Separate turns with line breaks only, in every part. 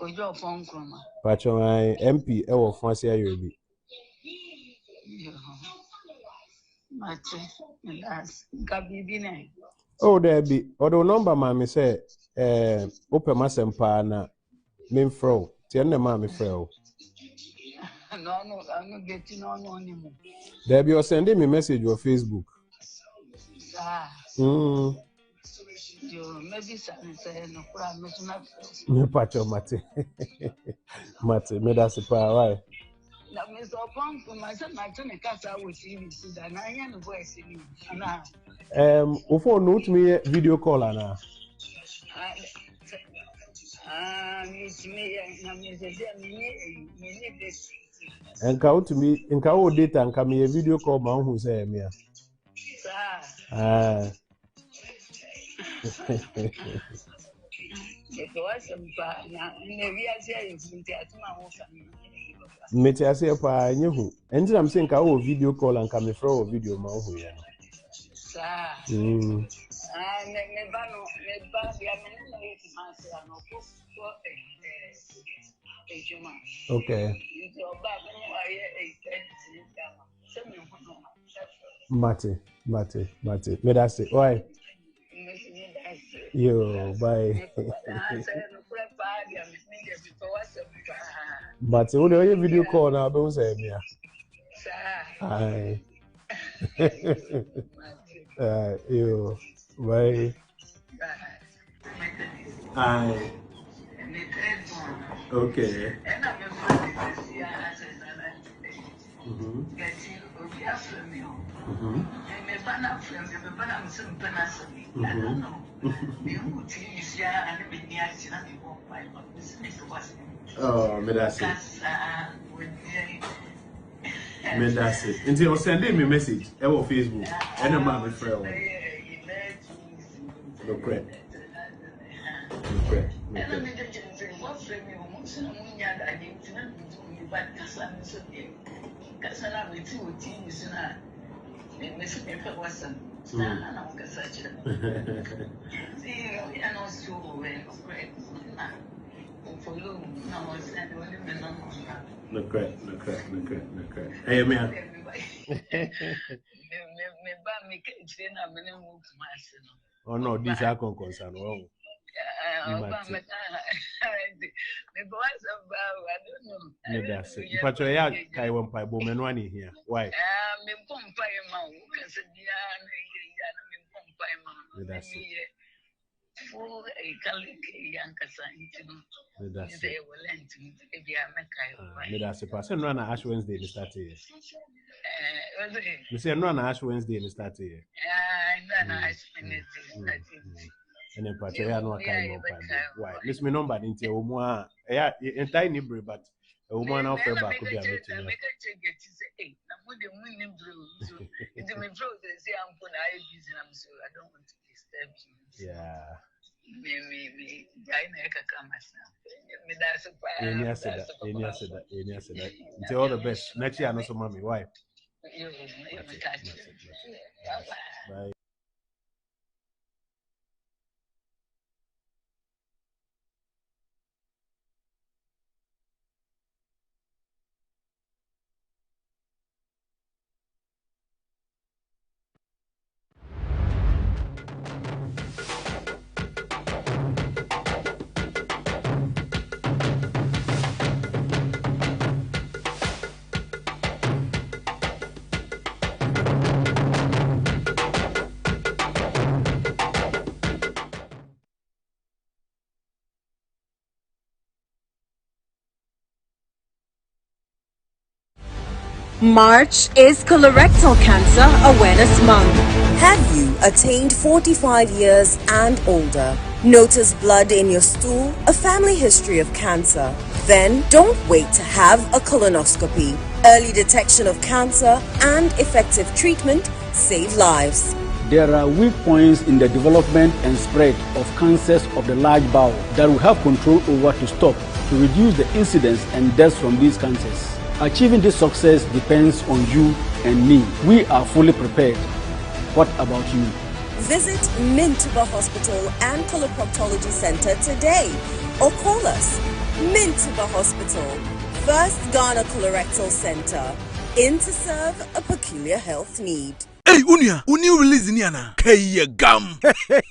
Kojo phone chroma.
Pacho my MP ewo fancy ayobi.
Mate, that's Gabibine.
Oh, there be. Although number mommy say, open my sempa na main fro. Tienne mommy fro.
No, I'm not getting on anymore.
There be sending me message on Facebook.
Maybe something no problem.
Me pacho mate. Mate, me that's a why.
Now, Mr. Pong, my son, my son, a cat, I was seeing it, and I am voicing it.
Ufo note me video call ana.
It's me, and me, this.
Enka o to me, enka o data, enka me a video call ma who say me. Meti ase pa nye hu. Enti na mse nka o video call and me fro video ma hu ya. Okay. Mate. Me that's it. Why? Yo, bye. But when you video call now, don't say me. Aye. Yo, bye. Aye. Okay. Oh, me that's it. Me that's it. Until you sending me message, on Facebook, and a man friend. No crap. No crap. Hey, man. Oh no, these are concerned. Wow. That's it. But you are Kaiwan Pai Bomenwani here. Why? That's it. That's a person run Ash Wednesday to start here. You say no Ash Wednesday to start here. And then Patria no kind of why? List me number into a woman. Yeah, entire neighbor, but a woman of her back could be a meeting. Yeah. Until all the best. Next year, I know some mommy. Why? Bye.
March is Colorectal Cancer Awareness Month.
Have you attained 45 years and older? Notice blood in your stool, a family history of cancer? Then don't wait to have a colonoscopy. Early detection of cancer and effective treatment save lives.
There are weak points in the development and spread of cancers of the large bowel that we have control over to stop, to reduce the incidence and deaths from these cancers. Achieving this success depends on you and me. We are fully prepared. What about you?
Visit Mintuba Hospital and Colorectal Center today or call us. Mintuba Hospital, first Ghana Colorectal Center, in to serve a peculiar health need.
Hey, Unia, new release in Yana. Kaya gum.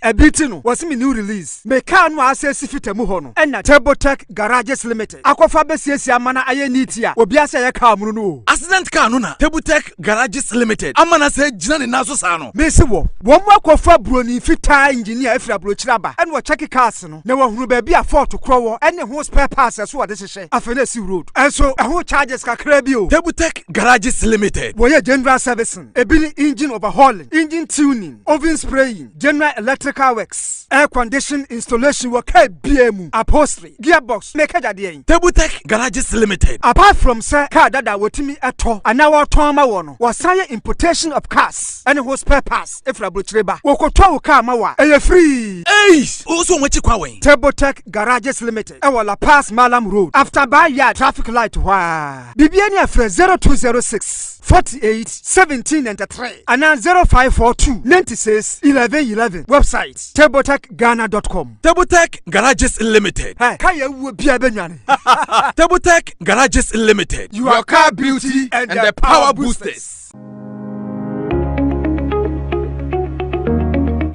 A bitino was me new release. Me can wa assess fit muhono. And na Turbotech Garages Limited. Aquafa besiesi amana aye nitia. Obiasa ya car muno.
Accident car nuna. Turbotech Garages Limited. Amana se jina naso sano.
Mesi wo. Womwa kofa broni fita engineer efra brochiraba. And wa check cars no. Na wa hunu baby a fault to crow and the whole spare parts so what this is. Afenesi road. And so a whole charges kakra bio.
Turbotech Garages Limited.
Wo ye general servicing. Ebili engine overhauling, engine tuning, oven spraying, general electrical works, air condition installation work, BM, upholstery, gearbox, make a day.
Turbotech Garages Limited.
Apart from sir, car that wotimi ato, and now Toma one was higher importation of cars and it was spare parts. If I butchereba, Wokoto car mawa, a free.
Ace, also what you quaway.
Turbotech Garages Limited, our La Paz Malam Road, after Bayard traffic light. Wow. Bibiania for 0206 48 17 and 3 and 0542 96 11 11. Website turbotechghana.com.
Turbotech Garages Limited.
Hey, kaya wo bia benyane.
Turbotech Garages Limited.
Your car beauty and the power boosters.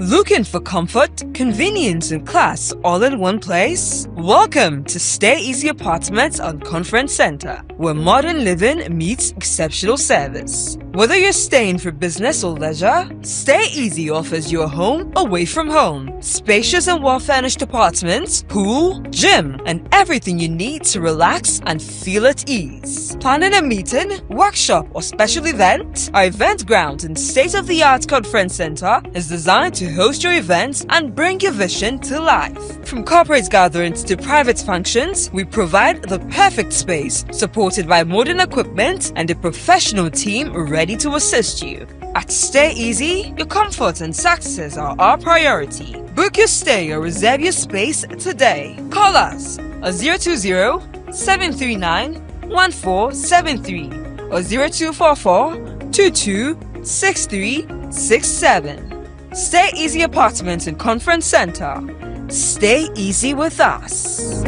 Looking for comfort, convenience, and class all in one place? Welcome to Stay Easy Apartments on Conference Center, where modern living meets exceptional service. Whether you're staying for business or leisure, Stay Easy offers you a home away from home. Spacious and well-furnished apartments, pool, gym, and everything you need to relax and feel at ease. Planning a meeting, workshop, or special event? Our event ground and state-of-the-art conference center is designed to host your events and bring your vision to life. From corporate gatherings to private functions, we provide the perfect space, supported by modern equipment and a professional team ready to assist you. At Stay Easy, your comfort and success are our priority. Book your stay or reserve your space today. Call us at 020-739-1473 or 0244-226367. Stay Easy Apartments and Conference Center. Stay easy with us.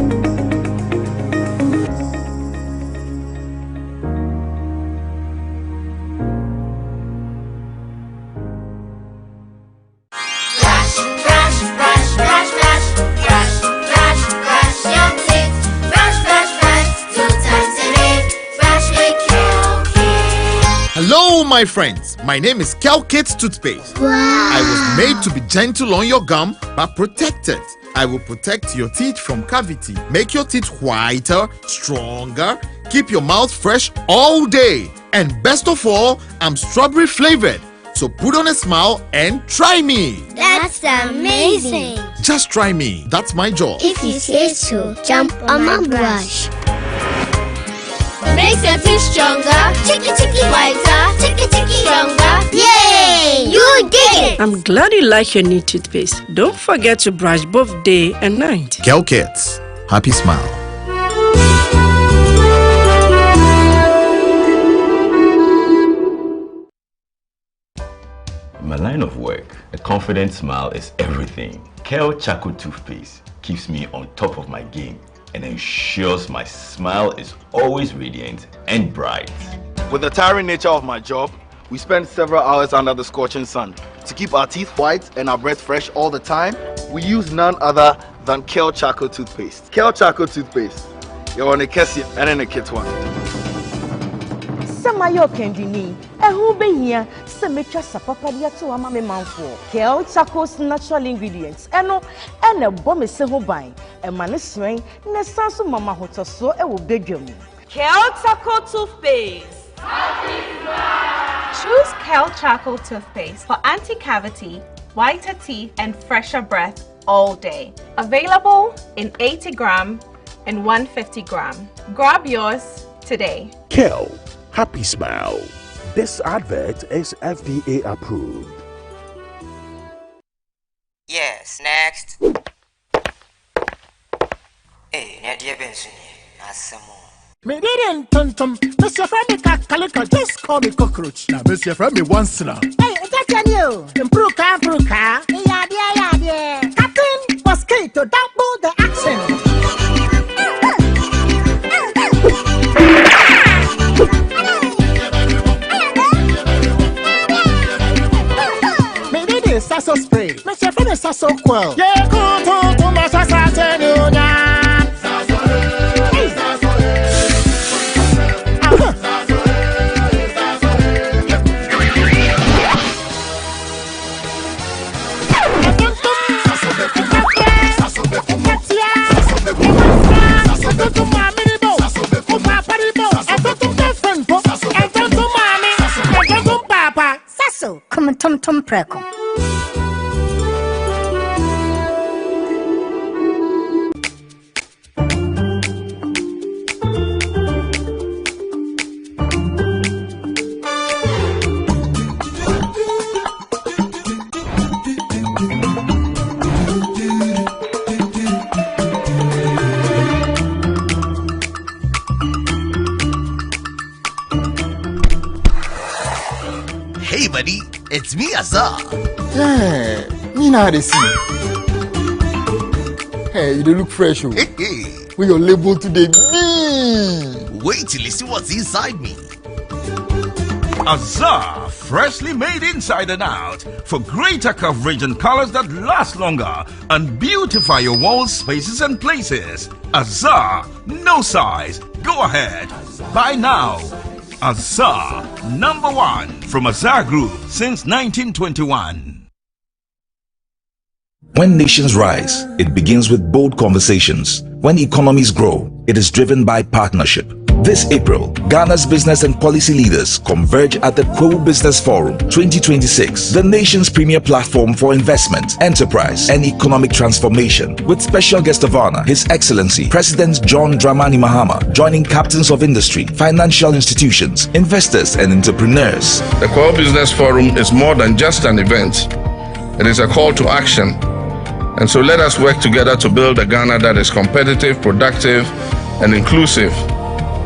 Hello, my friends. My name is Kelkit Toothpaste. Wow. I was made to be gentle on your gum, but protected. I will protect your teeth from cavity, make your teeth whiter, stronger, keep your mouth fresh all day. And best of all, I'm strawberry flavored. So put on a smile and try me.
That's amazing.
Just try me. That's my job.
If you say so, jump on my brush. Makes your teeth stronger, chicky whiter, chicky stronger. Yay! You did it!
I'm glad you like your new toothpaste. Don't forget to brush both day and night.
Kelkits, happy smile.
In my line of work, a confident smile is everything. Kel Charcoal Toothpaste keeps me on top of my game and ensures my smile is always radiant and bright.
With the tiring nature of my job, we spend several hours under the scorching sun. To keep our teeth white and our breath fresh all the time, we use none other than Kel Charcoal Toothpaste. Kel Charcoal Toothpaste. You're on a Kessie and in a kit one.
Samayo Kendini, who be here, Semetra Sapapadia to a mammy manful. Kel Charcoal's natural ingredients, and a bomb is so buying, and manis ring, Nessansu Mama Hotel so a will beg you.
Kel Charcoal Toothpaste. Choose Kel Charcoal Toothpaste for anti-cavity, whiter teeth, and fresher breath all day. Available in 80 gram and 150 gram. Grab yours today.
Kel, happy smile. This advert is FDA approved.
Yes, next. Hey, Nadia Benson, Asamo.
Me didn't tum Mr. Friend, Calico, just call me cockroach. Now, Mr. Friend, me once now. Hey, you. Improve car. Yeah. Captain Mosquito, double the action. Maybe this Sasso spray. Make your friend Sasso quell. Yeah, to my Sasso. Come on, Tom Preco.
Hey buddy, it's me Azar.
Yeah, me now they see. Hey, you look fresh.
Hey.
With your label today.
Wait till you see what's inside me.
Azar, freshly made inside and out for greater coverage and colors that last longer and beautify your walls, spaces and places. Azar, no size. Go ahead. Buy now. Azar, #1 from Azar Group since 1921.
When nations rise, it begins with bold conversations. When economies grow, it is driven by partnership. This April, Ghana's business and policy leaders converge at the Quo Business Forum 2026, the nation's premier platform for investment, enterprise, and economic transformation. With special guest of honor, His Excellency President John Dramani Mahama, joining captains of industry, financial institutions, investors, and entrepreneurs.
The Quo Business Forum is more than just an event. It is a call to action. And so let us work together to build a Ghana that is competitive, productive, and inclusive,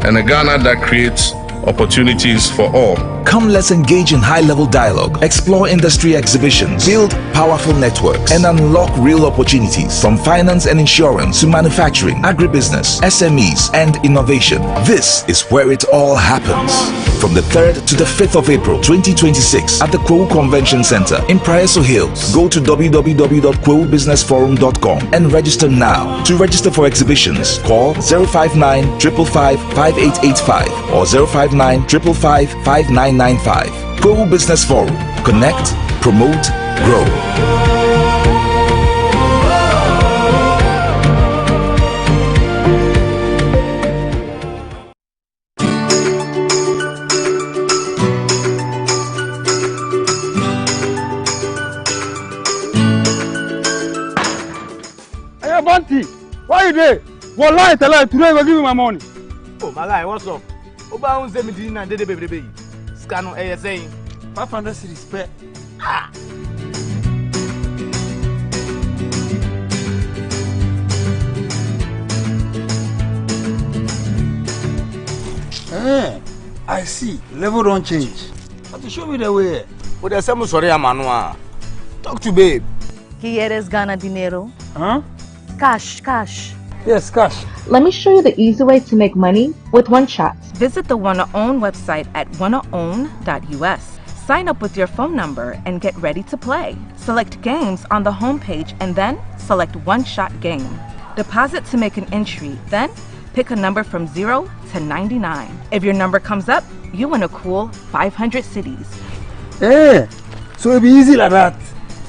and a Ghana that creates opportunities for all.
Come, let's engage in high-level dialogue, explore industry exhibitions, build powerful networks, and unlock real opportunities from finance and insurance to manufacturing, agribusiness, SMEs, and innovation. This is where it all happens. From the 3rd to the 5th of April 2026 at the Quo Convention Center in Praeso Hills. Go to www.quobusinessforum.com and register now. To register for exhibitions, call 059 555 5885 or 059 555 5995. Quo Business Forum. Connect, promote, grow.
Hey, Banty, why you there? Wallahi, today you go give me my money.
Oh, my guy, what's up? Oba 179 and baby. Scan on ASA. 500 cities per.
I see. Level don't change. Have to show me the way.
But there's some sorry, Manua. Talk to babe.
¿Quieres ganar dinero?
Huh?
Cash.
Yes, cash.
Let me show you the easy way to make money with One Shot.
Visit the Wanna Own website at wannaown.us. Sign up with your phone number and get ready to play. Select games on the homepage and then select One Shot Game. Deposit to make an entry, then pick a number from 0 to 99. If your number comes up, you win a cool 500 cities.
Hey, so it'll be easy like that.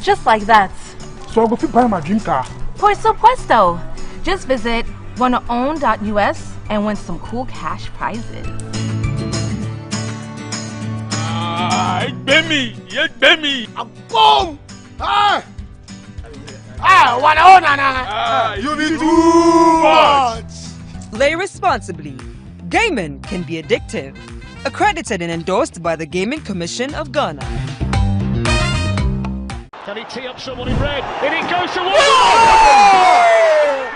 Just like that.
So I'll go buy my dream car.
Por supuesto. Just visit wannaown.us and win some cool cash prizes.
Baby. I'm boom.
You be too much.
Play responsibly. Gaming can be addictive. Accredited and endorsed by the Gaming Commission of Ghana.
Can he tee up someone in red? And it goes to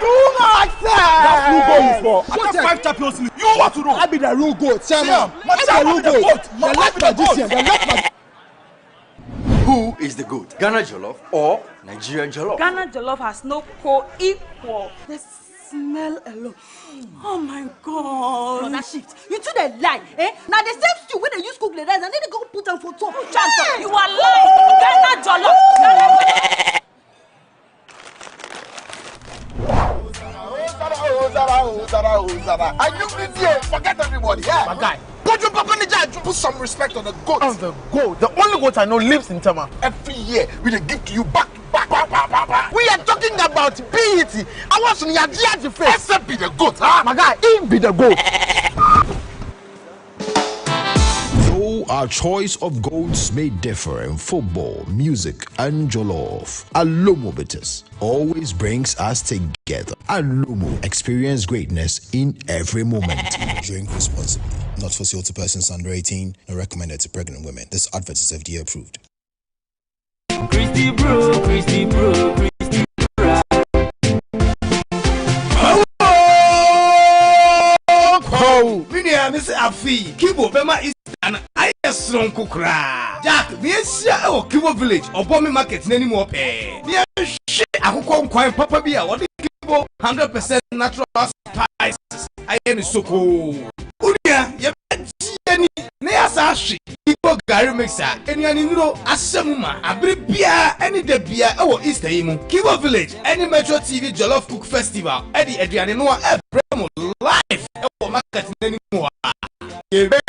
Too much, sir.
That's who goal is for. I got 5 Champions League. You want to know?
I be the real goat, chairman.
The left magician.
Who
Who is the goat? Ghana Jollof or Nigerian Jollof?
Ghana Jollof has no co-equal. The smell alone. Oh my God.
No, that shift. You two they lie, eh? Now the same stew when they use cook the rice and then they go put them for top.
Chance, you are lying. Ghana Jollof.
And you be here, forget everybody, yeah?
My guy.
Put some respect on the goat.
On the goat. The only goat I know lives in Tama.
Every year, we dey give to you back.
We are talking about PET. I want to hear the face.
Except be the goat, huh?
My guy, he be the goat.
Though our choice of goats may differ in football, music, and jollof, Alomo Bitters always brings us together. Alomo, experience greatness in every moment.
Drink responsibly. Not for sale to persons under 18 and recommended to pregnant women. This advert is FDA approved.
Christy bro, Christy bro, Christy bro.
Oh, Miss Afi, Kibo Bema is an strong kukra. Jack, this or Kibo village or Bommy market anymore pay. Near shit, I could call quite Papa Bia. What is Kibo 100% natural spices? I am so cool. Unia, you any Neasashi, Kibo Gary Mixer, any anino, Asamuma, Abribia, any debia, or Easter Imu, Kibo village, any Metro TV Jollof Cook Festival, Eddie Adriano, Ebremo live, or market anymore. You better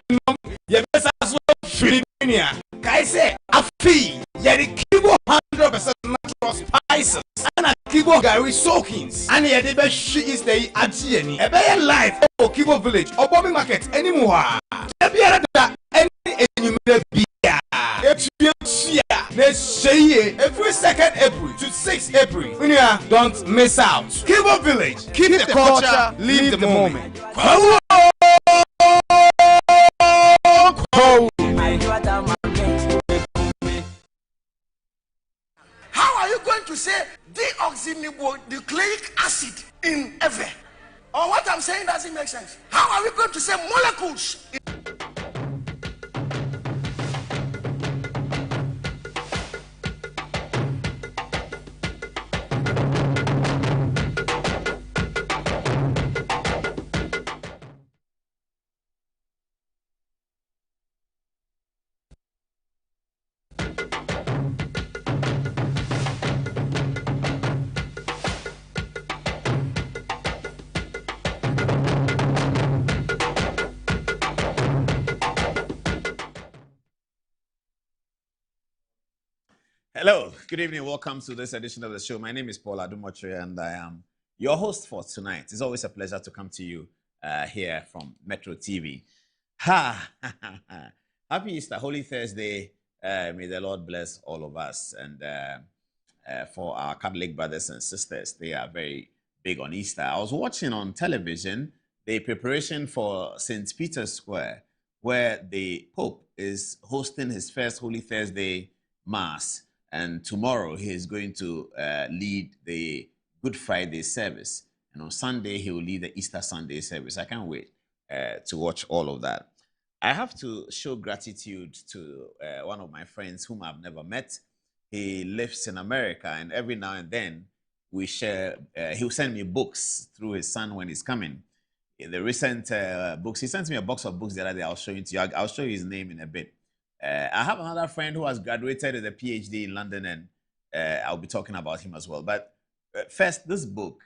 know, you better as well, Philippine. Kaise, Afi, Yeri Kibo 100% natural spices, and a Kibo Gary soakings, and yet the best she is the Adjiani, a better life, or Kibo village, or Bobby market anymore. Any beer. If you see, let's say every 2nd April to 6th April. Don't miss out. Kibo village, keep the culture, live the moment.
How are you going to say deoxyribonucleic acid in ever? Or what I'm saying doesn't make sense. How are we going to say molecules?
Hello, good evening. Welcome to this edition of the show. My name is Paul Adumotre, and I am your host for tonight. It's always a pleasure to come to you here from Metro TV. Happy Easter, Holy Thursday. May the Lord bless all of us. And for our Catholic brothers and sisters, they are very big on Easter. I was watching on television the preparation for St. Peter's Square, where the Pope is hosting his first Holy Thursday Mass. And tomorrow he is going to lead the Good Friday service. And on Sunday, he will lead the Easter Sunday service. I can't wait to watch all of that. I have to show gratitude to one of my friends whom I've never met. He lives in America, and every now and then we share, he'll send me books through his son when he's coming. The recent books, he sent me a box of books the other day. I'll show it to you. I'll show you his name in a bit. I have another friend who has graduated with a PhD in London, and I'll be talking about him as well. But first, this book,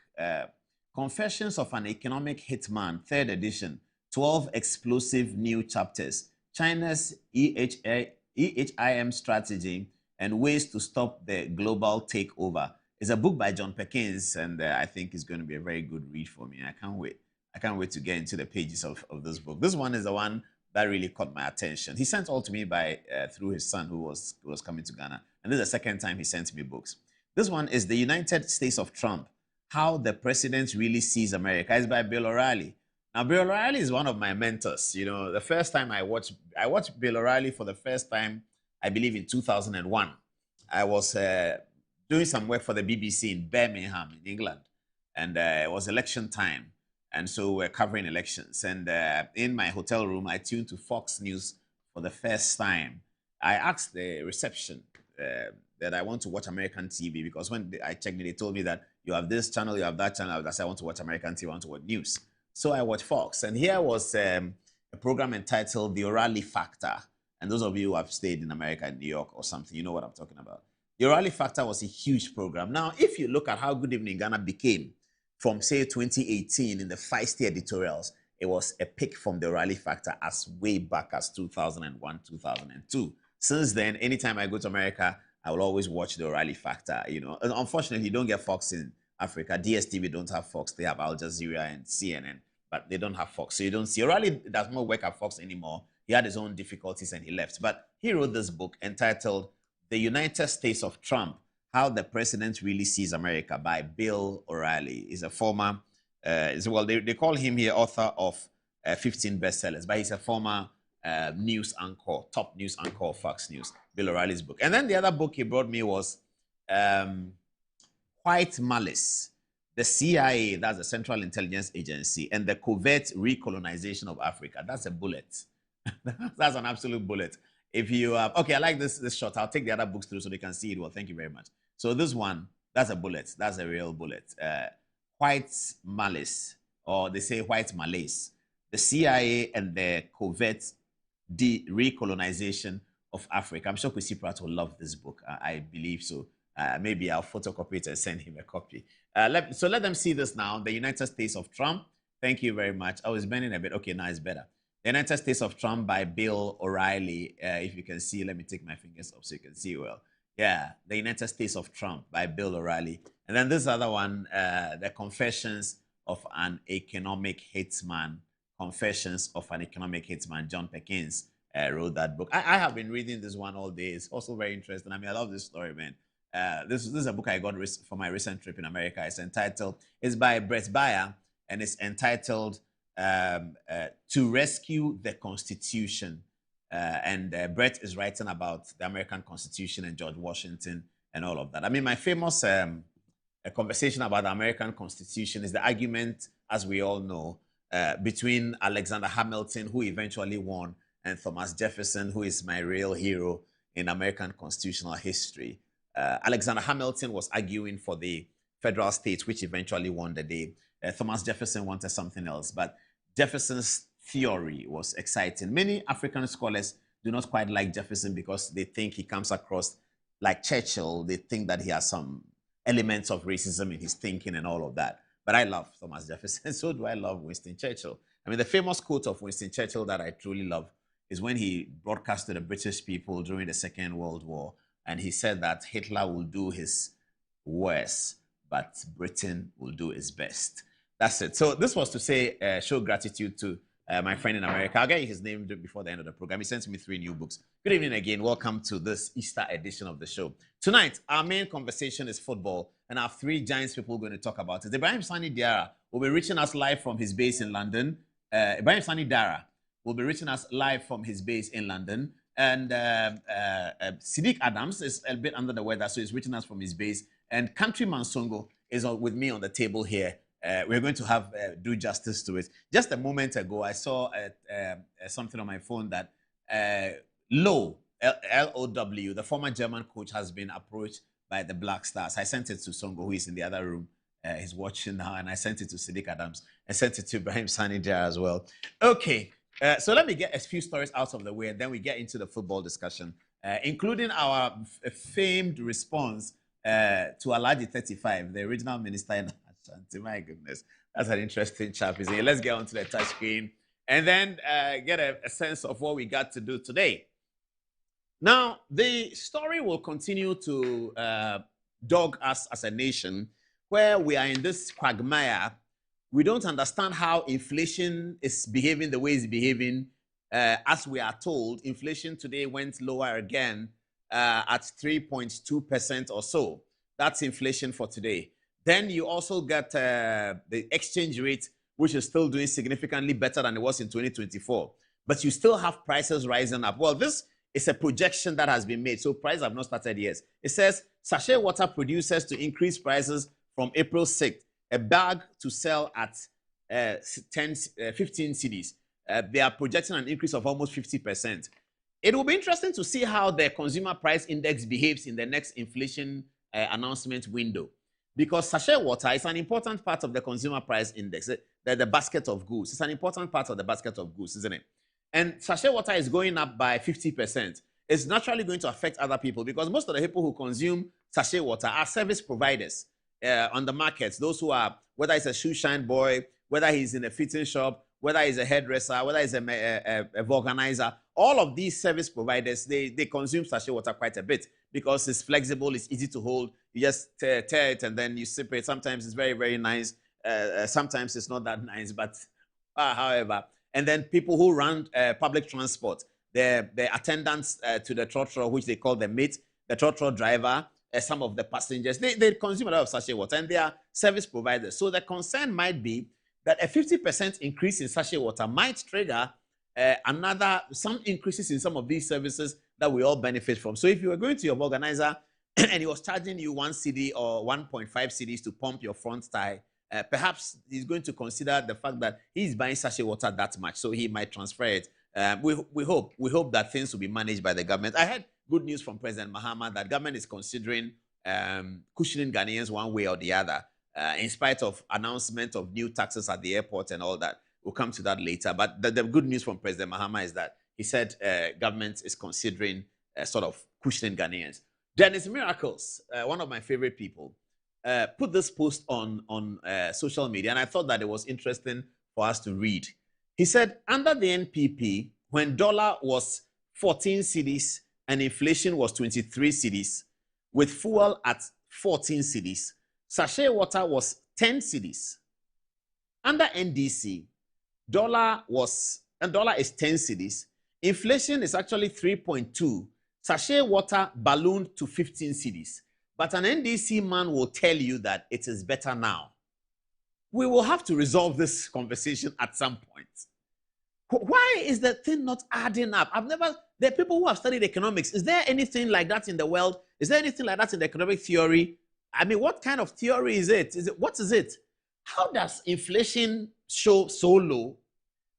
Confessions of an Economic Hitman, 3rd edition, 12 explosive new chapters, China's EHIM strategy and ways to stop the global takeover. It's a book by John Perkins, and I think it's going to be a very good read for me. I can't wait. I can't wait to get into the pages of this book. This one is the one that really caught my attention. He sent all to me by through his son who was coming to Ghana. And this is the second time he sent me books. This one is The United States of Trump, How the President Really Sees America. It's by Bill O'Reilly. Now, Bill O'Reilly is one of my mentors. You know, the first time I watched Bill O'Reilly for the first time, I believe in 2001. I was doing some work for the BBC in Birmingham, in England. And it was election time. And so we're covering elections. And in my hotel room, I tuned to Fox News for the first time. I asked the reception that I want to watch American TV because when I checked, they told me that you have this channel, you have that channel. I said, I want to watch American TV, I want to watch news. So I watched Fox. And here was a program entitled The O'Reilly Factor. And those of you who have stayed in America, in New York or something, you know what I'm talking about. The O'Reilly Factor was a huge program. Now, if you look at how Good Evening Ghana became from, say, 2018 in the feisty editorials, it was a pick from the O'Reilly Factor as way back as 2001, 2002. Since then, anytime I go to America, I will always watch the O'Reilly Factor. You know, and unfortunately, you don't get Fox in Africa. DSTV don't have Fox. They have Al Jazeera and CNN, but they don't have Fox. So you don't see. O'Reilly does not work at Fox anymore. He had his own difficulties and he left. But he wrote this book entitled The United States of Trump, How the President Really Sees America by Bill O'Reilly. He's a former, well, they call him here author of 15 bestsellers, but he's a former news anchor, top news anchor of Fox News, Bill O'Reilly's book. And then the other book he brought me was White Malice, the CIA, that's the Central Intelligence Agency, and the covert recolonization of Africa. That's a bullet. That's an absolute bullet. If you, okay, I like this shot. I'll take the other books through so they can see it well. Thank you very much. So this one, that's a bullet. That's a real bullet. White Malice, or they say White Malaise, the CIA and the covert recolonization of Africa. I'm sure Kwesi Pratt will love this book. I believe so. Maybe I'll photocopy it and send him a copy. So let them see this now. The United States of Trump. Thank you very much. I was bending a bit. Okay, now it's better. The United States of Trump by Bill O'Reilly. If you can see, let me take my fingers up so you can see well. Yeah, The United States of Trump by Bill O'Reilly. And then this other one, The Confessions of an Economic Hitman. Confessions of an Economic Hitman. John Perkins wrote that book. I have been reading this one all day. It's also very interesting. I mean, I love this story, man. This is a book I got for my recent trip in America. It's by Brett Baer, and it's entitled To Rescue the Constitution. Brett is writing about the American Constitution and George Washington and all of that. I mean, my famous conversation about the American Constitution is the argument, as we all know, between Alexander Hamilton, who eventually won, and Thomas Jefferson, who is my real hero in American constitutional history. Alexander Hamilton was arguing for the federal states, which eventually won the day. Thomas Jefferson wanted something else, but Jefferson's theory was exciting. Many African scholars do not quite like Jefferson because they think he comes across like Churchill. They think that he has some elements of racism in his thinking and all of that. But I love Thomas Jefferson. So do I love Winston Churchill. I mean, the famous quote of Winston Churchill that I truly love is when he broadcast to the British people during the Second World War. And he said that Hitler will do his worst, but Britain will do its best. That's it. So this was to say, show gratitude to my friend in America. I'll get you his name before the end of the program. He sent me 3 new books. Good evening again. Welcome to this Easter edition of the show. Tonight, our main conversation is football, and I have 3 Giants people going to talk about it. Ibrahim Sani Diarra will be reaching us live from his base in London. Ibrahim Sani Diarra will be reaching us live from his base in London. And Siddiq Adams is a bit under the weather, so he's reaching us from his base. And Countryman Songo is with me on the table here. We're going to have do justice to it. Just a moment ago, I saw something on my phone that Low, L-O-W, the former German coach, has been approached by the Black Stars. I sent it to Songo, who is in the other room. He's watching now, and I sent it to Siddiq Adams. I sent it to Ibrahim Sani Diarra as well. Okay, so let me get a few stories out of the way, and then we get into the football discussion, including our famed response to Alhaji 35, the original minister in Ashanti. My goodness, that's an interesting chap, isn't it? Let's get onto the touch screen and then get a sense of what we got to do today. Now, the story will continue to dog us as a nation, where we are in this quagmire. We don't understand how inflation is behaving the way it's behaving. As we are told, inflation today went lower again at 3.2% or so. That's inflation for today. Then you also get the exchange rate, which is still doing significantly better than it was in 2024. But you still have prices rising up. Well, this is a projection that has been made, so prices have not started yet. It says sachet water producers to increase prices from April 6th, a bag to sell at 15 cedis. They are projecting an increase of almost 50%. it will be interesting to see how the consumer price index behaves in the next inflation announcement window. Because sachet water is an important part of the consumer price index, the basket of goods. It's an important part of the basket of goods, isn't it? And sachet water is going up by 50%. It's naturally going to affect other people because most of the people who consume sachet water are service providers on the markets. Those who are, whether it's a shoe shine boy, whether he's in a fitting shop, whether he's a hairdresser, whether he's a vulcanizer, all of these service providers, they consume sachet water quite a bit because it's flexible, it's easy to hold. You just tear it and then you sip it. Sometimes it's very, very nice. Sometimes it's not that nice, but however. And then people who run public transport, the attendants to the trotro, which they call the mate, the trotro driver, some of the passengers, they consume a lot of sachet water and they are service providers. So the concern might be that a 50% increase in sachet water might trigger some increases in some of these services that we all benefit from. So if you were going to your organizer and he was charging you 1 cedi or 1.5 cedis to pump your front tire, perhaps he's going to consider the fact that he's buying sachet water that much, so he might transfer it. We hope that things will be managed by the government. I heard good news from President Mahama that government is considering cushioning Ghanaians one way or the other, in spite of announcement of new taxes at the airport and all that. We'll come to that later. But the good news from President Mahama is that he said government is considering sort of cushioning Ghanaians. Dennis Miracles, one of my favorite people, put this post on social media, and I thought that it was interesting for us to read. He said, under the NPP, when dollar was 14 cedis and inflation was 23 cedis, with fuel at 14 cedis, sachet water was 10 cedis. Under NDC, dollar is 10 cedis. Inflation is actually 3.2. Sachet water ballooned to 15 cedis. But an NDC man will tell you that it is better now. We will have to resolve this conversation at some point. Why is the thing not adding up? There are people who have studied economics. Is there anything like that in the world? Is there anything like that in the economic theory? I mean, what kind of theory is it? What is it? How does inflation show so low?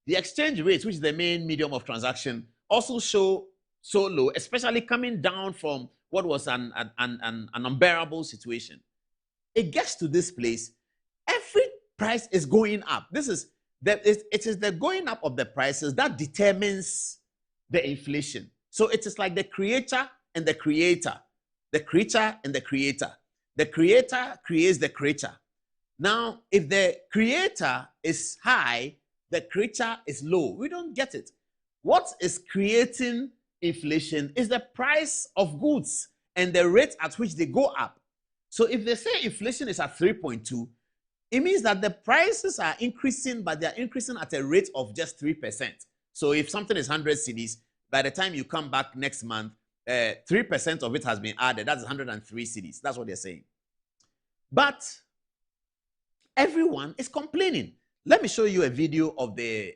The exchange rate, which is the main medium of transaction, also show so low, especially coming down from what was an unbearable situation. It gets to this place, every price is going up. It is the going up of the prices that determines the inflation. So it is like the creator and the creator, the creature and the creator. The creator creates the creature. Now, if the creator is high, the creature is low. We don't get it. What is creating inflation is the price of goods and the rate at which they go up. So if they say inflation is at 3.2, it means that the prices are increasing, but they're increasing at a rate of just 3%. So if something is 100 cedis, by the time you come back next month, 3% of it has been added. That's 103 cedis. That's what they're saying. But everyone is complaining. Let me show you a video of the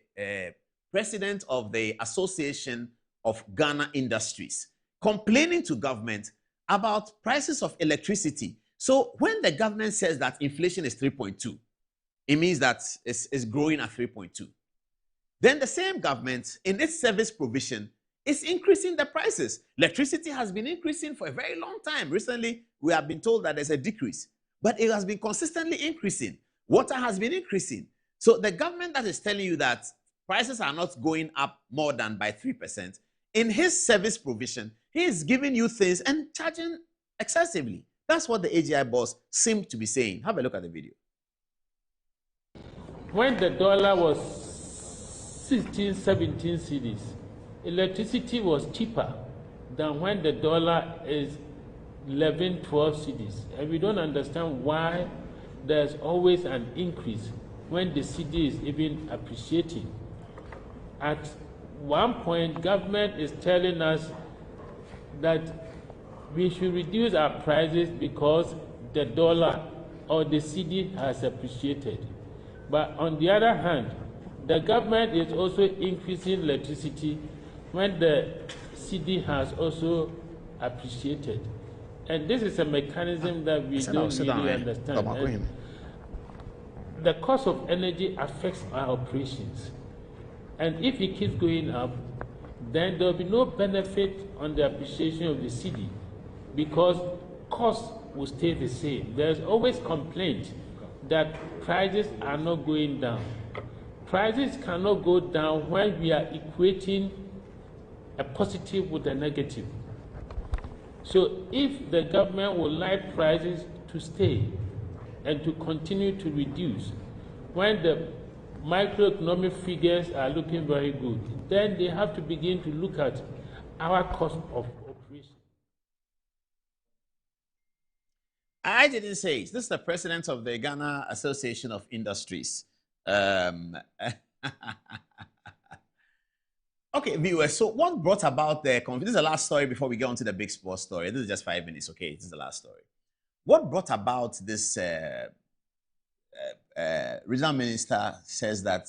president of the Association of Ghana Industries complaining to government about prices of electricity. So when the government says that inflation is 3.2, it means that it's growing at 3.2. Then the same government, in its service provision, is increasing the prices. Electricity has been increasing for a very long time. Recently, we have been told that there's a decrease, but it has been consistently increasing. Water has been increasing. So the government that is telling you that prices are not going up more than by 3%, in his service provision, he is giving you things and charging excessively. That's what the AGI boss seemed to be saying. Have a look at the video.
When the dollar was 16, 17 cedis, electricity was cheaper than when the dollar is 11, 12 cedis. And we don't understand why there's always an increase when the cedi is even appreciating. At one point, government is telling us that we should reduce our prices because the dollar or the cedi has appreciated. But on the other hand, the government is also increasing electricity when the cedi has also appreciated. And this is a mechanism that we don't really understand. The cost of energy affects our operations. And if it keeps going up, then there will be no benefit on the appreciation of the cedi because costs will stay the same. There's always complaint that prices are not going down. Prices cannot go down when we are equating a positive with a negative. So if the government would like prices to stay and to continue to reduce, when the microeconomic figures are looking very good, then they have to begin to look at our cost of operation.
I didn't say it. This is the president of the Ghana Association of Industries. Okay, viewers, so what brought about the conflict? This is the last story before we get on to the big sports story. This is just 5 minutes, okay? This is the last story. What brought about this regional minister says that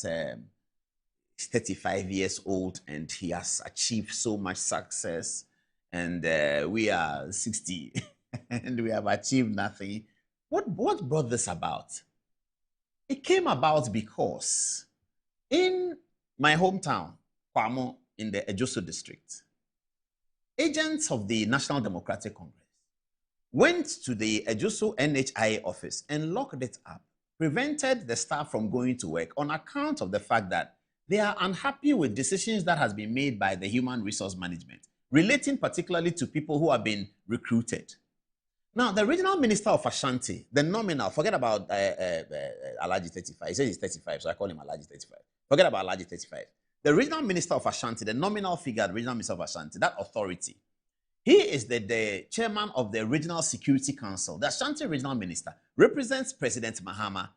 he's 35 years old and he has achieved so much success, and we are 60 and we have achieved nothing. What brought this about? It came about because in my hometown, Kwamo, in the Ejoso district, agents of the National Democratic Congress went to the Ejoso NHI office and locked it up, prevented the staff from going to work on account of the fact that they are unhappy with decisions that has been made by the human resource management, relating particularly to people who have been recruited. Now, the regional minister of Ashanti, the nominal, forget about Alaji 35. He says he's 35, so I call him Alaji 35. Forget about Alaji 35. The regional minister of Ashanti, the nominal figure, the regional minister of Ashanti, that authority, he is the chairman of the Regional Security Council. The Ashanti regional minister represents President Mahama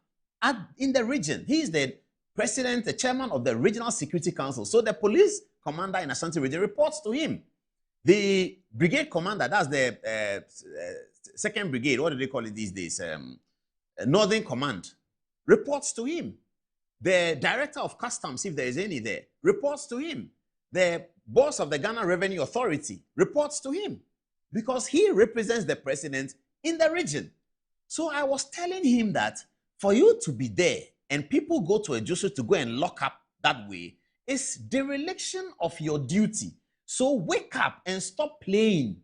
in the region. He is the president, the chairman of the Regional Security Council. So the police commander in Ashanti region reports to him. The brigade commander, that's the second brigade, what do they call it these days? Northern Command, reports to him. The director of customs, if there is any there, reports to him. The boss of the Ghana Revenue Authority reports to him because he represents the president in the region. So I was telling him that for you to be there and people go to Ejoso to go and lock up that way is dereliction of your duty. So wake up and stop playing.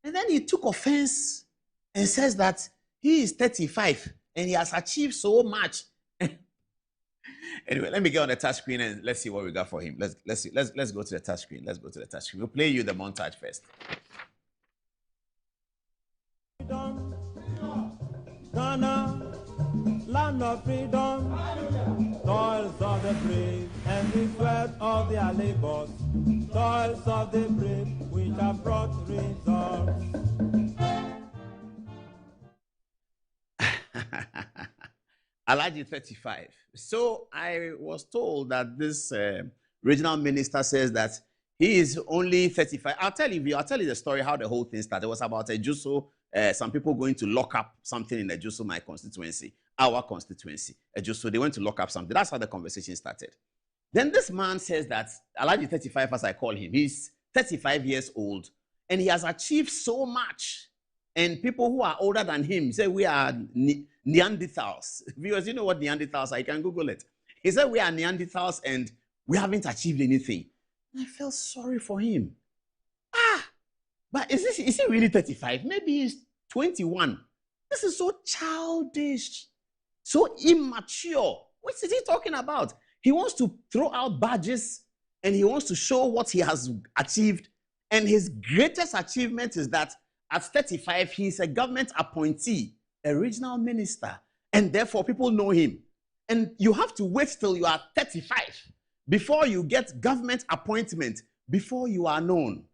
And then he took offense and says that he is 35 and he has achieved so much. Anyway, let me get on the touch screen and let's see what we got for him. Let's go to the touch screen. Let's go to the touch screen. We'll play you the montage first.
Ghana, land of freedom, toils of the brave and the sweat of their labors, toils of the brave which have brought results.
Alaji 35. So I was told that this regional minister says that he is only 35. I'll tell you the story how the whole thing started. It was about Ejoso, some people going to lock up something in Ejoso, my constituency, our constituency. Ejoso, they went to lock up something. That's how the conversation started. Then this man says that Alaji 35, as I call him, he's 35 years old and he has achieved so much. And people who are older than him say we are Neanderthals. Viewers, you know what Neanderthals are? You can Google it. He said we are Neanderthals and we haven't achieved anything. And I felt sorry for him. But is he really 35? Maybe he's 21. This is so childish, so immature. What is he talking about? He wants to throw out badges and he wants to show what he has achieved. And his greatest achievement is that at 35, he is a government appointee, a regional minister, and therefore people know him. And you have to wait till you are 35 before you get government appointment, before you are known.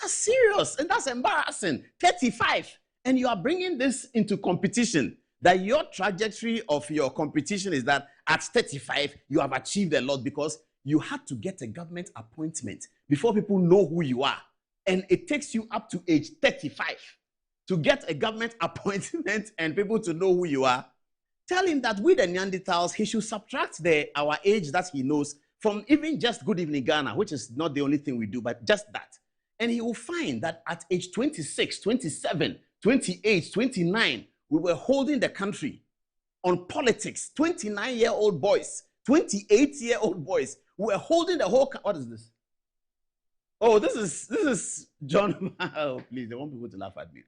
That's serious and that's embarrassing. 35, and you are bringing this into competition, that your trajectory of your competition is that at 35, you have achieved a lot because you had to get a government appointment before people know who you are. And it takes you up to age 35 to get a government appointment and people to know who you are. Tell him that with the Neanderthals, he should subtract our age that he knows from even just Good Evening Ghana, which is not the only thing we do, but just that. And he will find that at age 26, 27, 28, 29, we were holding the country on politics. 29-year-old boys, 28-year-old boys, we were holding the whole... What is this? Oh, this is John. Oh, please, I want people to laugh at me.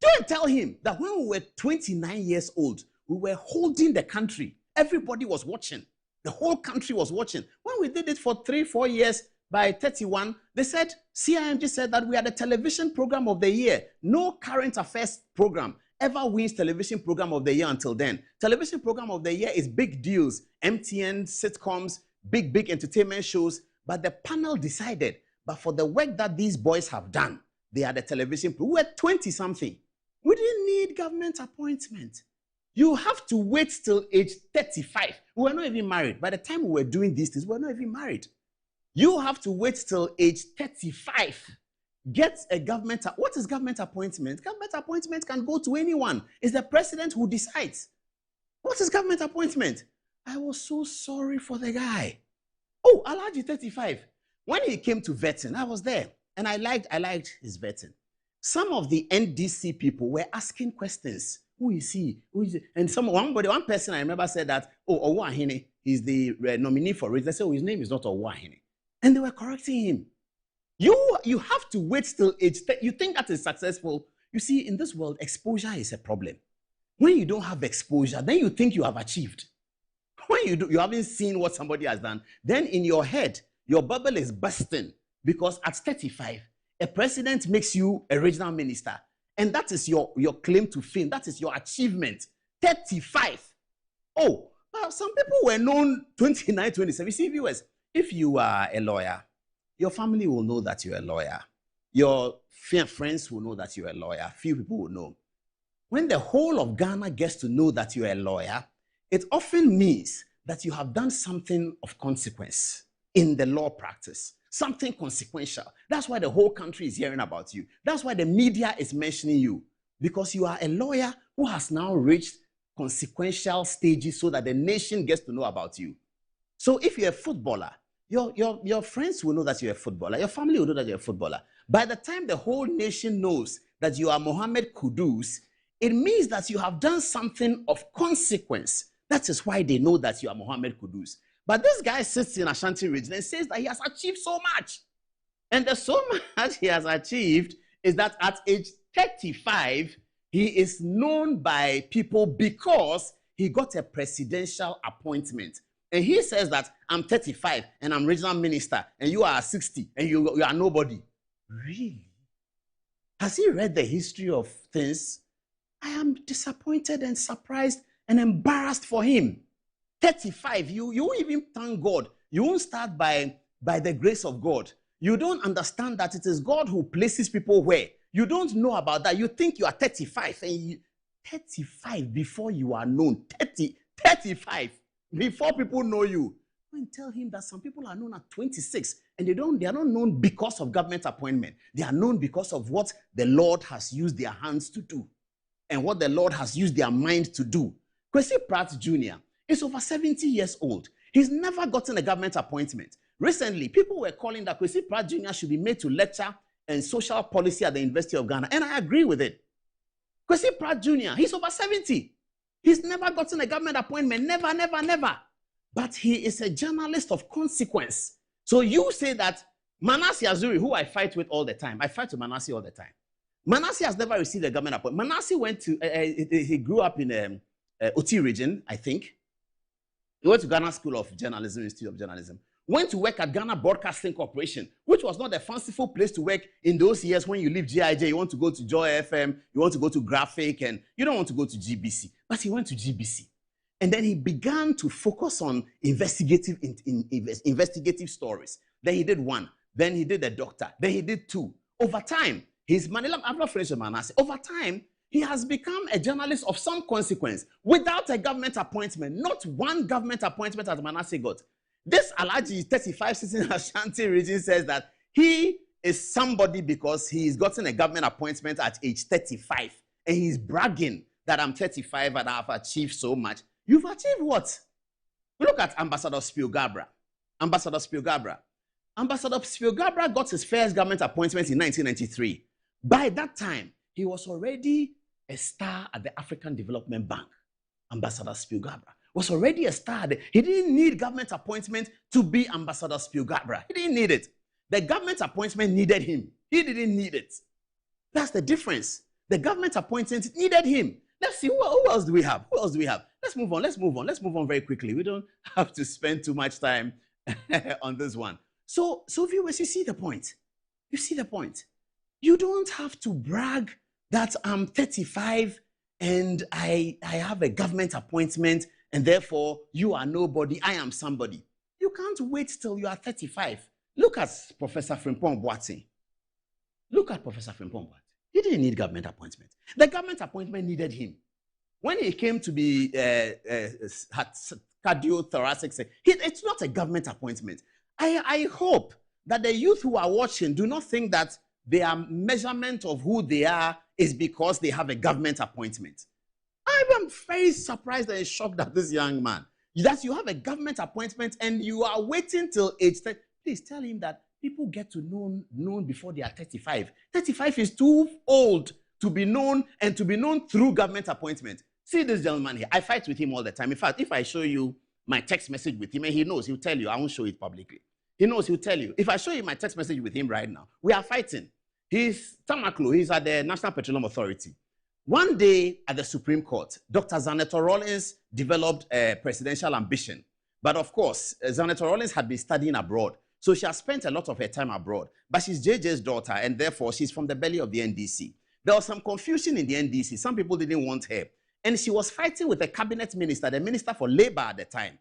Don't tell him that when we were 29 years old, we were holding the country. Everybody was watching. The whole country was watching. When we did it for 3-4 years, by 31, they said, CIMG said that we are the television program of the year. No current affairs program ever wins television program of the year until then. Television program of the year is big deals, MTN, sitcoms, big entertainment shows. But the panel decided, but for the work that these boys have done, they are the television. We were 20-something. We didn't need government appointment. You have to wait till age 35. We were not even married. By the time we were doing these things, we were not even married. You have to wait till age 35. Get a government. What is government appointment? Government appointment can go to anyone. It's the president who decides. What is government appointment? I was so sorry for the guy. Oh, Alhaji 35. When he came to vetting, I was there. And I liked his vetting. Some of the NDC people were asking questions. Who is he? Who is he? And one person I remember said that, oh, Owahine, he's the nominee for it. They said, oh, his name is not Owahine. And they were correcting him. You have to wait till age 30. You think that is successful. You see, in this world, exposure is a problem. When you don't have exposure, then you think you have achieved. When you haven't seen what somebody has done, then in your head, your bubble is bursting. Because at 35, a president makes you a regional minister. And that is your claim to fame. That is your achievement. 35. Oh, well, some people were known 29, 27. You see, viewers, if you are a lawyer, your family will know that you're a lawyer. Your friends will know that you're a lawyer. Few people will know. When the whole of Ghana gets to know that you're a lawyer, it often means that you have done something of consequence in the law practice. Something consequential. That's why the whole country is hearing about you. That's why the media is mentioning you. Because you are a lawyer who has now reached consequential stages so that the nation gets to know about you. So if you're a footballer, your friends will know that you're a footballer. Your family will know that you're a footballer. By the time the whole nation knows that you are Mohammed Kudus, it means that you have done something of consequence. That is why they know that you are Mohammed Kudus. But this guy sits in Ashanti region and says that he has achieved so much. And the so much he has achieved is that at age 35, he is known by people because he got a presidential appointment. And he says that I'm 35 and I'm regional minister and you are 60 and you are nobody. Really? Has he read the history of things? I am disappointed and surprised and embarrassed for him. 35, you won't even thank God. You won't start by the grace of God. You don't understand that it is God who places people where. You don't know about that. You think you are 35 and 35 before you are known. 35 before people know you. Go and tell him that some people are known at 26 and they are not known because of government appointment. They are known because of what the Lord has used their hands to do and what the Lord has used their mind to do. Kwesi Pratt Jr. is over 70 years old. He's never gotten a government appointment. Recently, people were calling that Kwesi Pratt Jr. should be made to lecture in social policy at the University of Ghana, and I agree with it. Kwesi Pratt Jr., he's over 70. He's never gotten a government appointment, never, never, never. But he is a journalist of consequence. So you say that Manasseh Azuri, who I fight with all the time, I fight with Manasseh all the time. Manasseh has never received a government appointment. Manasseh went to, he grew up in Oti region, I think. He went to Ghana School of Journalism, Institute of Journalism. Went to work at Ghana Broadcasting Corporation, which was not a fanciful place to work in those years when you leave GIJ. You want to go to Joy FM, you want to go to Graphic, and you don't want to go to GBC. But he went to GBC. And then he began to focus on investigative stories. Then he did one. Then he did a doctor. Then he did two. Over time, I'm not finished with Manasseh. Over time, he has become a journalist of some consequence without a government appointment. Not one government appointment as Manasseh got. This Alhaji 35 sitting in Ashanti region says that he is somebody because he's gotten a government appointment at age 35. And he's bragging that I'm 35 and I've achieved so much. You've achieved what? Look at Ambassador Spielgabra. Ambassador Spielgabra got his first government appointment in 1993. By that time, he was already a star at the African Development Bank. Ambassador Spielgabra was already a star. He didn't need government appointment to be Ambassador Spielgabra. He didn't need it. The government appointment needed him. He didn't need it. That's the difference. The government appointment needed him. Let's see, who else do we have? Who else do we have? Let's move on. Let's move on very quickly. We don't have to spend too much time on this one. So viewers, you see the point. You see the point. You don't have to brag that I'm 35 and I have a government appointment and therefore you are nobody, I am somebody. You can't wait till you are 35. Look at Professor Frimpong Boateng. Look at Professor Frimpong Boateng. He didn't need government appointment. The government appointment needed him. When he came to be cardiothoracic, it's not a government appointment. I hope that the youth who are watching do not think that their measurement of who they are is because they have a government appointment. I'm very surprised and shocked at this young man. That you have a government appointment and you are waiting till age 30. Please tell him that people get to known before they are 35. 35 is too old to be known and to be known through government appointment. See this gentleman here. I fight with him all the time. In fact, if I show you my text message with him, and he knows, he'll tell you. I won't show it publicly. He knows, he'll tell you. If I show you my text message with him right now, we are fighting. He's Tamaklo. He's at the National Petroleum Authority. One day at the Supreme Court, Dr. Zaneto Rawlings developed a presidential ambition. But of course, Zaneto Rawlings had been studying abroad. So she has spent a lot of her time abroad. But she's JJ's daughter, and therefore she's from the belly of the NDC. There was some confusion in the NDC. Some people didn't want her. And she was fighting with a cabinet minister, the minister for labor at the time.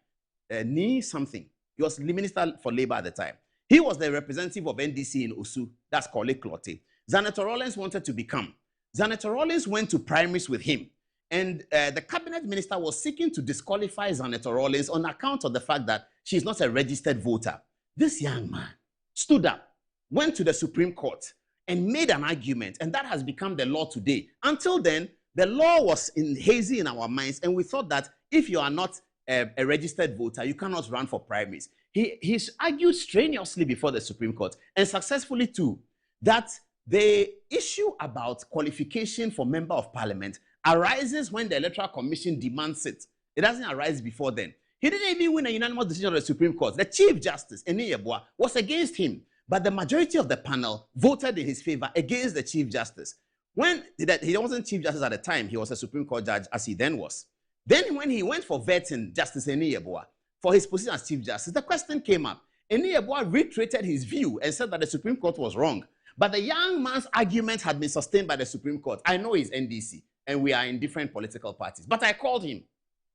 Something. He was the minister for labor at the time. He was the representative of NDC in Osu. That's Colorectal. Zaneto Rawlings wanted to become. Zaneto Rawlings went to primaries with him. And the cabinet minister was seeking to disqualify Zaneto Rawlings on account of the fact that she's not a registered voter. This young man stood up, went to the Supreme Court, and made an argument. And that has become the law today. Until then, the law was hazy in our minds. And we thought that if you are not a registered voter, you cannot run for primaries. He's argued strenuously before the Supreme Court, and successfully too, that the issue about qualification for member of parliament arises when the Electoral Commission demands it. It doesn't arise before then. He didn't even win a unanimous decision of the Supreme Court. The Chief Justice, Eni Yeboah, was against him, but the majority of the panel voted in his favor against the Chief Justice. When he wasn't Chief Justice at the time, he was a Supreme Court judge, as he then was. Then when he went for vetting Justice Eni Yeboah for his position as Chief Justice, the question came up. Eni Yeboah reiterated his view and said that the Supreme Court was wrong. But the young man's argument had been sustained by the Supreme Court. I know he's NDC, and we are in different political parties. But I called him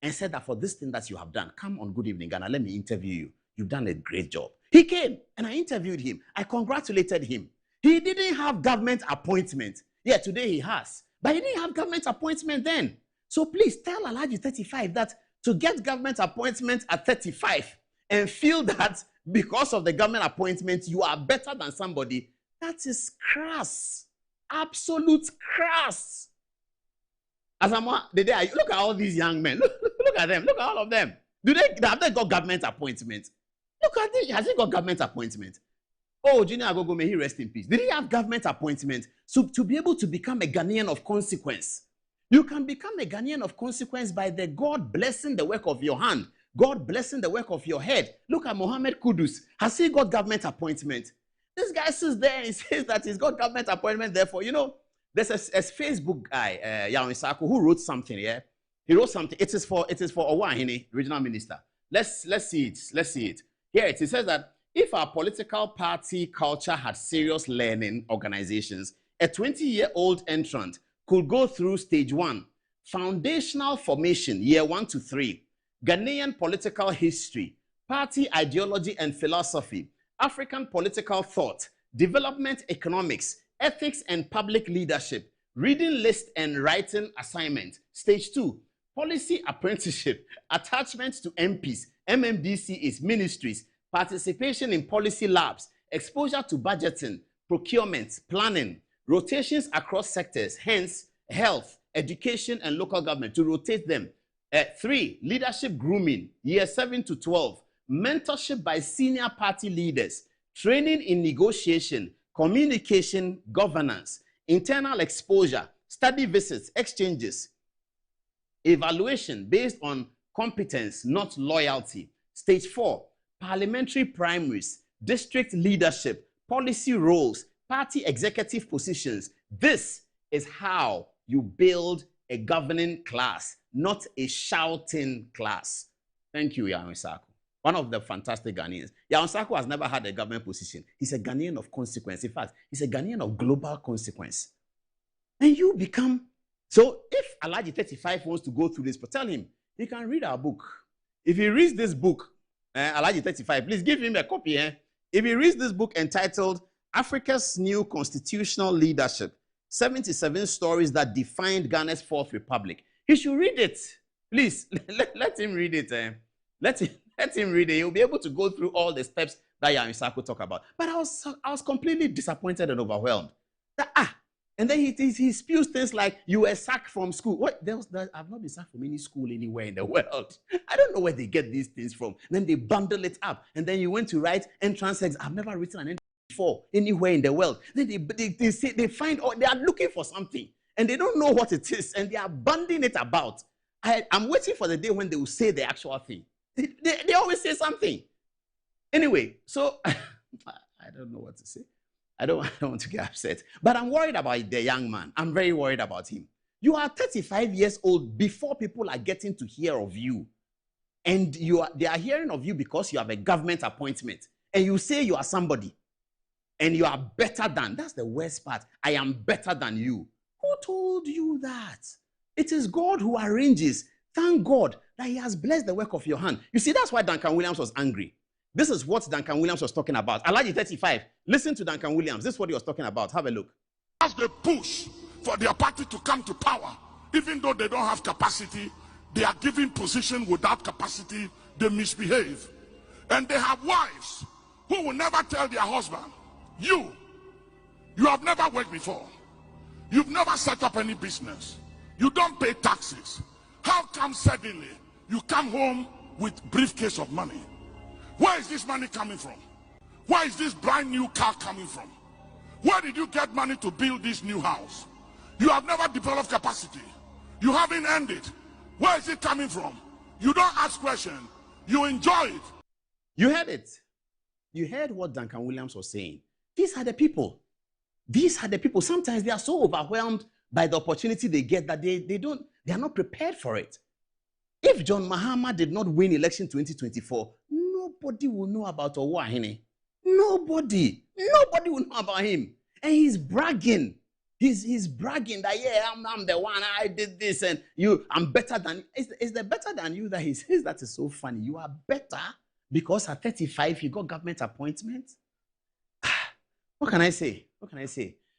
and said that for this thing that you have done, come on Good Evening Ghana, let me interview you. You've done a great job. He came, and I interviewed him. I congratulated him. He didn't have government appointment. Yeah, today he has. But he didn't have government appointment then. So please tell Alhaji 35 that to get government appointment at 35 and feel that because of the government appointment, you are better than somebody, that is crass. Absolute crass. As I'm the day, look at all these young men. Look at them. Look at all of them. Have they got government appointment? Look at it. Has he got government appointment? Oh, Junior Agogo, may he rest in peace. Did he have government appointment? So to be able to become a Ghanaian of consequence, you can become a Ghanaian of consequence by the God blessing the work of your hand, God blessing the work of your head. Look at Mohammed Kudus. Has he got government appointment? This guy sits there and says that he's got government appointment. Therefore, there's a Facebook guy, Yawin Sako, who wrote something. Yeah, he wrote something. It is for Owahene, regional minister. Let's see it. Let's see it. Here it says that if our political party culture had serious learning organizations, a 20-year-old entrant could go through stage 1, foundational formation, year 1 to 3, Ghanaian political history, party ideology and philosophy, African political thought, development economics, ethics and public leadership, reading list and writing assignment. Stage 2, policy apprenticeship, attachment to MPs, MMDCs, ministries, participation in policy labs, exposure to budgeting, procurement, planning, rotations across sectors, hence health, education, and local government, to rotate them. 3, leadership grooming, year 7 to 12, mentorship by senior party leaders, training in negotiation, communication, governance, internal exposure, study visits, exchanges, evaluation based on competence, not loyalty. Stage 4, parliamentary primaries, district leadership, policy roles, party executive positions. This is how you build a governing class, not a shouting class. Thank you, Yaonsako. One of the fantastic Ghanaians. Yaonsako has never had a government position. He's a Ghanaian of consequence. In fact, he's a Ghanaian of global consequence. And you become... So if Alhaji 35 wants to go through this, but tell him, he can read our book. If he reads this book, Alhaji 35, please give him a copy. If he reads this book entitled Africa's New Constitutional Leadership, 77 Stories That Defined Ghana's Fourth Republic, he should read it. Please, let him read it. Let him read it. He'll be able to go through all the steps that Yaonsako talk about. But I was completely disappointed and overwhelmed. And then he spews things like, you were sacked from school. What? I've not been sacked from any school anywhere in the world. I don't know where they get these things from. And then they bundle it up. And then you went to write entrance exam. I've never written an entrance before anywhere in the world. Then they say they find, or they are looking for something. And they don't know what it is. And they are banding it about. I'm waiting for the day when they will say the actual thing. They always say something. Anyway, so I don't know what to say. I don't want to get upset. But I'm worried about the young man. I'm very worried about him. You are 35 years old before people are getting to hear of you. And they are hearing of you because you have a government appointment. And you say you are somebody. And you are better than. That's the worst part. I am better than you. Who told you that? It is God who arranges. Thank God that he has blessed the work of your hand. You see, that's why Duncan Williams was angry. This is what Duncan Williams was talking about. Alhaji 35, listen to Duncan Williams. This is what he was talking about. Have a look.
As they push for their party to come to power, even though they don't have capacity, they are given position without capacity, they misbehave. And they have wives who will never tell their husband, you have never worked before. You've never set up any business. You don't pay taxes. How come suddenly you come home with briefcase of money? Where is this money coming from? Where is this brand new car coming from? Where did you get money to build this new house? You have never developed capacity. You haven't earned it. Where is it coming from? You don't ask questions. You enjoy it.
You heard it. You heard what Duncan Williams was saying. These are the people. These are the people. Sometimes they are so overwhelmed by the opportunity they get that they are not prepared for it. If John Mahama did not win election 2024, nobody will know about Owahene. Nobody will know about him. And he's bragging. He's bragging that, yeah, I'm the one, I did this, and I'm better than. Is the better than you that he says? That is so funny. You are better because at 35 you got government appointment. What can I say?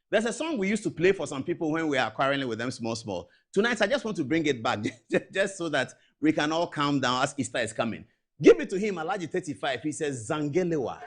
There's a song we used to play for some people when we are quarreling with them small. Tonight, I just want to bring it back just so that we can all calm down as Easter is coming. Give it to him, Alhaji 35. He says, Zangelewa.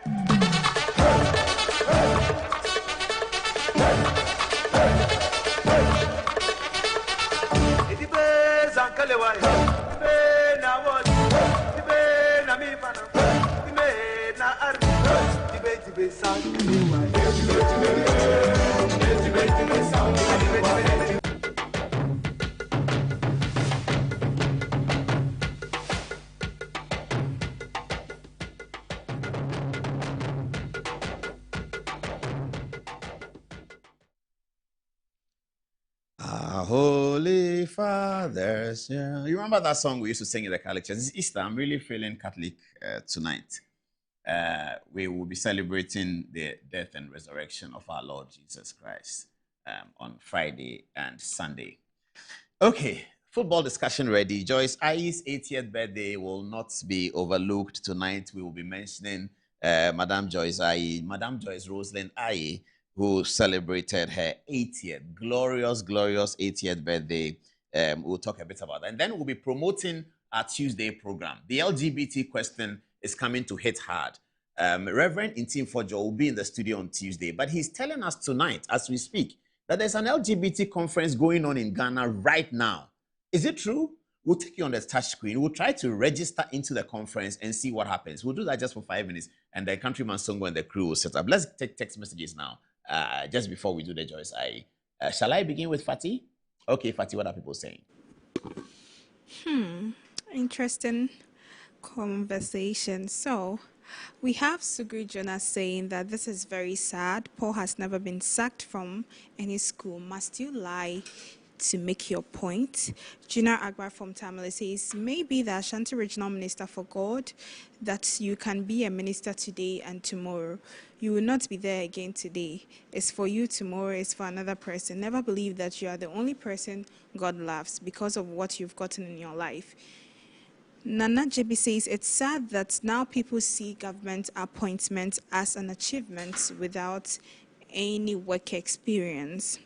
Holy Fathers. Yeah. You remember that song we used to sing in the Catholic Church? It's Easter. I'm really feeling Catholic tonight. We will be celebrating the death and resurrection of our Lord Jesus Christ on Friday and Sunday. Okay, football discussion ready. Joyce Aye's 80th birthday will not be overlooked tonight. We will be mentioning Madame Joyce Aye, Madame Joyce Rosalind Aye, who celebrated her 80th, glorious 80th birthday. We'll talk a bit about that. And then we'll be promoting our Tuesday program. The LGBT question is coming to hit hard. Reverend Intim Fojo will be in the studio on Tuesday, but he's telling us tonight, as we speak, that there's an LGBT conference going on in Ghana right now. Is it true? We'll take you on the touch screen. We'll try to register into the conference and see what happens. We'll do that just for 5 minutes, and the countryman Songo and the crew will set up. Let's take text messages now. Just before we do the Joyce Aye. Shall I begin with Fatih? Okay, Fatih, what are people saying?
Interesting conversation. So,
We have Sugri Jonas saying that this is very sad. Paul has never been sacked from any school. Must you lie to make your point? Junior Agbar from Tamale says, maybe the Ashanti Regional Minister for God, that you can be a minister today and tomorrow. You will not be there again today. It's for you, tomorrow is for another person. Never believe that you are the only person God loves because of what you've gotten in your life. Nana JB says it's sad that now people see government appointment as an achievement without any work experience.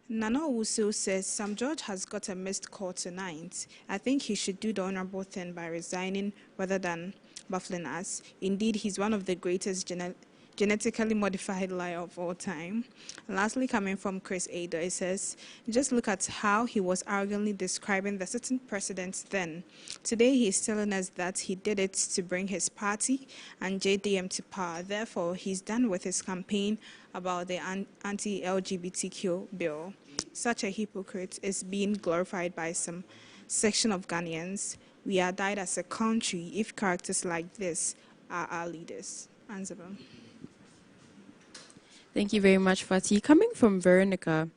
Nana Owusu says Sam George has got a missed call tonight. I think he should do the honorable thing by resigning rather than baffling us. Indeed, he's one of the greatest genetically modified liar of all time. And lastly, coming from Chris Ado, it says, just look at how he was arrogantly describing the sitting president then. Today, he's telling us that he did it to bring his party and JDM to power. Therefore, he's done with his campaign about the anti-LGBTQ bill. Such a hypocrite is being glorified by some section of Ghanaians. We are died as a country if characters like this are our leaders. Anzaba.
Thank you very much, Fatih. Coming from Veronica,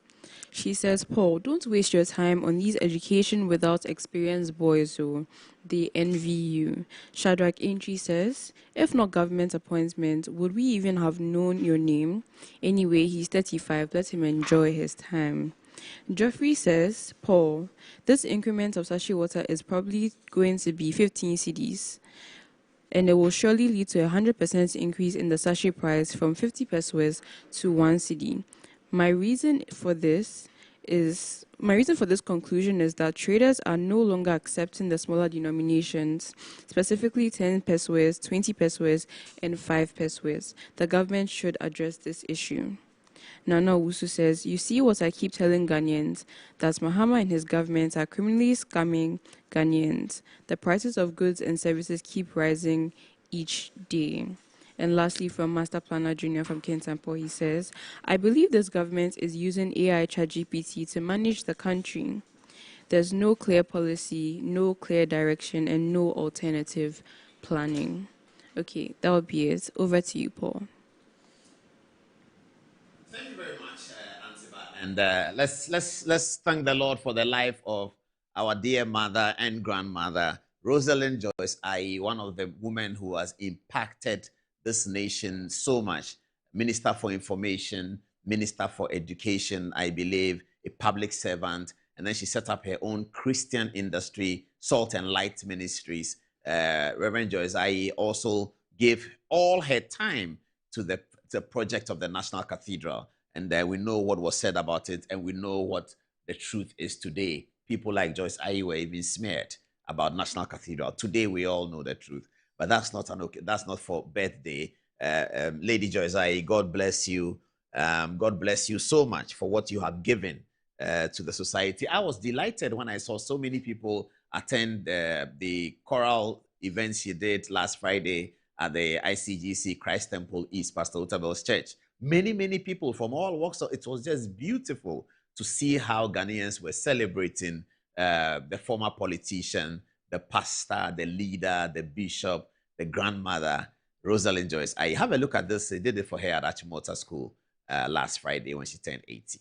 she says, Paul, don't waste your time on these education without experience boys who they envy you. Shadrach Aintree says, if not government appointment, would we even have known your name? Anyway, he's 35. Let him enjoy his time. Geoffrey says, Paul, this increment of sachet water is probably going to be 15 cedis. And it will surely lead to a 100% increase in the sachet price from 50 pesos to 1 cedi. My reason for this conclusion is that traders are no longer accepting the smaller denominations, specifically 10 pesos, 20 pesos, and 5 pesos. The government should address this issue. Nana Wusu says, you see what I keep telling Ghanaians, that Mahama and his government are criminally scamming Ghanaians. The prices of goods and services keep rising each day. And lastly, from Master Planner Jr. from Kintampo, he says, I believe this government is using AI ChatGPT to manage the country. There's no clear policy, no clear direction, and no alternative planning. Okay, that would be it. Over to you, Paul.
Thank you very much, Antiba. And let's thank the Lord for the life of our dear mother and grandmother, Rosalind Joyce, i.e., one of the women who has impacted this nation so much. Minister for Information, Minister for Education, I believe, a public servant, and then she set up her own Christian industry, Salt and Light Ministries. Reverend Joyce, i.e., also gave all her time to the project of the National Cathedral. And we know what was said about it, and we know what the truth is today. People like Joyce Aye were even smeared about National Cathedral. Today, we all know the truth. But that's not that's not for birthday. Lady Joyce Aye, God bless you. God bless you so much for what you have given to the society. I was delighted when I saw so many people attend the choral events you did last Friday at the ICGC Christ Temple East, Pastor Utabel's church. Many people from all walks. It was just beautiful to see how Ghanaians were celebrating the former politician, the pastor, the leader, the bishop, the grandmother, Rosalind Joyce. I have a look at this. They did it for her at Achimota School last Friday when she turned 80.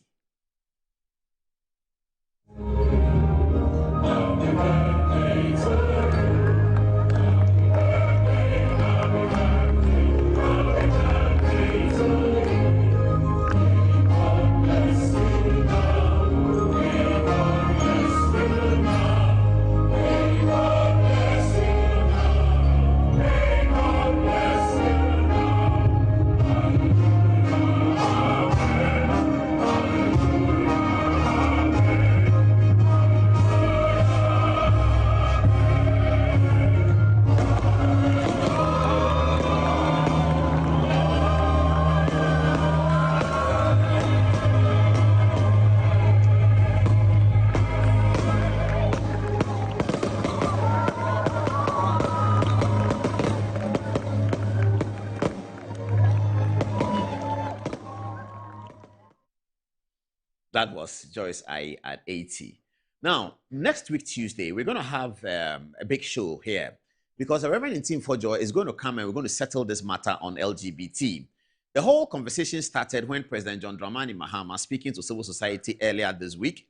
That was Joyce I at 80. Now, next week, Tuesday, we're going to have a big show here. because the Reverend Tim Fojo is going to come and we're going to settle this matter on LGBT. The whole conversation started when President John Dramani Mahama, speaking to civil society earlier this week,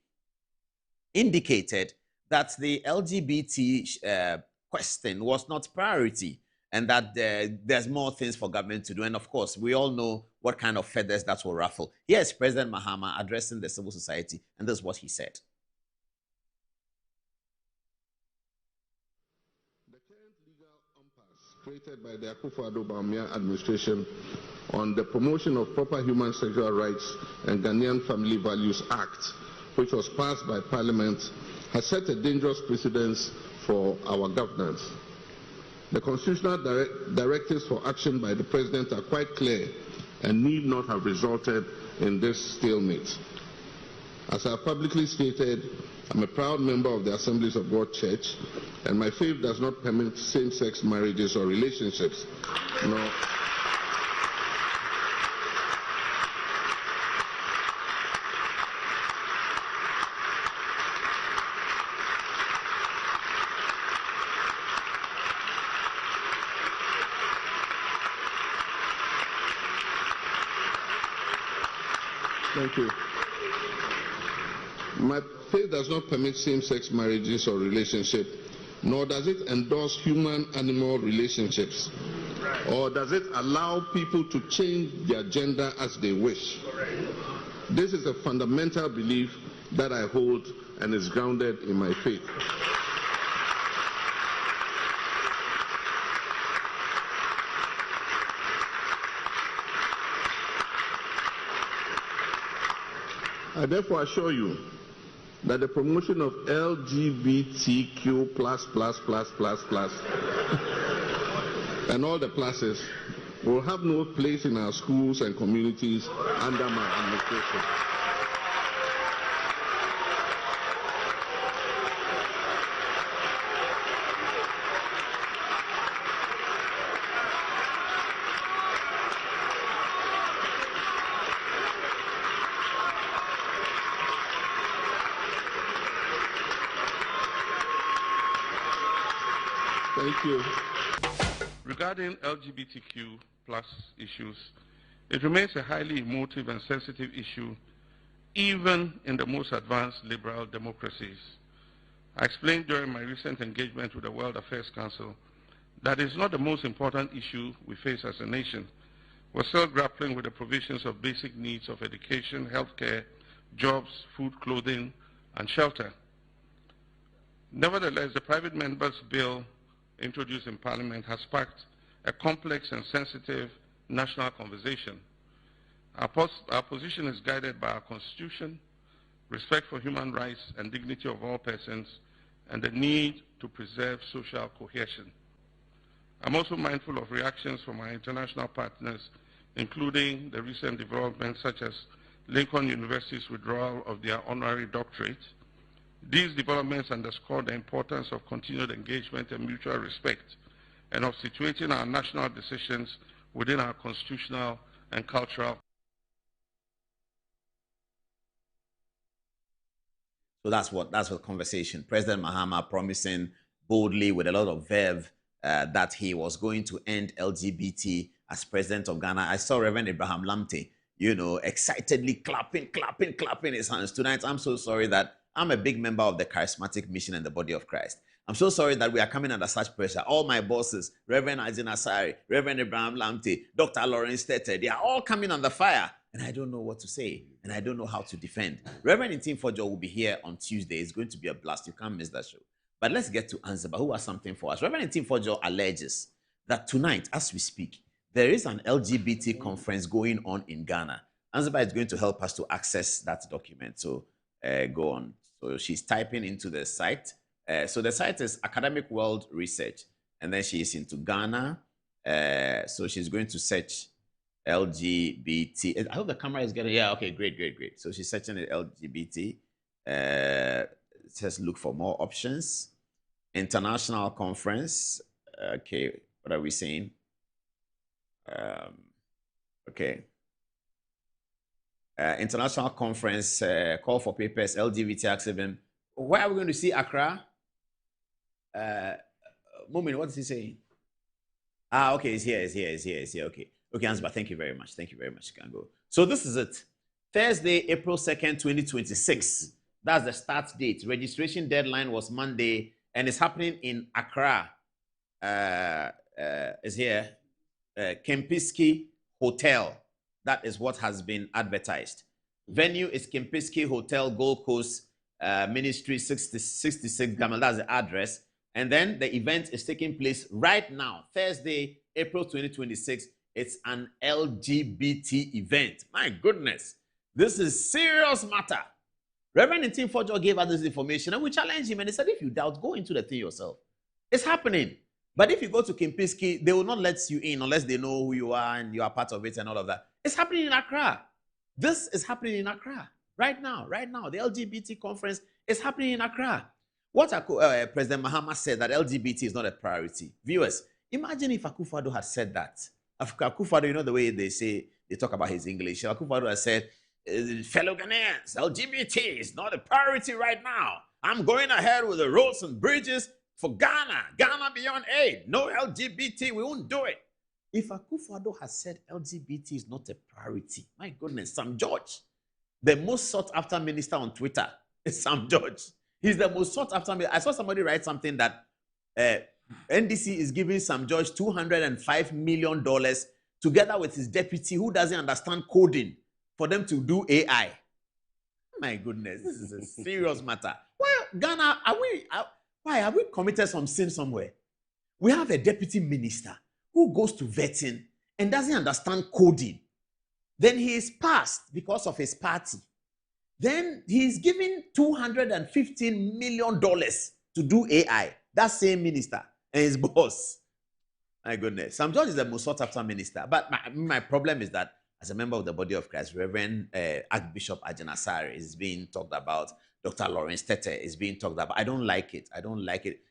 indicated that the LGBT question was not priority and that there's more things for government to do. And of course, we all know what kind of feathers that will ruffle. Here's President Mahama addressing the civil society, and this is what he said.
The current legal impasse created by the Akufo-Addo Bawumia administration on the Promotion of Proper Human Sexual Rights and Ghanaian Family Values Act, which was passed by Parliament, has set a dangerous precedence for our governance. The constitutional directives for action by the President are quite clear and need not have resulted in this stalemate. As I have publicly stated, I'm a proud member of the Assemblies of God Church, and my faith does not permit same-sex marriages or relationships. No. Thank you. My faith does not permit same-sex marriages or relationships, nor does it endorse human-animal relationships, or does it allow people to change their gender as they wish. This is a fundamental belief that I hold and is grounded in my faith. I therefore assure you that the promotion of LGBTQ and all the pluses will have no place in our schools and communities under my administration. Thank you.
Regarding LGBTQ plus issues, it remains a highly emotive and sensitive issue, even in the most advanced liberal democracies. I explained during my recent engagement with the World Affairs Council that it's not the most important issue we face as a nation. We're still grappling with the provisions of basic needs of education, healthcare, jobs, food, clothing, and shelter. Nevertheless, the private members' bill introduced in Parliament has sparked a complex and sensitive national conversation. Our position is guided by our Constitution, respect for human rights and dignity of all persons, and the need to preserve social cohesion. I'm also mindful of reactions from our international partners, including the recent developments such as Lincoln University's withdrawal of their honorary doctorate. These developments underscore the importance of continued engagement and mutual respect, and of situating our national decisions within our constitutional and cultural.
So that's what conversation. President Mahama promising boldly with a lot of verve that he was going to end LGBT as president of Ghana. I saw Reverend Abraham Lamte, excitedly clapping his hands. Tonight, I'm so sorry that I'm a big member of the charismatic mission and the body of Christ. I'm so sorry that we are coming under such pressure. All my bosses, Reverend Azin Asari, Reverend Abraham Lamte, Dr. Lawrence Tete, they are all coming under fire. And I don't know what to say. And I don't know how to defend. Reverend Tim Fojo will be here on Tuesday. It's going to be a blast. You can't miss that show. But let's get to Anzaba, who has something for us. Reverend Tim Fojo alleges that tonight, as we speak, there is an LGBT conference going on in Ghana. Anzaba is going to help us to access that document. So go on. So she's typing into the site. So the site is Academic World Research. And then she is into Ghana. So she's going to search LGBT. I hope the camera is getting, yeah, okay, great. So she's searching the LGBT. It says look for more options. International conference. Okay, what are we saying? Okay. International conference, call for papers, LGBT activism. Where are we going to see Accra? Moment, what is he saying? Ah, okay, it's here. Okay, Ansba, thank you very much. You can go. So this is it. Thursday, April 2nd, 2026. That's the start date. Registration deadline was Monday, and it's happening in Accra. Is here. Kempinski Hotel. That is what has been advertised. Venue is Kempinski Hotel, Gold Coast, Ministry 66 Gamal. That's the address. And then the event is taking place right now, Thursday, April 2026. It's an LGBT event. My goodness, this is serious matter. Reverend Tim Fojo gave us this information, and we challenged him, and he said, if you doubt, go into the thing yourself. It's happening. But if you go to Kempinski, they will not let you in unless they know who you are and you are part of it and all of that. It's happening in Accra. This is happening in Accra right now. The LGBT conference is happening in Accra. What President Mahama said, that LGBT is not a priority. Viewers, imagine if Akufo-Addo had said that. Akufo-Addo, you know the way they talk about his English. Akufo-Addo has said, fellow Ghanaians, LGBT is not a priority right now. I'm going ahead with the roads and bridges for Ghana beyond aid. No LGBT, we won't do it. If Akufo-Addo has said LGBT is not a priority, my goodness, Sam George, the most sought after minister on Twitter is Sam George. He's the most sought after minister. I saw somebody write something that NDC is giving Sam George $205 million together with his deputy who doesn't understand coding for them to do AI. My goodness, this is a serious matter. Well, Ghana, why have we committed some sin somewhere? We have a deputy minister who goes to vetting and doesn't understand coding. Then he is passed because of his party. Then he is given $215 million to do AI. That same minister and his boss. My goodness. Sam George is the most sought after minister. But my problem is that as a member of the body of Christ, Reverend Archbishop Ajanasari is being talked about. Dr. Lawrence Tete is being talked about. I don't like it.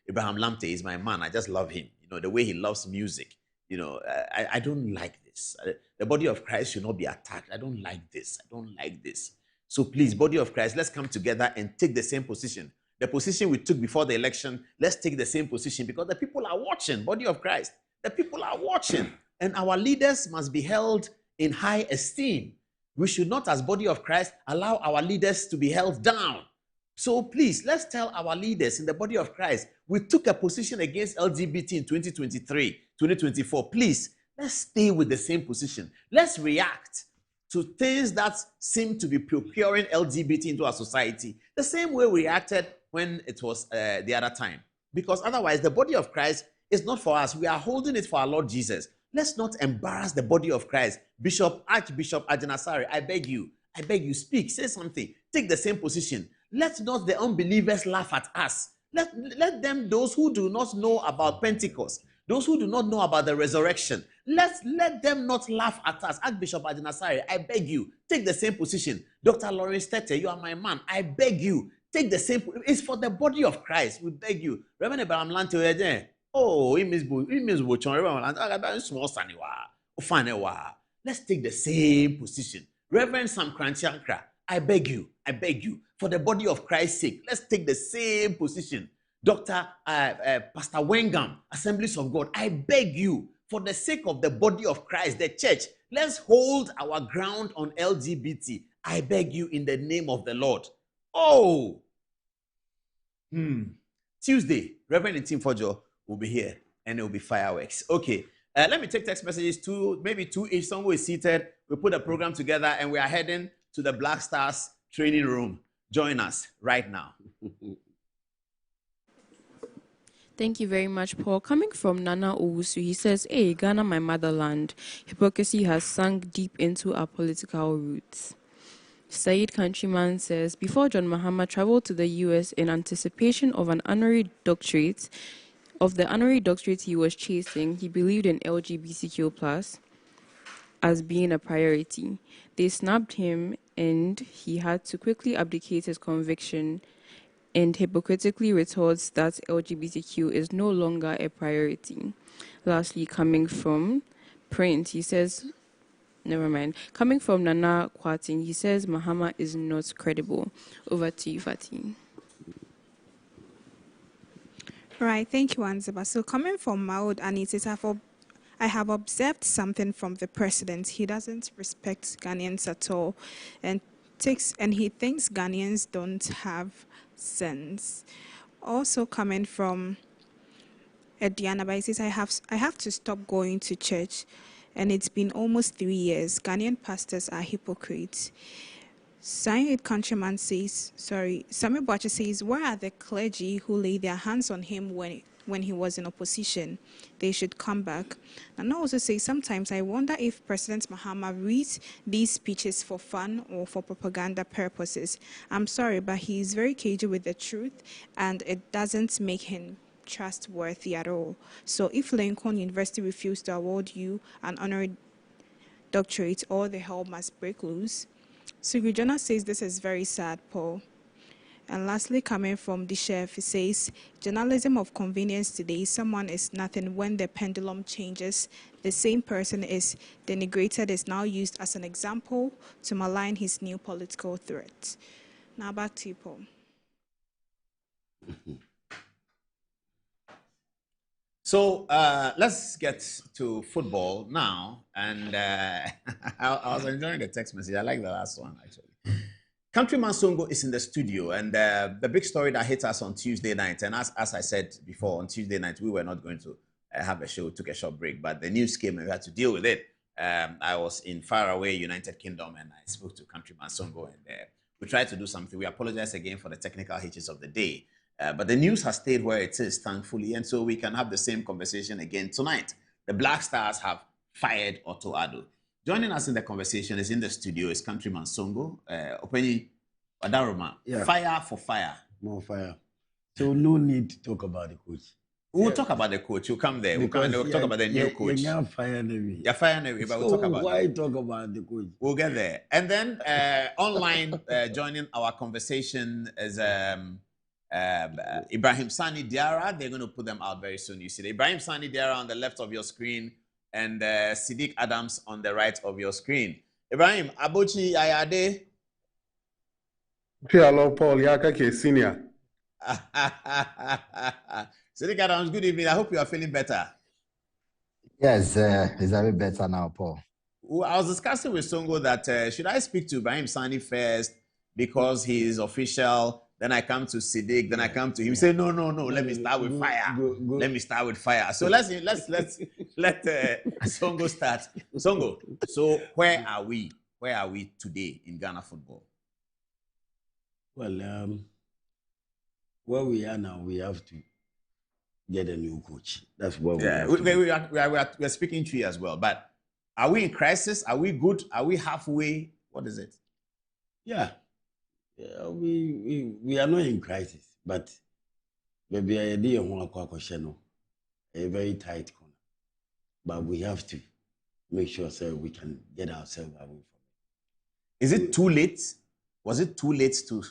Abraham Lamte is my man. I just love him. You know, the way he loves music. You know, I don't like this. The body of Christ should not be attacked. I don't like this. So please, body of Christ, let's come together and take the same position. The position we took before the election, let's take the same position because the people are watching, body of Christ. The people are watching. And our leaders must be held in high esteem. We should not, as body of Christ, allow our leaders to be held down. So please, let's tell our leaders in the body of Christ, we took a position against LGBT in 2023, 2024. Please, let's stay with the same position. Let's react to things that seem to be procuring LGBT into our society the same way we reacted when it was the other time. Because otherwise, the body of Christ is not for us. We are holding it for our Lord Jesus. Let's not embarrass the body of Christ. Archbishop Ajanasari, I beg you, speak, say something, take the same position. Let not the unbelievers laugh at us. Let them, those who do not know about Pentecost, those who do not know about the resurrection, let them not laugh at us. Archbishop Ajanasari, I beg you, take the same position. Dr. Lawrence Tete, you are my man. I beg you, take the same. It's for the body of Christ. We beg you. Reverend Abraham Lante, oh, he means let's take the same position. Reverend Sam Krantiankra, I beg you, for the body of Christ's sake, let's take the same position. Dr. Pastor Wengam, Assemblies of God, I beg you, for the sake of the body of Christ, the church, let's hold our ground on LGBT. I beg you in the name of the Lord. Oh, Tuesday, Reverend Tim Fojo will be here and it will be fireworks. Okay, let me take text messages, maybe two each. Someone is seated. We put a program together and we are heading to the Black Stars training room. Join us right now.
Thank you very much, Paul. Coming from Nana Owusu, he says, hey, Ghana, my motherland. Hypocrisy has sunk deep into our political roots. Said Countryman says, before John Mahama traveled to the US in anticipation of the honorary doctorate he was chasing, he believed in LGBTQ+ as being a priority. They snapped him and he had to quickly abdicate his conviction and hypocritically retorts that LGBTQ is no longer a priority. Lastly, coming from Print, he says, never mind. Coming from Nana Kwatin, he says Mahama is not credible. Over to you, Fatih.
Right, thank you, Anziba. So coming from Maud and it is I have observed something from the president. He doesn't respect Ghanaians at all, and he thinks Ghanaians don't have sense. Also coming from Ediana, but he says I have to stop going to church, and it's been almost 3 years. Ghanaian pastors are hypocrites. Saeed Countryman says, Sami Boache says, where are the clergy who laid their hands on him when he was in opposition? They should come back. And I also say, sometimes I wonder if President Mahama reads these speeches for fun or for propaganda purposes. I'm sorry, but he is very cagey with the truth, and it doesn't make him trustworthy at all. So if Lincoln University refused to award you an honorary doctorate, all the hell must break loose. Sugrijana says this is very sad, Paul. And lastly, coming from the chef, he says, journalism of convenience today, someone is nothing when the pendulum changes. The same person is denigrated, is now used as an example to malign his new political threat. Now back to you, Paul.
So let's get to football now. And I was enjoying the text message. I like the last one, actually. Countryman Songo is in the studio. And the big story that hit us on Tuesday night, and as I said before, on Tuesday night, we were not going to have a show, took a short break, but the news came and we had to deal with it. I was in faraway United Kingdom and I spoke to Countryman Songo and we tried to do something. We apologize again for the technical hitches of the day. But the news has stayed where it is, thankfully, and so we can have the same conversation again tonight. The Black Stars have fired Otto Addo. Joining us in the conversation is in the studio is Countryman Songo. Openi Wadaroma, yeah. Fire for fire.
More fire. So no need to talk about the coach.
We'll talk about the coach. We'll come there. We'll talk about the new coach.
You're fired away.
You're fired away, but we'll talk about
why talk about the coach?
We'll get there. And then online, joining our conversation is Ibrahim Sani Diarra. They're going to put them out very soon. You see Ibrahim Sani Diarra on the left of your screen and Siddiq Adams on the right of your screen. Ibrahim, Abuchi Ayade.
Hello, Paul. Yakake Senior.
Siddiq Adams, good evening. I hope you are feeling better.
Yes, it's a bit better now, Paul.
Well, I was discussing with Songo that should I speak to Ibrahim Sani first because he is official. Then I come to Siddiq, then I come to him. Say, no. Let me start with fire. Let me start with fire. So let Songo start. Songo. So where are we? Where are we today in Ghana football?
Well, where we are now, we have to get a new coach. That's what we
are speaking to you as well. But are we in crisis? Are we good? Are we halfway? What is it?
Yeah. We are not in crisis, but maybe a very tight corner. But we have to make sure we can get ourselves away from it.
Is it too late? Was it too late to?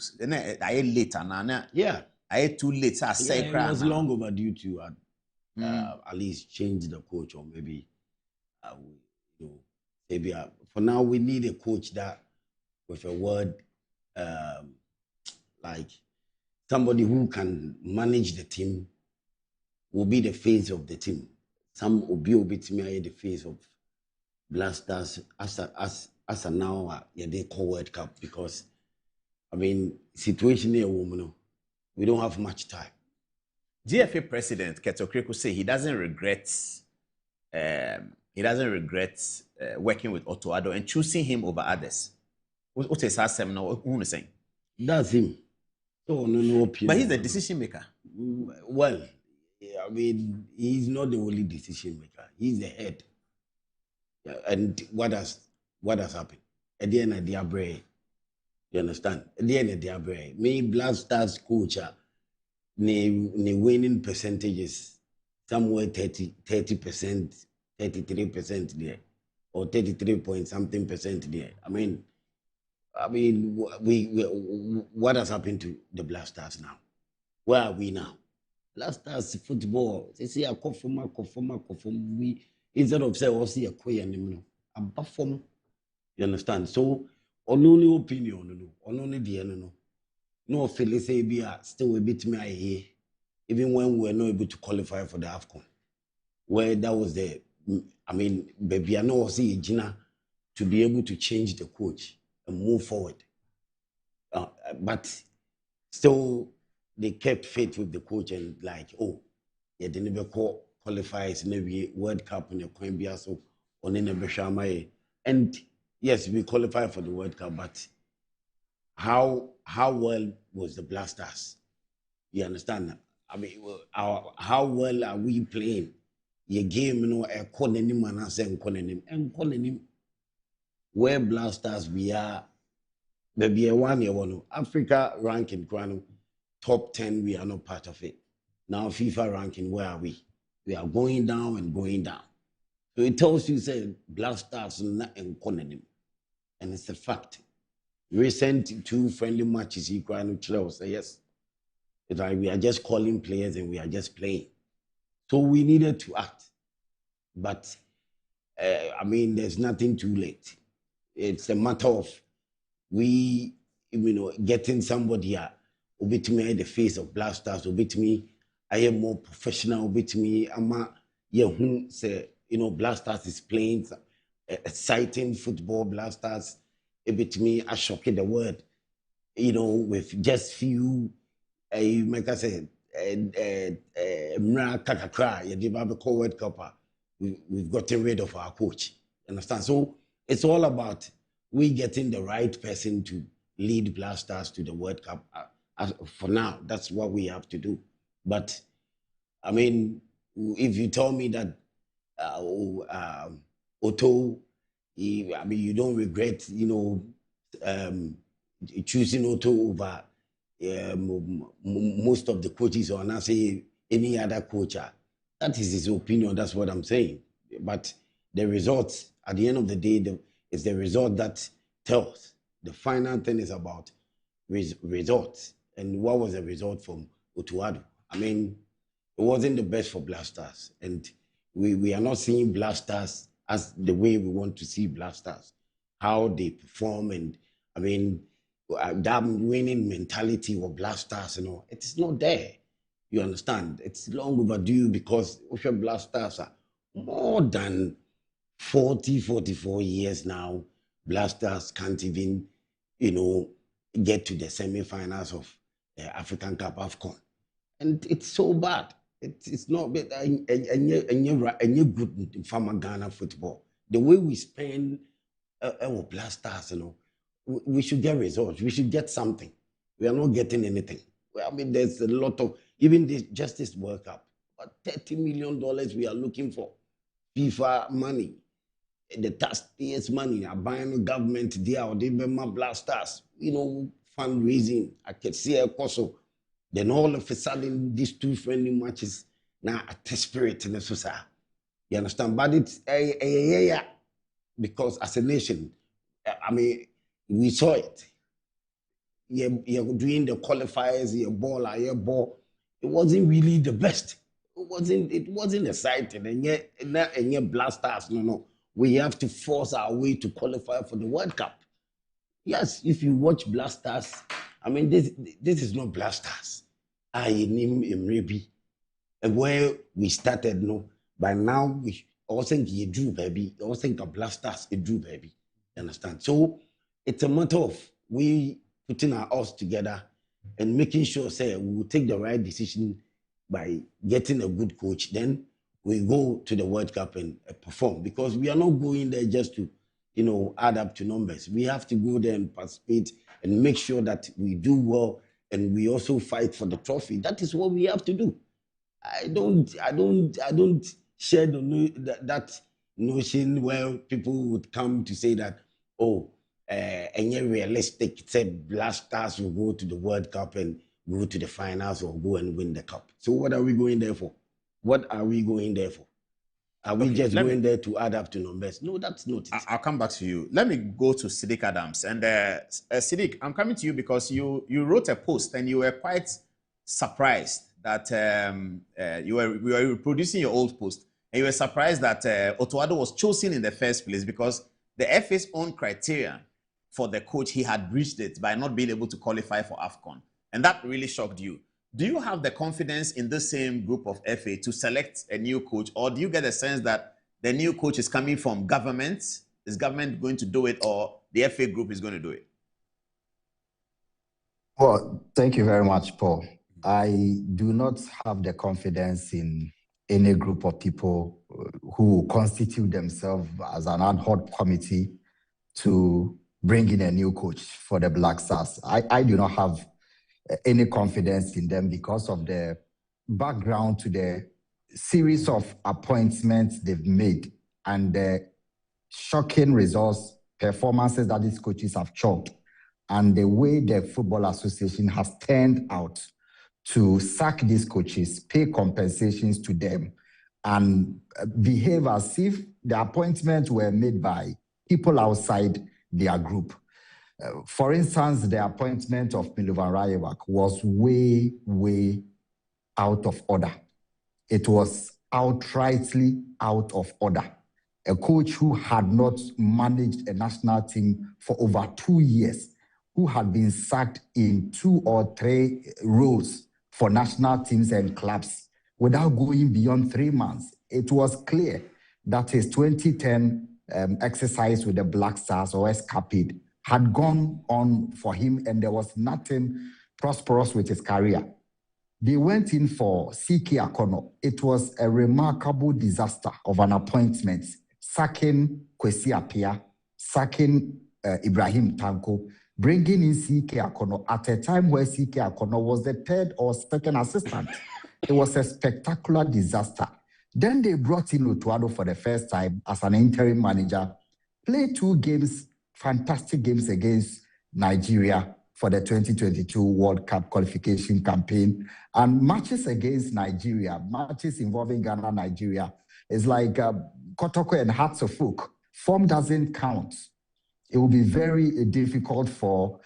Yeah.
Too late.
It was long overdue to at least change the coach, or maybe for now we need a coach that with a word. Like somebody who can manage the team, will be the face of the team. Some will be the face of Black Stars as a now they call World Cup, because I mean situation here, we don't have much time.
GFA President Keto Kreko say he doesn't regret working with Otto Addo and choosing him over others. What is that seminar? Who is saying?
That's him. So no opinion.
But he's the decision maker.
Well, I mean, he's not the only decision maker. He's the head. And what has happened? At the end of the day, you understand? At the end of the day, me Black Stars coach, the winning percentages somewhere 30%, 33% there, or 33 point something percent there. I mean, we what has happened to the Black Stars now? Where are we now? Black Stars football. They say conform. We instead of say we see a quay and above form. You understand? So only opinion, only the no feel say be still a bit me here. even when we were not able to qualify for the AFCON, where that was baby, I know see Gina to be able to change the coach and move forward. But still, they kept faith with the coach and they never qualifies in the World Cup in the Quambia, so on in the and yes, we qualified for the World Cup, but how well was the Blasters? You understand? I mean, how well are we playing? Your game, a konenim and I say konenim. Where Blasters we are, maybe a 1 year one Africa ranking, top 10, we are not part of it. Now FIFA ranking, where are we? We are going down and going down. So it tells you, say, Blasters not in konenim, and it's a fact. Recent 2 friendly matches, he say yes. It's like we are just calling players and we are just playing. So we needed to act. But, there's nothing too late. It's a matter of getting somebody here, obit me at the face of Blasters, obit me, I am more professional, obit me, say, Blasters is playing exciting football, Blasters, obit me, I shock the word, with just few, like I said, World Cup, we've gotten rid of our coach. Understand? So it's all about we getting the right person to lead Blasters to the World Cup. For now, that's what we have to do. But if you tell me that Otto, you don't regret, choosing Otto over most of the coaches, or not say any other coach. That is his opinion. That's what I'm saying. But the results, at the end of the day, is the result that tells. The final thing is about results. And what was the result from Otuado? It wasn't the best for Blasters. And we are not seeing Blasters as the way we want to see Blasters. How they perform and, that winning mentality of Blasters, it is not there. You understand? It's long overdue because Ocean Blasters are more than 44 years now. Blasters can't even, get to the semi-finals of the African Cup AFCON. And it's so bad. It's not bad. And you're good in Farmer Ghana football. The way we spend our Blasters, we should get results. We should get something. We are not getting anything. There's a lot of, even this World Cup, about $30 million we are looking for. FIFA money, the taxpayers' money, are buying the government there, or they my Blasters, fundraising. I can see a course. Then all of a sudden, these 2 friendly matches now are desperate in the society. You understand? But it's because as a nation, we saw it. You're doing the qualifiers, your ball. It wasn't really the best. It wasn't exciting. And yet Blasters, no. We have to force our way to qualify for the World Cup. Yes, if you watch Blasters, this is not Blasters. Maybe. And where we started, by now we all think you drew, baby. All think of Blasters, it drew, baby. You understand? So it's a matter of we putting our odds together and making sure, we will take the right decision by getting a good coach. Then we go to the World Cup and perform, because we are not going there just to, add up to numbers. We have to go there and participate and make sure that we do well, and we also fight for the trophy. That is what we have to do. I don't share that notion where people would come to say that, any realistic, say Blasters will go to the World Cup and go to the finals or go and win the cup. So what are we going there for? What are we going there for? Are we just going there to add up to numbers? No, that's not it.
I'll come back to you. Let me go to Siddiq Adams. And Siddiq, I'm coming to you because you wrote a post and you were quite surprised that you were reproducing your old post, and you were surprised that Otuado was chosen in the first place because the FA's own criteria for the coach, he had breached it by not being able to qualify for AFCON. And that really shocked you. do you have the confidence in the same group of FA to select a new coach, or do you get a sense that the new coach is coming from government? Is government going to do it, or the FA group is going to do it?
Well, thank you very much, Paul. I do not have the confidence in any group of people who constitute themselves as an ad hoc committee to bring in a new coach for the Black Stars. I do not have any confidence in them because of the background to the series of appointments they've made and the shocking results, performances that these coaches have chalked, and the way the Football Association has turned out to sack these coaches, pay compensations to them, and behave as if the appointments were made by people outside their group. For instance, the appointment of Milovan Rayewak was way, way out of order. It was outrightly out of order. A coach who had not managed a national team for over 2 years, who had been sacked in 2 or 3 roles for national teams and clubs without going beyond 3 months. It was clear that his 2010 exercise with the Black Stars or Escapade had gone on for him, and there was nothing prosperous with his career. They went in for CK Akono. It was a remarkable disaster of an appointment, sacking Kwesi Appiah, sacking Ibrahim Tanko, bringing in CK Akono at a time where CK Akono was the 3rd or 2nd assistant. It was a spectacular disaster. Then they brought in Otuado for the first time as an interim manager, played 2 games, fantastic games against Nigeria for the 2022 World Cup qualification campaign, and matches against Nigeria, matches involving Ghana, Nigeria. It's like Kotoko and Hearts of Oak. Form doesn't count. It will be very difficult for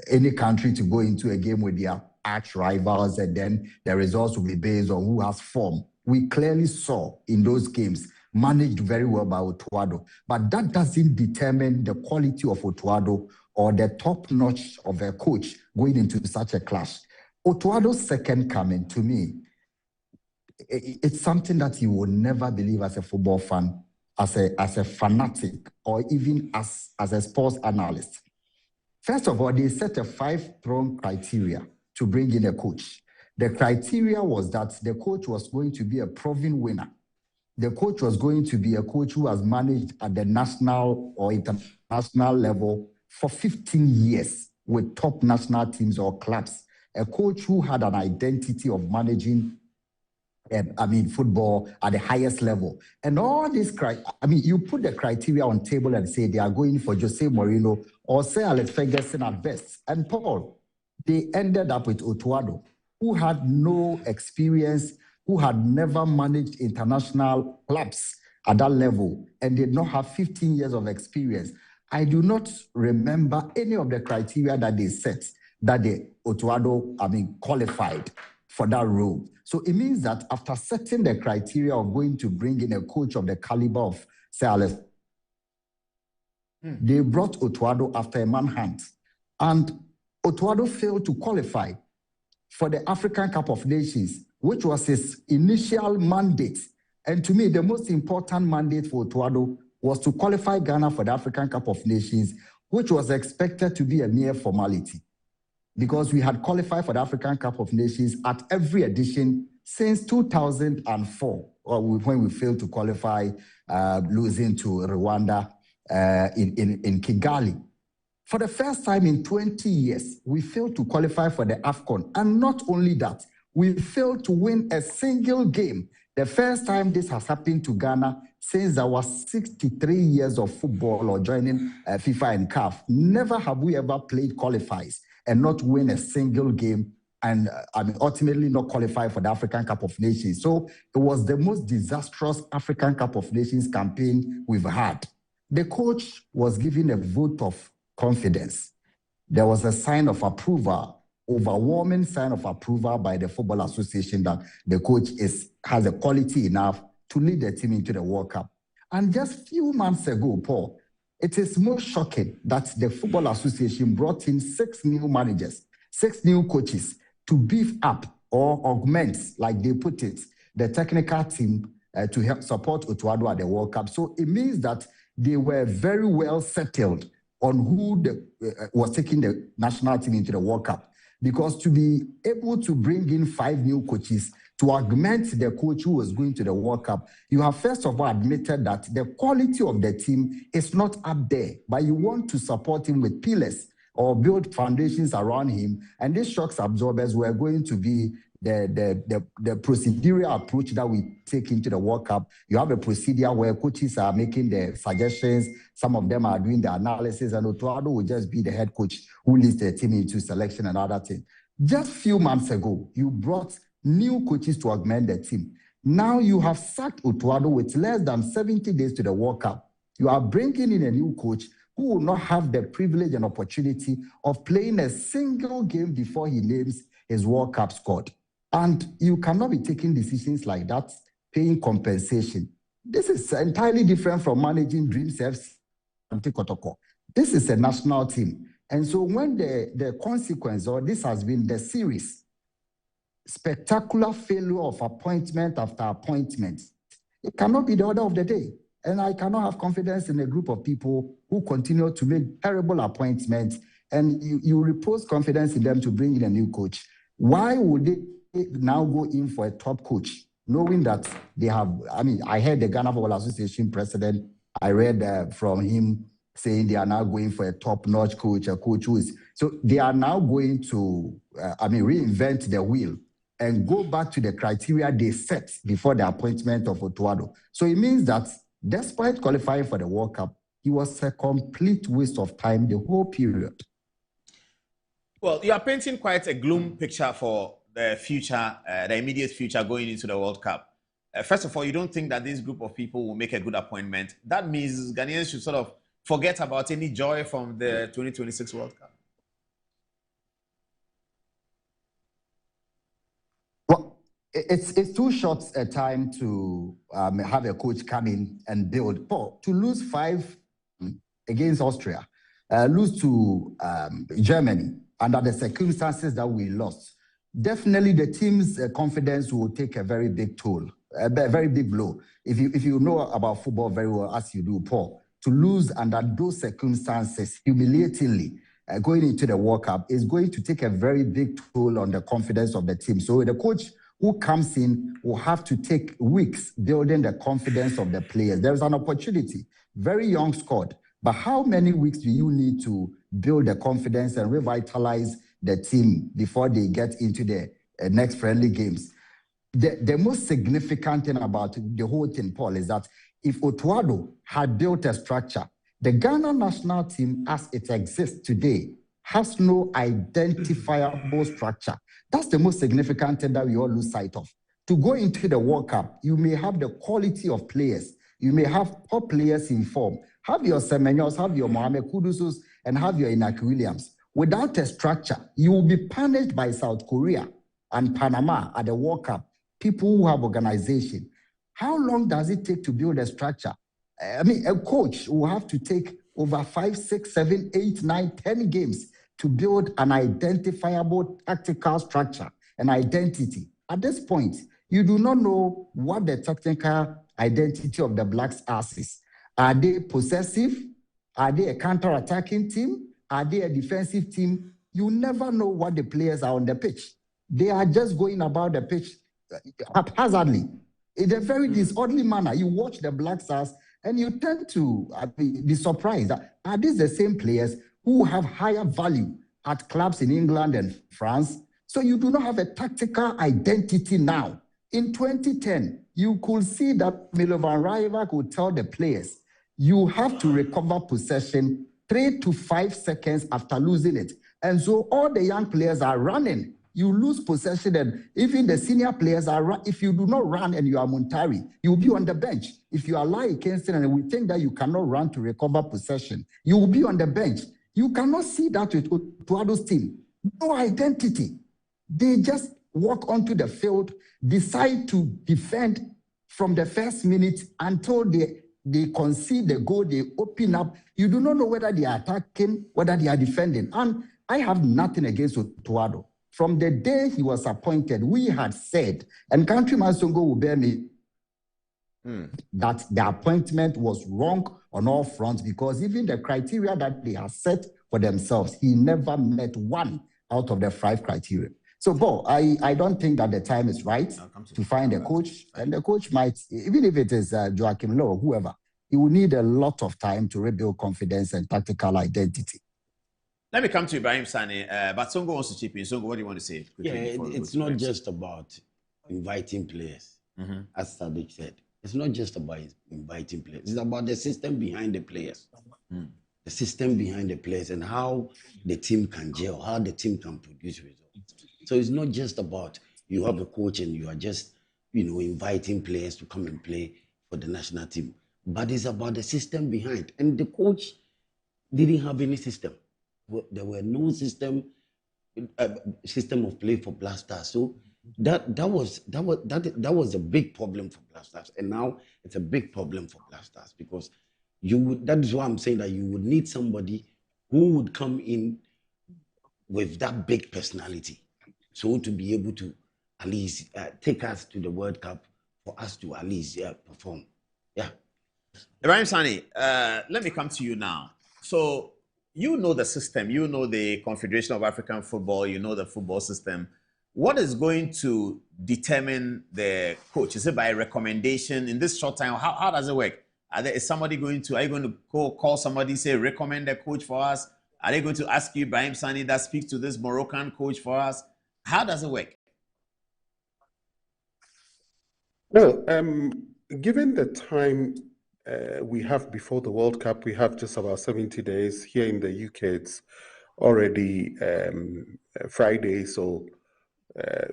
any country to go into a game with their arch rivals, and then the results will be based on who has form. We clearly saw in those games, managed very well by Otuado, but that doesn't determine the quality of Otuado or the top notch of a coach going into such a clash. Otuado's second coming, to me, it's something that you will never believe as a football fan, as a fanatic, or even as a sports analyst. First of all, they set a 5-pronged criteria to bring in a coach. The criteria was that the coach was going to be a proven winner. The coach was going to be a coach who has managed at the national or international level for 15 years with top national teams or clubs. A coach who had an identity of managing football at the highest level. And all these you put the criteria on table and say they are going for Jose Mourinho or Sir Alex Ferguson at best. And Paul, they ended up with Otuado, who had no experience, who had never managed international clubs at that level and did not have 15 years of experience. I do not remember any of the criteria that they set that the Otuado, qualified for that role. So it means that after setting the criteria of going to bring in a coach of the caliber of Sir Alex, they brought Otuado after a manhunt. And Otuado failed to qualify for the African Cup of Nations, which was his initial mandate. And to me, the most important mandate for Otuado was to qualify Ghana for the African Cup of Nations, which was expected to be a mere formality, because we had qualified for the African Cup of Nations at every edition since 2004, when we failed to qualify, losing to Rwanda in Kigali. For the first time in 20 years, we failed to qualify for the AFCON. And not only that, we failed to win a single game. The first time this has happened to Ghana since there was 63 years of football or joining FIFA and CAF. Never have we ever played qualifiers and not win a single game and ultimately not qualify for the African Cup of Nations. So it was the most disastrous African Cup of Nations campaign we've had. The coach was given a vote of confidence. There was a sign of approval, overwhelming sign of approval by the Football Association that the coach has the quality enough to lead the team into the World Cup. And just a few months ago, Paul, it is most shocking that the Football Association brought in 6 new managers, 6 new coaches to beef up or augment, like they put it, the technical team to help support Otuado at the World Cup. So it means that they were very well settled on who was taking the national team into the World Cup. Because to be able to bring in 5 new coaches to augment the coach who was going to the World Cup, you have first of all admitted that the quality of the team is not up there, but you want to support him with pillars or build foundations around him. And these shocks absorbers were going to be the procedural approach that we take into the World Cup. You have a procedure where coaches are making the suggestions, some of them are doing the analysis, and Otuado will just be the head coach who leads the team into selection and other things. Just a few months ago, you brought new coaches to augment the team. Now you have sacked Otuado with less than 70 days to the World Cup. You are bringing in a new coach who will not have the privilege and opportunity of playing a single game before he names his World Cup squad. And you cannot be taking decisions like that, paying compensation. This is entirely different from managing Dreams FC and Kotoko. This is a national team. And so when the consequence, or this has been the series, spectacular failure of appointment after appointment, it cannot be the order of the day. And I cannot have confidence in a group of people who continue to make terrible appointments, and you repose confidence in them to bring in a new coach. Why would they now go in for a top coach, knowing that they have, I heard the Ghana Football Association president, I read from him saying they are now going for a top-notch coach, a coach who is, so they are now going to, reinvent the wheel and go back to the criteria they set before the appointment of Otuado. So it means that despite qualifying for the World Cup, it was a complete waste of time the whole period.
Well, you are painting quite a gloom picture for the future, the immediate future going into the World Cup. First of all, you don't think that this group of people will make a good appointment. That means Ghanaians should sort of forget about any joy from the 2026 World Cup.
Well, it's too short a time to have a coach come in and build. Paul, to lose 5 against Austria, lose to Germany under the circumstances that we lost, definitely the team's confidence will take a very big toll, a very big blow. If you know about football very well, as you do, Paul, to lose under those circumstances humiliatingly going into the World Cup is going to take a very big toll on the confidence of the team. So the coach who comes in will have to take weeks building the confidence of the players. There's an opportunity, very young squad, but how many weeks do you need to build the confidence and revitalize the team before they get into the next friendly games? The most significant thing about the whole thing, Paul, is that if Otuado had built a structure, the Ghana national team as it exists today has no identifiable structure. That's the most significant thing that we all lose sight of. To go into the World Cup, you may have the quality of players. You may have top players in form. Have your Semenyos, have your Mohamed Kudusus, and have your Inaki Williams. Without a structure, you will be punished by South Korea and Panama at the World Cup, people who have organization. How long does it take to build a structure? A coach will have to take over 5, 6, 7, 8, 9, 10 games to build an identifiable tactical structure, an identity. At this point, you do not know what the technical identity of the Blacks is. Are they possessive? Are they a counter-attacking team? Are they a defensive team? You never know what the players are on the pitch. They are just going about the pitch haphazardly, in a very disorderly manner. You watch the Black Stars and you tend to be surprised. Are these the same players who have higher value at clubs in England and France? So you do not have a tactical identity now. In 2010, you could see that Milovan Rajevac could tell the players, you have to recover possession 3 to 5 seconds after losing it. And so all the young players are running. You lose possession, and even the senior players are, if you do not run and you are Montari, you'll be on the bench. If you are Lai Kingston and we think that you cannot run to recover possession, you will be on the bench. You cannot see that with Otuado's team. No identity. They just walk onto the field, decide to defend from the first minute until they concede the goal, they open up. You do not know whether they are attacking, whether they are defending. And I have nothing against Otuado. From the day he was appointed, we had said, and Countryman Songo will bear me, that the appointment was wrong on all fronts because even the criteria that they have set for themselves, he never met one out of the 5 criteria. So, Bo, I don't think that the time is right to find a coach, and the coach might, even if it is Joachim Low or whoever, he will need a lot of time to rebuild confidence and tactical identity.
Let me come to Ibrahim Sani, but Songo wants to chip in. Songo, what do you want to say?
Yeah, it's not just about inviting players, as Sadiq said. It's not just about inviting players. It's about the system behind the players. The system behind the players and how the team can gel, how the team can produce results. So it's not just about you have a coach and you are just, inviting players to come and play for the national team. But it's about the system behind. And the coach didn't have any system. There were no system of play for Black Stars. So that was a big problem for Black Stars. And now it's a big problem for Black Stars because that is why I'm saying that you would need somebody who would come in with that big personality. So to be able to at least take us to the World Cup for us to at least perform. Yeah.
Ibrahim Sani, let me come to you now. So you know the system, you know the Confederation of African Football, you know the football system. What is going to determine the coach? Is it by recommendation in this short time? How does it work? Are you going to call somebody, say, recommend a coach for us? Are they going to ask you, Ibrahim Sani, that speaks to this Moroccan coach for us? How does it work?
Well, given the time we have before the World Cup, we have just about 70 days. Here in the UK, it's already Friday, so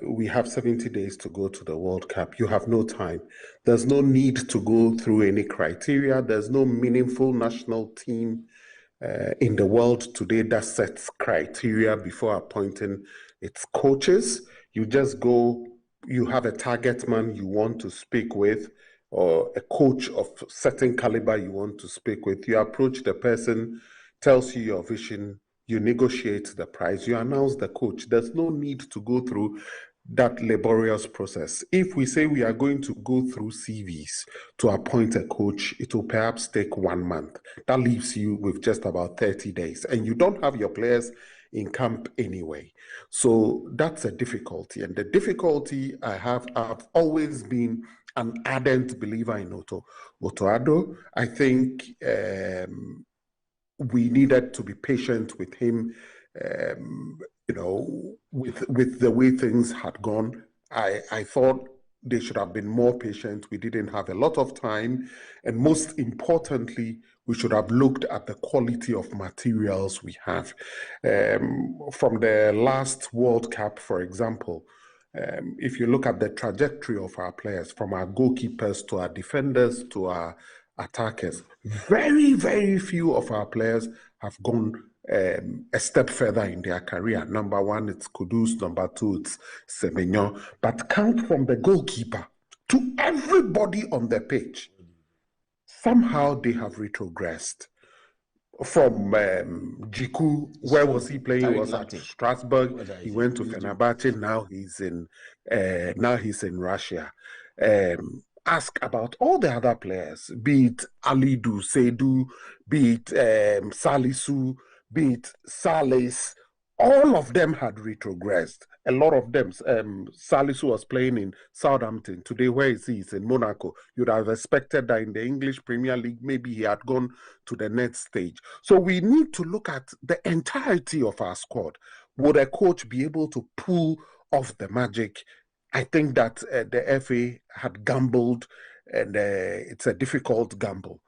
we have 70 days to go to the World Cup. You have no time. There's no need to go through any criteria. There's no meaningful national team in the world today that sets criteria before appointing its coaches. You just go, you have a target man you want to speak with, or a coach of certain caliber you want to speak with. You approach the person, tells you your vision, you negotiate the price, you announce the coach. There's no need to go through that laborious process. If we say we are going to go through CVs to appoint a coach, it will perhaps take 1 month. That leaves you with just about 30 days, and you don't have your players in camp anyway. So that's a difficulty. And the difficulty I've always been an ardent believer in Otto Addo. I think we needed to be patient with him, with the way things had gone. I thought they should have been more patient. We didn't have a lot of time. And most importantly, we should have looked at the quality of materials we have. From the last World Cup, for example, if you look at the trajectory of our players, from our goalkeepers to our defenders to our attackers, very, very few of our players have gone a step further in their career. Number 1, it's Kudus. Number 2, it's Semenyo. But count from the goalkeeper to everybody on the pitch. Somehow they have retrogressed. From Jiku, where was he playing? He was at Strasbourg. He went to Fenerbahce. Now he's in Russia. Ask about all the other players, be it Alidu, Seidu, be it Salisu, be it Salis. All of them had retrogressed. A lot of them. Salisu was playing in Southampton. Today, where is he? He's in Monaco. You'd have expected that in the English Premier League, maybe he had gone to the next stage. So we need to look at the entirety of our squad. Would a coach be able to pull off the magic? I think that the FA had gambled, and it's a difficult gamble.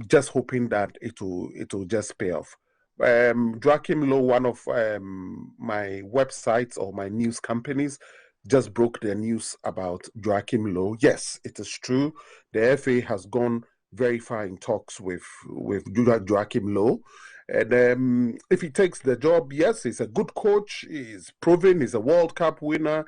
Just hoping that it will just pay off. Joachim Low, one of my websites or my news companies, just broke the news about Joachim Low. Yes, it is true. The FA has gone very far in talks with Joachim Low. And if he takes the job, yes, he's a good coach. He's proven he's a World Cup winner.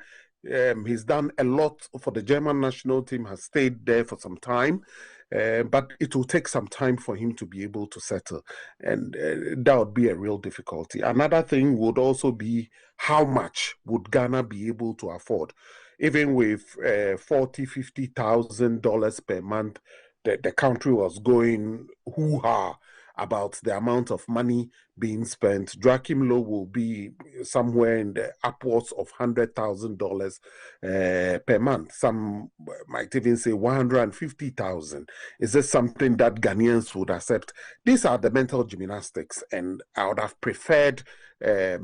He's done a lot for the German national team, has stayed there for some time. but it will take some time for him to be able to settle, and that would be a real difficulty. Another thing would also be how much would Ghana be able to afford, even with $40,000-$50,000 per month. The country was going hoo-ha about the amount of money being spent. Joachim Low will be somewhere in the upwards of $100,000 per month. Some might even say 150,000. Is this something that Ghanaians would accept? These are the mental gymnastics, and I would have preferred a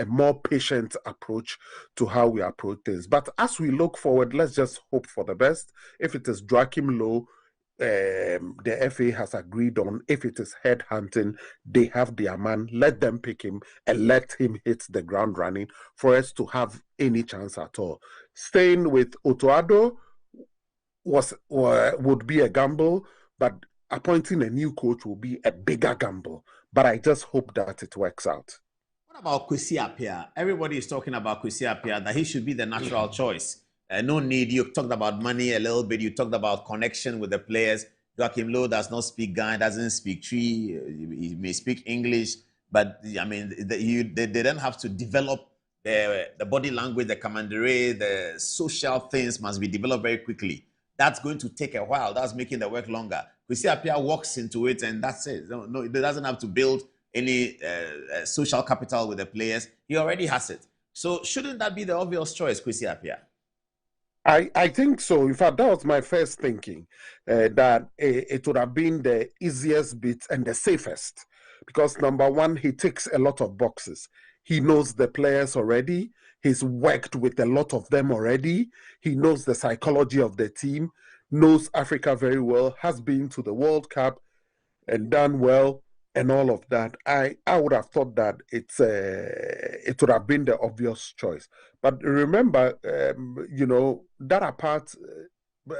more patient approach to how we approach things. But as we look forward, let's just hope for the best. If it is Joachim Low, the FA has agreed on. If it is headhunting, they have their man. Let them pick him and let him hit the ground running for us to have any chance at all. Staying with Otoado would be a gamble, but appointing a new coach will be a bigger gamble. But I just hope that it works out.
What about Kwesi Appiah? Everybody is talking about Kwesi Appiah, that he should be the natural choice. No need. You talked about money a little bit. You talked about connection with the players. Joachim Low does not speak Ghana, doesn't speak Twi. He may speak English, but I mean, they don't have to develop the body language, the commandery, the social things must be developed very quickly. That's going to take a while. That's making the work longer. Kwesi Appiah walks into it, and that's it. No, it doesn't have to build any social capital with the players. He already has it. So shouldn't that be the obvious choice, Kwesi Appiah?
I think so. In fact, that was my first thinking, that it would have been the easiest bit and the safest. Because number one, he ticks a lot of boxes. He knows the players already. He's worked with a lot of them already. He knows the psychology of the team, knows Africa very well, has been to the World Cup and done well and all of that. I would have thought that it would have been the obvious choice. But remember, that apart,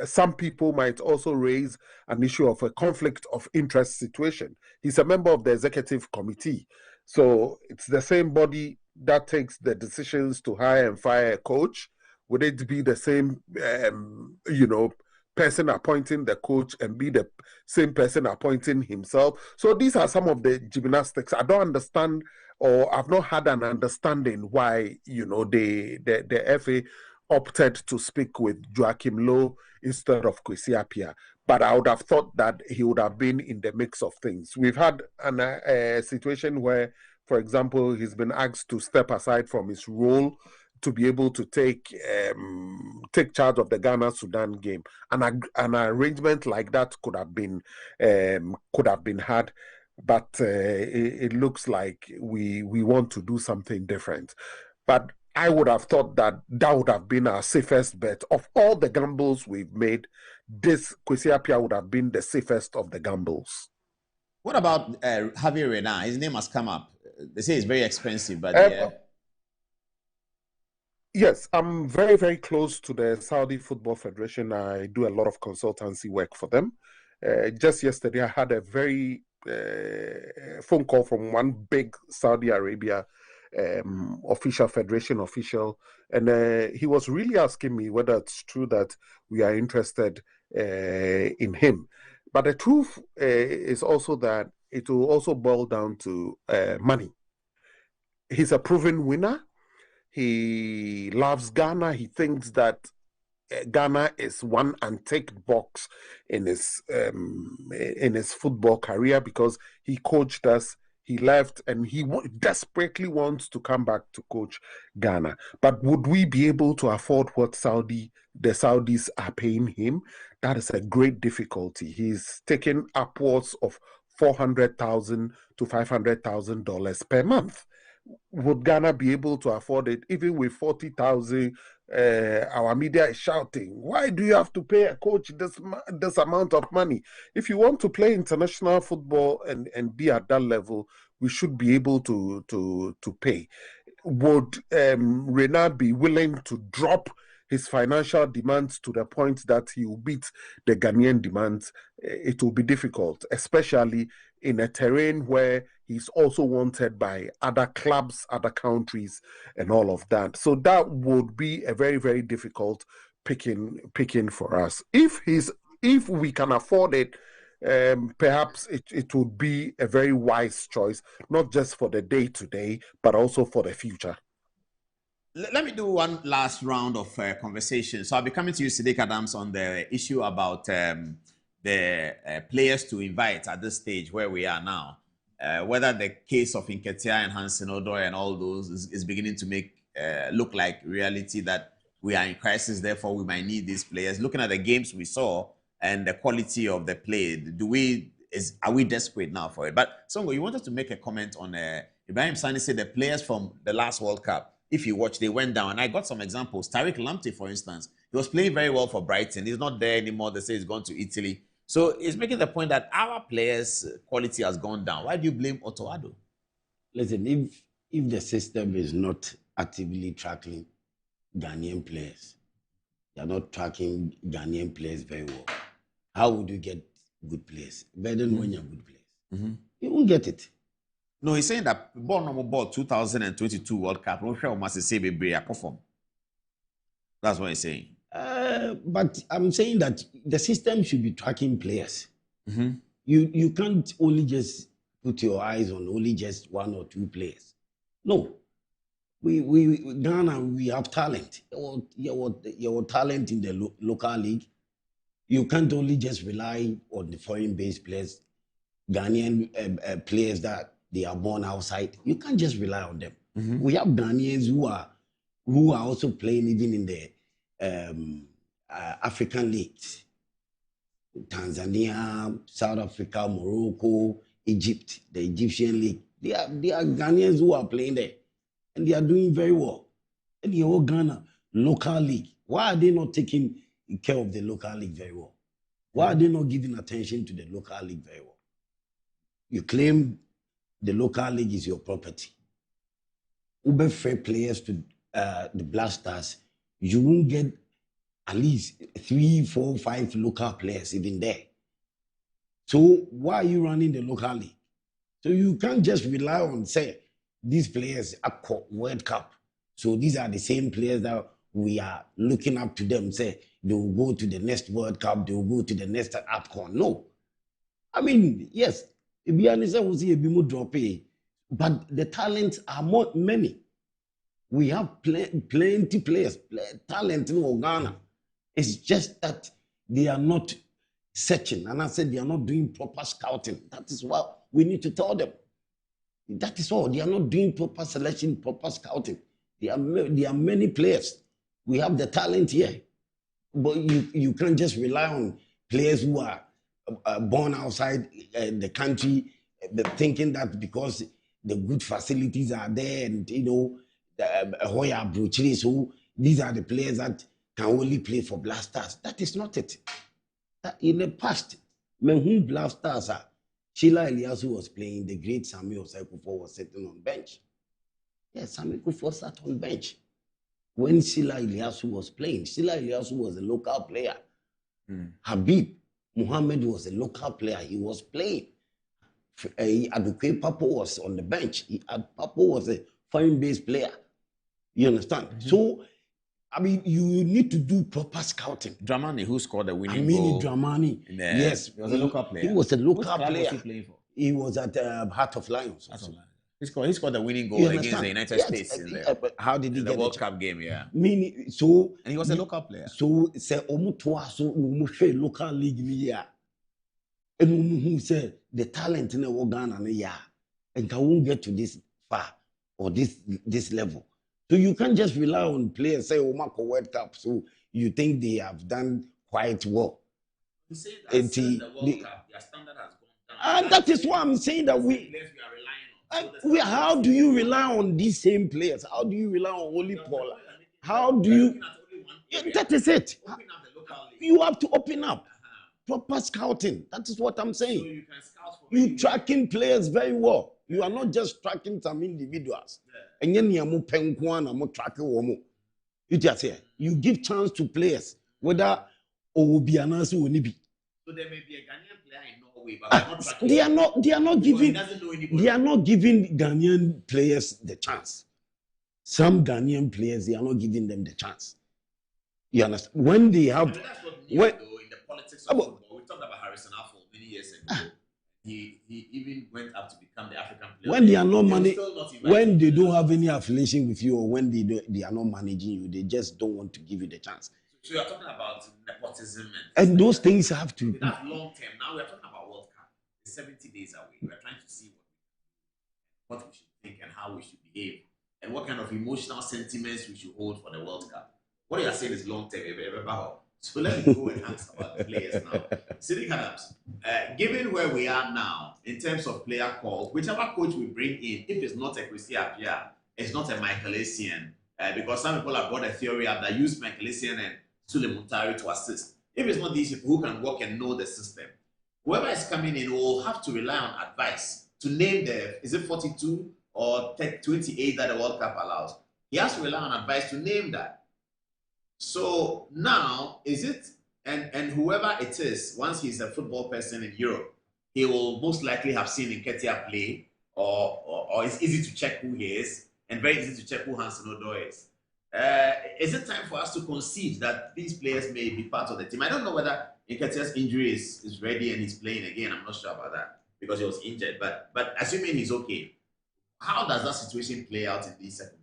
some people might also raise an issue of a conflict of interest situation. He's a member of the executive committee. So it's the same body that takes the decisions to hire and fire a coach. Would it be the same, person appointing the coach and be the same person appointing himself? So these are some of the gymnastics. I don't understand, or I've not had an understanding why, the FA opted to speak with Joachim Low instead of Kwesi Appiah. But I would have thought that he would have been in the mix of things. We've had a situation where, for example, he's been asked to step aside from his role to be able to take charge of the Ghana-Sudan game. An arrangement like that could have been had, but it looks like we want to do something different. But I would have thought that would have been our safest bet. Of all the gambles we've made, this Kwesi Appiah would have been the safest of the gambles.
What about Javier Renan? His name has come up. They say it's very expensive, but
Yes, I'm very, very close to the Saudi Football Federation. I do a lot of consultancy work for them. Just yesterday, I had a very phone call from one big Saudi Arabia federation official, and he was really asking me whether it's true that we are interested in him. But the truth is also that it will also boil down to money. He's a proven winner. He loves Ghana. He thinks that Ghana is one unticked box in his football career, because he coached us. He left, and he desperately wants to come back to coach Ghana. But would we be able to afford what the Saudis are paying him? That is a great difficulty. He's taking upwards of $400,000 to $500,000 per month. Would Ghana be able to afford it? Even with 40,000, our media is shouting, "Why do you have to pay a coach this amount of money?" If you want to play international football and be at that level, we should be able to pay. Would Renan be willing to drop his financial demands to the point that he will beat the Ghanaian demands? It will be difficult, especially in a terrain where he's also wanted by other clubs, other countries, and all of that. So that would be a very, very difficult picking for us. If he's if we can afford it, perhaps it would be a very wise choice, not just for the day-to-day, but also for the future.
Let me do one last round of conversation. So I'll be coming to you, Siddiq Adams, on the issue about the players to invite at this stage where we are now. Whether the case of Nketiah and Hansen Odoi and all those is beginning to make look like reality, that we are in crisis, therefore we might need these players. Looking at the games we saw and the quality of the play, are we desperate now for it? But Songo, you wanted to make a comment on Ibrahim Sani said the players from the last World Cup, if you watch, they went down. And I got some examples. Tariq Lamptey, for instance, he was playing very well for Brighton. He's not there anymore. They say he's gone to Italy. So it's making the point that our players' quality has gone down. Why do you blame Otto Addo?
Listen, if the system is not actively tracking Ghanaian players, they are not tracking Ghanaian players very well, how would you get good players? Better than when you're good players. You won't get it.
No, he's saying that ball 2022 World Cup, perform. That's what he's saying.
But I'm saying that the system should be tracking players. You can't only just put your eyes on only just one or two players. No. We Ghana, we have talent. Your talent in the local league. You can't only just rely on the foreign-based players, Ghanaian players that they are born outside. You can't just rely on them. We have Ghanaians who are also playing even in the African leagues. Tanzania, South Africa, Morocco, Egypt, the Egyptian league. They are Ghanaians who are playing there. And they are doing very well. And the whole Ghana local league. Why are they not taking care of the local league very well? Why are they not giving attention to the local league very well? You claim the local league is your property. Uber fair players to the Blasters, you won't get at least 3, 4, 5 local players even there. So why are you running the local league? So you can't just rely on, say, these players are World Cup. So these are the same players that we are looking up to them, say, they will go to the next World Cup, they will go to the next AFCON. No. I mean, yes, but the talents are many. We have plenty players, talent in Ghana. It's just that they are not searching. And I said they are not doing proper scouting. That is what we need to tell them. That is all. They are not doing proper selection, proper scouting. There are many players. We have the talent here. But you can't just rely on players who are born outside the country, thinking that because the good facilities are there and, Hoya Bruchiri, so these are the players that can only play for Blasters. That is not it. In the past, when Blasters are, Sheila Eliasu was playing, the great Samuel Osei-Kuffour was sitting on bench. Yes, Samuel Kuffour sat on bench. When Sheila Eliasu was playing, Sheila Eliasu was a local player. Habib Muhammad was a local player. He was playing. Aduke Papo was on the bench. Papo was a foreign-based player. You understand? So, I mean, you need to do proper scouting.
Dramani, who scored the winning goal?
Dramani. Yes.
He was a local player.
He was a local player.
Was he playing for?
He was at Heart of Lions.
He scored the winning goal against the United States in
but how did he
the
get
World Cup game? Yeah.
So
and he was a local player.
So say so local league here. And who say the talent in the Ghana and won't get to this far or this level. So you can't just rely on players say Omako World Cup. So you think they have done quite well.
You say that the World Cup, their standard has gone down.
And that is why I'm saying that how do you rely on these same players? How do you rely on Oli Paul? How do you? That is it. You have to open up. Proper scouting. That is what I'm saying. So you can scout for you tracking players very well. You are not just tracking some individuals. And then you tracking. You just say you give chance to players whether Obianas or Nibi.
So there may be a Ghanaian player in Norway, but
they are not giving Ghanaian players the chance. Some Ghanaian players, they are not giving them the chance. You understand? When they have
politics of football. We talked about Harrison Affle many years ago. He even went up to become the African player.
When they are not when they don't
have
have any affiliation with you, or when they are not managing you, they just don't want to give you the chance.
So you're talking about nepotism
And those things have to.
That's long term. Now we're talking about World Cup. It's 70 days away. We're trying to see what we should think and how we should behave, and what kind of emotional sentiments we should hold for the World Cup. What you are saying is long term. So let me go and ask about the players now. Siddiq Adams, given where we are now in terms of player calls, whichever coach we bring in, if it's not a Christy Appiah, it's not a Michael Essien, because some people have brought a theory up that use Michael Essien and Sule Muntari to assist. If it's not these people who can work and know the system, whoever is coming in will have to rely on advice to name is it 42 or 28 that the World Cup allows? He has to rely on advice to name that. So now, is it, and whoever it is, once he's a football person in Europe, he will most likely have seen Nketiah play, or it's easy to check who he is, and very easy to check who Hansen Odoi is. Is it time for us to concede that these players may be part of the team? I don't know whether Nketiah's injury is ready and he's playing again. I'm not sure about that because he was injured. But assuming he's okay, how does that situation play out in these circumstances?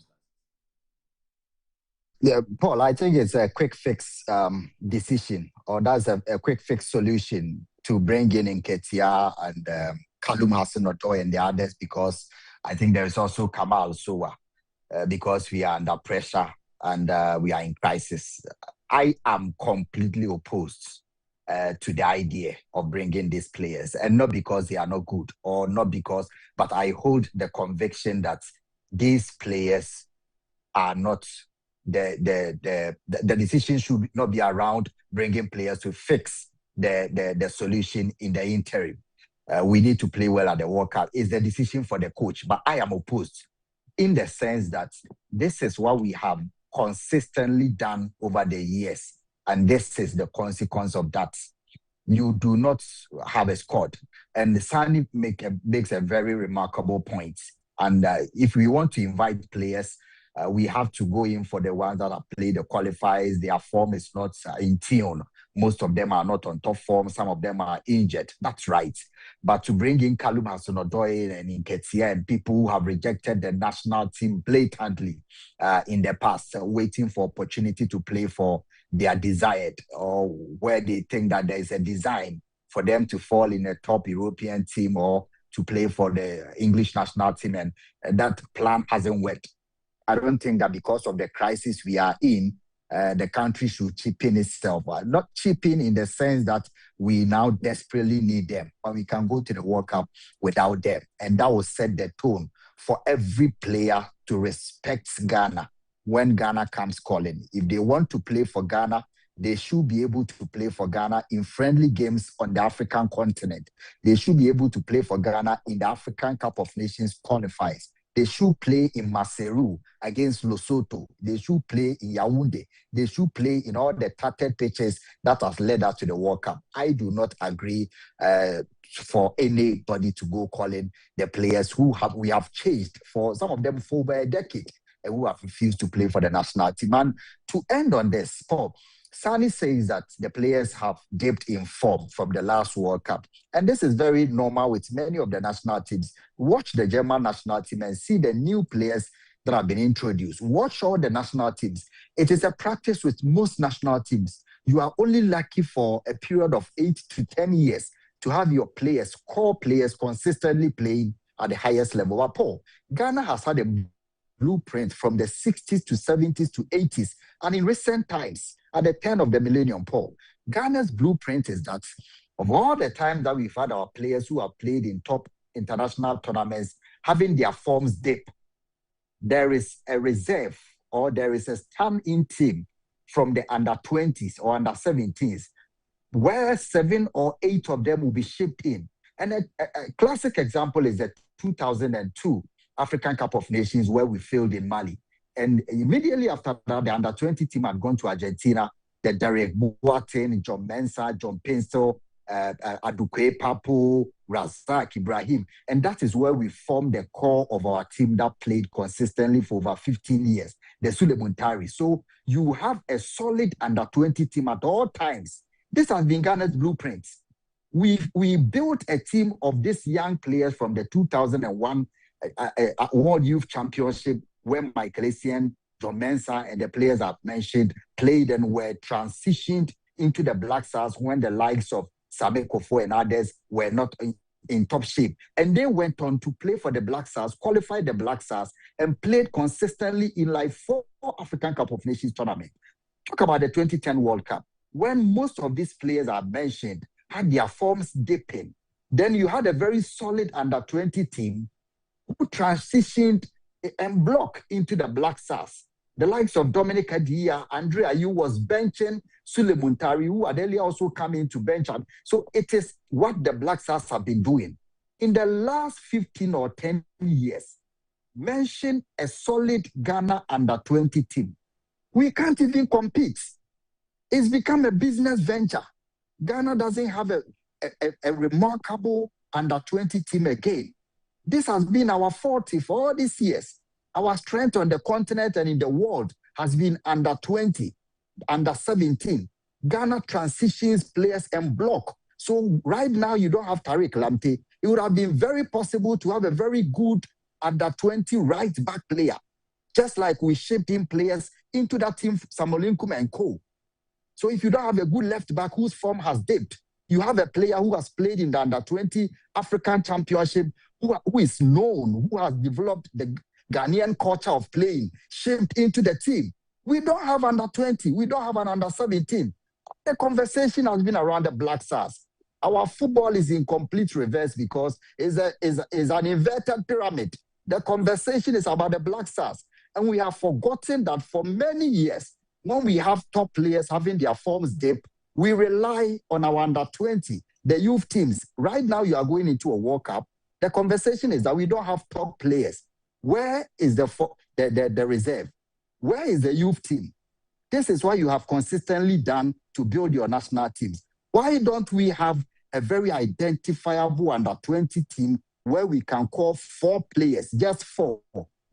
Yeah, Paul, I think it's a quick fix decision, or that's a quick fix solution to bring in Nketiah and Kalum Hassan-Odoi and the others, because I think there is also Kamal Sowa, because we are under pressure and we are in crisis. I am completely opposed to the idea of bringing these players, and not because they are not good or not because, but I hold the conviction that these players are not. The decision should not be around bringing players to fix the solution in the interim. We need to play well at the World Cup. It's the decision for the coach, but I am opposed in the sense that this is what we have consistently done over the years, and this is the consequence of that. You do not have a squad, and Sani makes a very remarkable point. And if we want to invite players, we have to go in for the ones that have played the qualifiers. Their form is not in tune. Most of them are not on top form. Some of them are injured. That's right. But to bring in Kalum Hassan-Odoi and Nketiah and people who have rejected the national team blatantly in the past, waiting for opportunity to play for their desired, or where they think that there is a design for them to fall in a top European team or to play for the English national team, and that plan hasn't worked. I don't think that because of the crisis we are in, the country should chip in itself. Not chip in the sense that we now desperately need them, but we can go to the World Cup without them. And that will set the tone for every player to respect Ghana when Ghana comes calling. If they want to play for Ghana, they should be able to play for Ghana in friendly games on the African continent. They should be able to play for Ghana in the African Cup of Nations qualifiers. They should play in Maseru against Lesotho. They should play in Yaoundé. They should play in all the tattered pitches that has led us to the World Cup. I do not agree for anybody to go calling the players who we have chased for, some of them, for over a decade, and who have refused to play for the national team. And to end on this, Paul, Sani says that the players have dipped in form from the last World Cup. And this is very normal with many of the national teams. Watch the German national team and see the new players that have been introduced. Watch all the national teams. It is a practice with most national teams. You are only lucky for a period of 8 to 10 years to have your players, core players, consistently playing at the highest level. But Paul, Ghana has had a blueprint from the 60s to 70s to 80s. And in recent times, at the turn of the millennium, Paul, Ghana's blueprint is that of all the time that we've had our players who have played in top international tournaments having their forms dip, there is a reserve, or there is a stand-in team from the under-20s or under-17s where 7 or 8 of them will be shipped in. And a classic example is the 2002 African Cup of Nations, where we failed in Mali. And immediately after that, the under-20 team had gone to Argentina. The Derek Boateng, John Mensah, John Pinsto, Adukwe Papo, Razak Ibrahim. And that is where we formed the core of our team that played consistently for over 15 years, the Sule Muntari. So you have a solid under-20 team at all times. This has been Ghana's blueprint. We built a team of these young players from the 2001 World Youth Championship, where Michael Essien, John Mensah, and the players I've mentioned played and were transitioned into the Black Stars when the likes of Sabe Kofo and others were not in top shape. And they went on to play for the Black Stars, qualified the Black Stars, and played consistently in like 4 African Cup of Nations tournaments. Talk about the 2010 World Cup, when most of these players I've mentioned had their forms dipping. Then you had a very solid under-20 team who transitioned and blocked into the Black Stars. The likes of Dominic Adia, Andre Ayew was benching Sule Muntari, who had earlier also come into bench. So it is what the Black Stars have been doing. In the last 15 or 10 years, mention a solid Ghana under-20 team. We can't even compete. It's become a business venture. Ghana doesn't have a remarkable under-20 team again. This has been our forte for all these years. Our strength on the continent and in the world has been under-20, under-17. Ghana transitions players and block. So right now you don't have Tariq Lamptey. It would have been very possible to have a very good under-20 right-back player, just like we shipped in players into that team, Samuel Nkrumah and co. So if you don't have a good left-back whose form has dipped, you have a player who has played in the under-20 African Championship, who is known, who has developed the Ghanaian culture of playing, shipped into the team. We don't have under-20. We don't have an under-17. The conversation has been around the Black Stars. Our football is in complete reverse because it's an inverted pyramid. The conversation is about the Black Stars. And we have forgotten that for many years, when we have top players having their forms dip, we rely on our under-20, the youth teams. Right now, you are going into a World Cup. The conversation is that we don't have top players. Where is the reserve? Where is the youth team? This is what you have consistently done to build your national teams. Why don't we have a very identifiable under-20 team where we can call 4 players, just 4?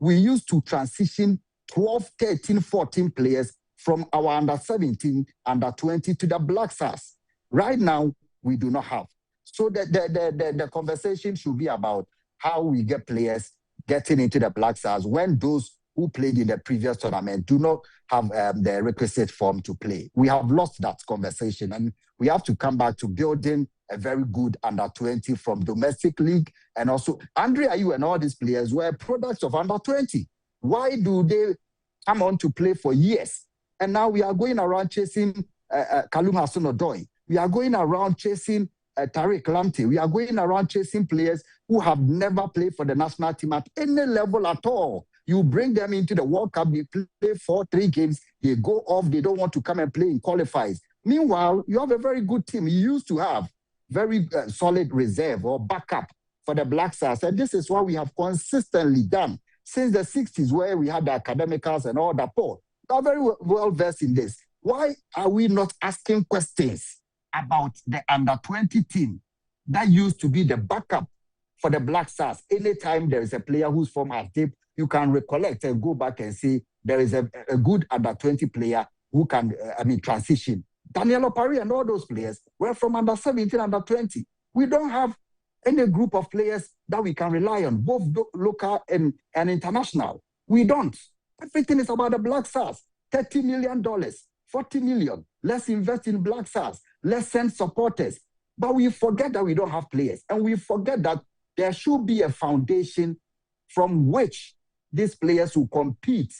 We used to transition 12, 13, 14 players from our under-17, under-20 to the Black Stars. Right now, we do not have. So the conversation should be about how we get players getting into the Black Stars when those who played in the previous tournament do not have the requisite form to play. We have lost that conversation, and we have to come back to building a very good under-20 from domestic league. And also, Andre Ayew and all these players were products of under-20. Why do they come on to play for years? And now we are going around chasing Kalum Hassan-Odoi. We are going around chasing Tariq Lamptey. We are going around chasing players who have never played for the national team at any level at all. You bring them into the World Cup, they play 4-3 games, they go off, they don't want to come and play in qualifiers. Meanwhile, you have a very good team. You used to have very solid reserve or backup for the Black Stars. And this is what we have consistently done since the 60s, where we had the academicals and all that. Paul, they are very well versed in this. Why are we not asking questions about the under-20 team that used to be the backup for the Black Stars? Anytime there is a player whose form has dipped, you can recollect and go back and say there is a good under-20 player who can, transition. Daniel Opari and all those players were from under-17, under-20. We don't have any group of players that we can rely on, both local and international. We don't. Everything is about the Black Stars. $30 million, $40 million. Let's invest in Black Stars. Let's send supporters. But we forget that we don't have players. And we forget that there should be a foundation from which these players will compete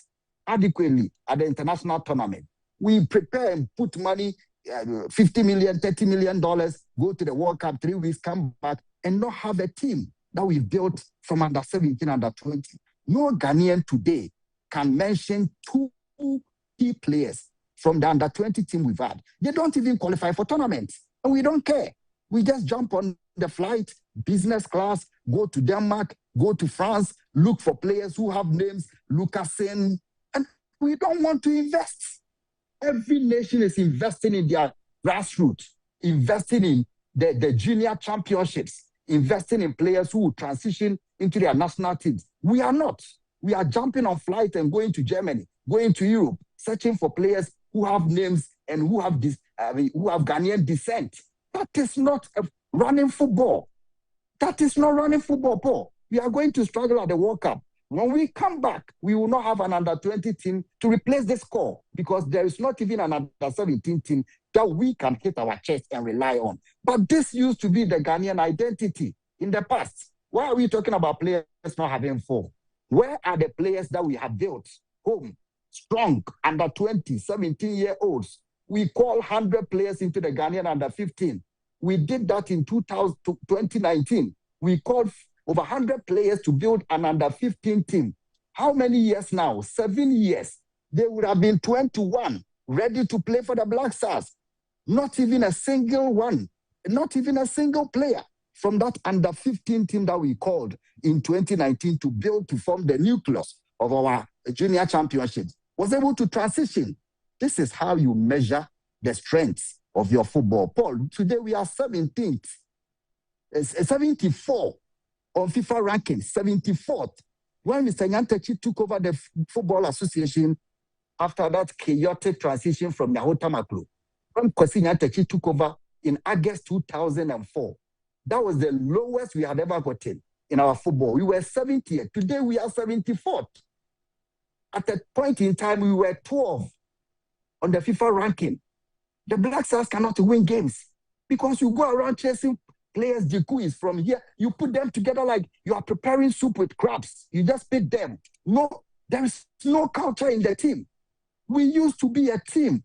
adequately at the international tournament. We prepare and put money, $50 million, $30 million, go to the World Cup 3 weeks, come back, and not have a team that we built from under-17, under-20. No Ghanaian today can mention 2 key players from the under-20 team we've had. They don't even qualify for tournaments, and we don't care. We just jump on the flight, business class, go to Denmark, go to France, look for players who have names, Lucasen, and we don't want to invest. Every nation is investing in their grassroots, investing in the junior championships, investing in players who will transition into their national teams. We are not. We are jumping on flight and going to Germany, going to Europe, searching for players who have names and who have who have Ghanaian descent. That is not running football. That is not running football, Paul. We are going to struggle at the World Cup. When we come back, we will not have an under-20 team to replace this core because there is not even an under-17 team that we can hit our chest and rely on. But this used to be the Ghanaian identity in the past. Why are we talking about players not having form? Where are the players that we have built home, strong, under 20, 17-year-olds? We call 100 players into the Ghanaian under 15. We did that in 2019. We called over 100 players to build an under 15 team. How many years now? 7 years. They would have been 21, ready to play for the Black Stars. Not even a single one, not even a single player from that under 15 team that we called in 2019 to build to form the nucleus of our junior championship was able to transition. This is how you measure the strength of your football. Paul, today we are 17th, 74 on FIFA ranking, 74th. When Mr. Nyantechi took over the Football Association after that chaotic transition from Yahota Maklo, when Kwesi Nyantechi took over in August 2004, that was the lowest we had ever gotten in our football. We were 70th. Today we are 74th. At that point in time, we were 12 on the FIFA ranking. The Black Stars cannot win games because you go around chasing players. Jiku is from here. You put them together like you are preparing soup with crabs. You just pick them. No, there is no culture in the team. We used to be a team.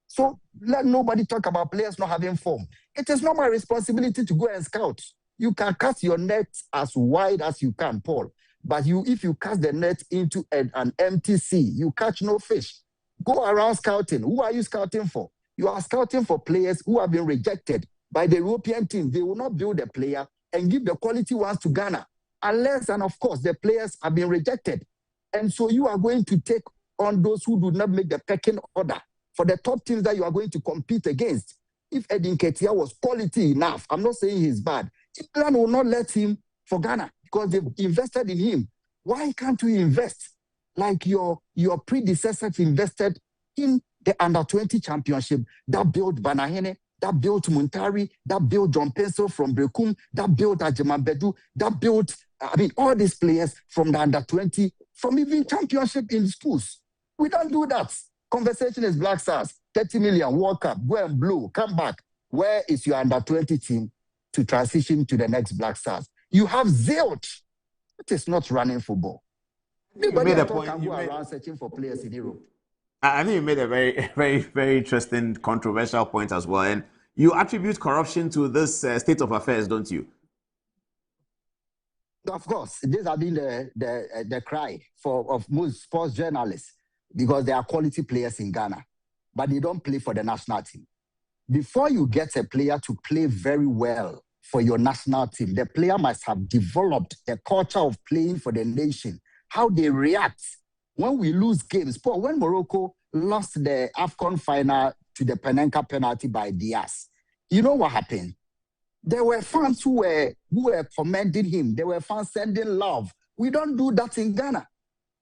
So let nobody talk about players not having form. It is not my responsibility to go and scout. You can cast your net as wide as you can, Paul. But if you cast the net into an empty sea, you catch no fish. Go around scouting. Who are you scouting for? You are scouting for players who have been rejected by the European team. They will not build a player and give the quality ones to Ghana. Unless, and of course, the players have been rejected. And so you are going to take on those who do not make the pecking order for the top teams that you are going to compete against. If Edin Ketia was quality enough, I'm not saying he's bad, England will not let him for Ghana because they've invested in him. Why can't we invest like your predecessors invested in the under-20 championship that built Banahene, that built Muntari, that built John Pencil from Brekum, that built Ajeman Bedu, that built, all these players from the under-20, from even championship in schools. We don't do that. Conversation is Black Stars, 30 million, World Cup, go and blow, come back. Where is your under-20 team to transition to the next Black Stars? You have zilch. It is not running football. Nobody can go around searching for players in Europe.
I think you made a very, very, very interesting, controversial point as well. And you attribute corruption to this state of affairs, don't you?
Of course. This has been the cry of most sports journalists because they are quality players in Ghana, but they don't play for the national team. Before you get a player to play very well for your national team, the player must have developed the culture of playing for the nation, how they react when we lose games. Paul, when Morocco lost the AFCON final to the Penenka penalty by Diaz, you know what happened? There were fans who were commending him. There were fans sending love. We don't do that in Ghana.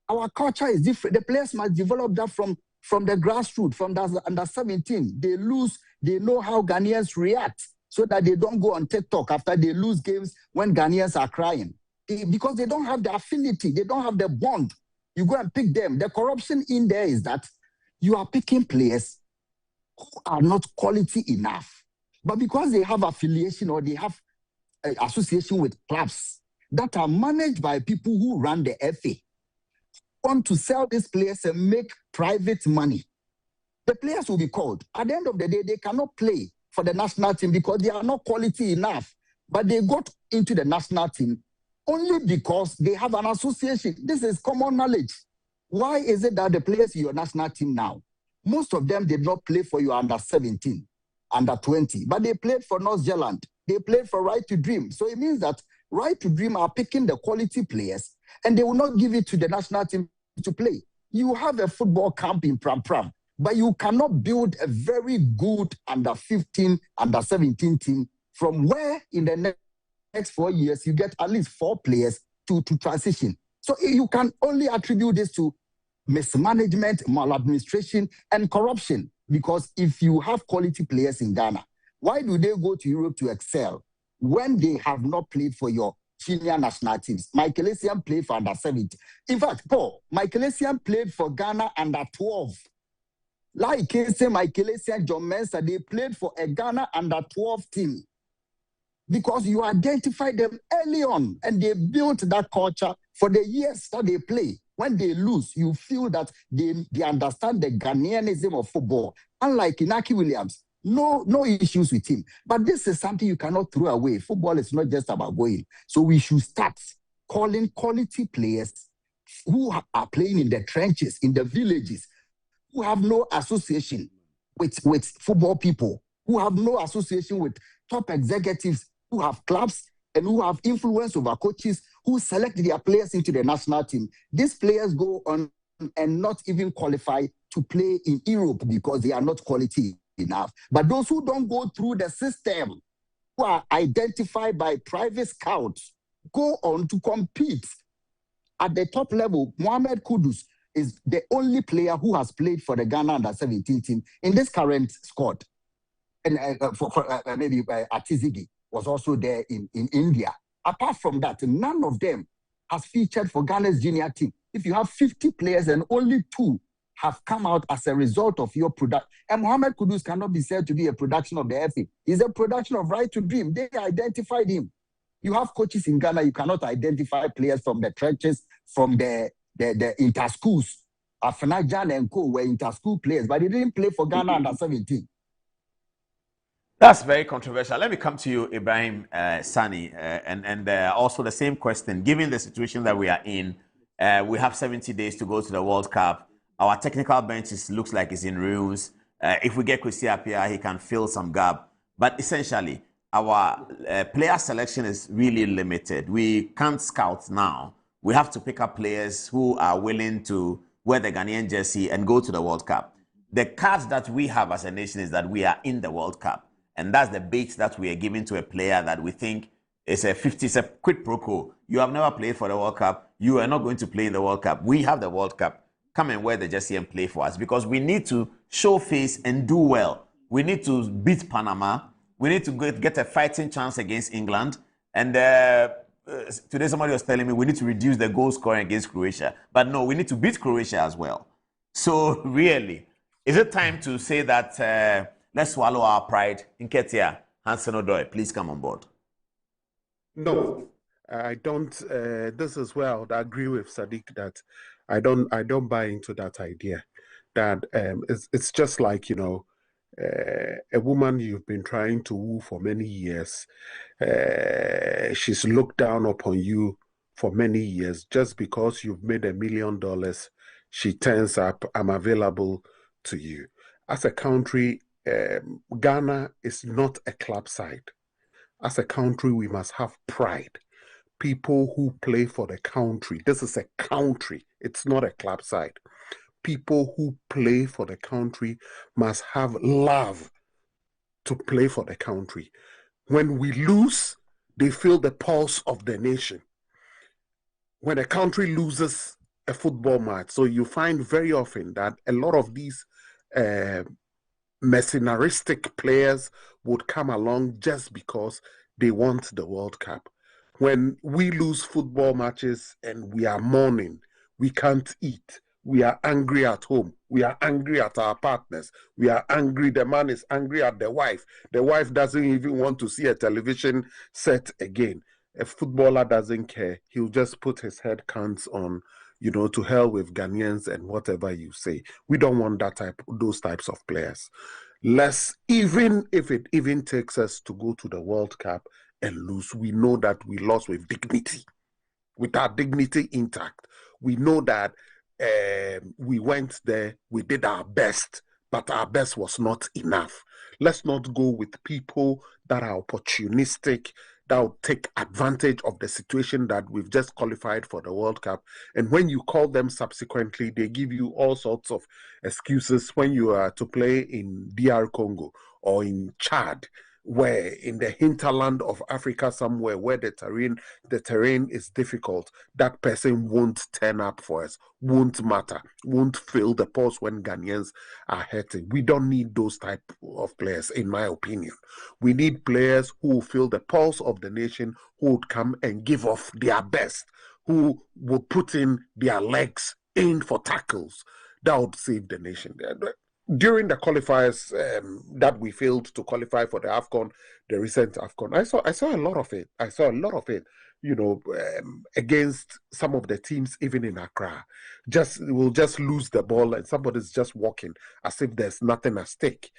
Our culture is different. The players must develop that from the grassroots, from the under 17. They lose, they know how Ghanaians react so that they don't go on TikTok after they lose games when Ghanaians are crying. Because they don't have the affinity, they don't have the bond. You go and pick them. The corruption in there is that you are picking players who are not quality enough. But because they have affiliation or they have association with clubs that are managed by people who run the FA, want to sell these players and make private money, the players will be called. At the end of the day, they cannot play for the national team because they are not quality enough. But they got into the national team only because they have an association. This is common knowledge. Why is it that the players in your national team now, most of them did not play for your under 17, under 20, but they played for North Zealand. They played for Right to Dream. So it means that Right to Dream are picking the quality players and they will not give it to the national team to play. You have a football camp in Pram Pram, but you cannot build a very good under 15, under 17 team from where in the next 4 years you get at least 4 players to transition. So you can only attribute this to mismanagement, maladministration, and corruption. Because if you have quality players in Ghana, why do they go to Europe to excel when they have not played for your senior national teams? Michael Essien played for under 70. In fact, Paul, Michael Essien played for Ghana under 12. Like say Michael Essien, John Mensah, they played for a Ghana under 12 team. Because you identify them early on and they built that culture for the years that they play. When they lose, you feel that they understand the Ghanaianism of football. Unlike Inaki Williams, no issues with him. But this is something you cannot throw away. Football is not just about going. So we should start calling quality players who are playing in the trenches, in the villages, who have no association with football people, who have no association with top executives, who have clubs and who have influence over coaches, who select their players into the national team. These players go on and not even qualify to play in Europe because they are not quality enough. But those who don't go through the system, who are identified by private scouts, go on to compete at the top level. Mohamed Kudus is the only player who has played for the Ghana under-17 team in this current squad. And maybe Atizigi was also there in India. Apart from that, none of them has featured for Ghana's junior team. If you have 50 players and only 2 have come out as a result of your product, and Mohamed Kudus cannot be said to be a production of the FA. He's a production of Right to Dream. They identified him. You have coaches in Ghana, you cannot identify players from the trenches, from the inter-schools. Afanajan and Co. were inter-school players, but they didn't play for Ghana under-17.
That's very controversial. Let me come to you, Ibrahim Sani, and also the same question. Given the situation that we are in, we have 70 days to go to the World Cup. Our technical bench looks like it's in ruins. If we get Kwesi Appiah, he can fill some gap. But essentially, our player selection is really limited. We can't scout now. We have to pick up players who are willing to wear the Ghanaian jersey and go to the World Cup. The cards that we have as a nation is that we are in the World Cup. And that's the bait that we are giving to a player that we think is a quid pro quo. You have never played for the World Cup. You are not going to play in the World Cup. We have the World Cup. Come and wear the jersey and play for us, because we need to show face and do well. We need to beat Panama. We need to get a fighting chance against England. And today somebody was telling me we need to reduce the goal scoring against Croatia. But no, we need to beat Croatia as well. So really, is it time to say that let's swallow our pride? Nketia, Hansen Odoi, please come on board.
No, I don't. This is where I would agree with Sadiq that I don't buy into that idea. That it's just like, you know, a woman you've been trying to woo for many years. She's looked down upon you for many years. Just because you've made $1 million, she turns up, I'm available to you. As a country, Ghana is not a club side. As a country, we must have pride. People who play for the country. This is a country. It's not a club side. People who play for the country must have love to play for the country. When we lose, they feel the pulse of the nation. When a country loses a football match, so you find very often that a lot of these mercenaristic players would come along just because they want the World Cup. When we lose football matches and we are mourning, we can't eat. We are angry at home. We are angry at our partners. We are angry. The man is angry at the wife. The wife doesn't even want to see a television set again. A footballer doesn't care. He'll just put his head counts on, you know, to hell with Ghanaians and whatever you say. We don't want those types of players. Even if it even takes us to go to the World Cup and lose, we know that we lost with dignity, with our dignity intact. We know that we went there, we did our best, but our best was not enough. Let's not go with people that are opportunistic, that will take advantage of the situation that we've just qualified for the World Cup. And when you call them subsequently, they give you all sorts of excuses when you are to play in DR Congo or in Chad where in the hinterland of Africa somewhere where the terrain is difficult, that person won't turn up for us, won't matter, won't feel the pulse when Ghanaians are hurting. We don't need those type of players, in my opinion. We need players who feel the pulse of the nation, who would come and give off their best, who would put in their legs in for tackles. That would save the nation. During the qualifiers that we failed to qualify for the AFCON, the recent AFCON, I saw a lot of it. I saw a lot of it, against some of the teams, even in Accra. We'll just lose the ball and somebody's just walking as if there's nothing at stake.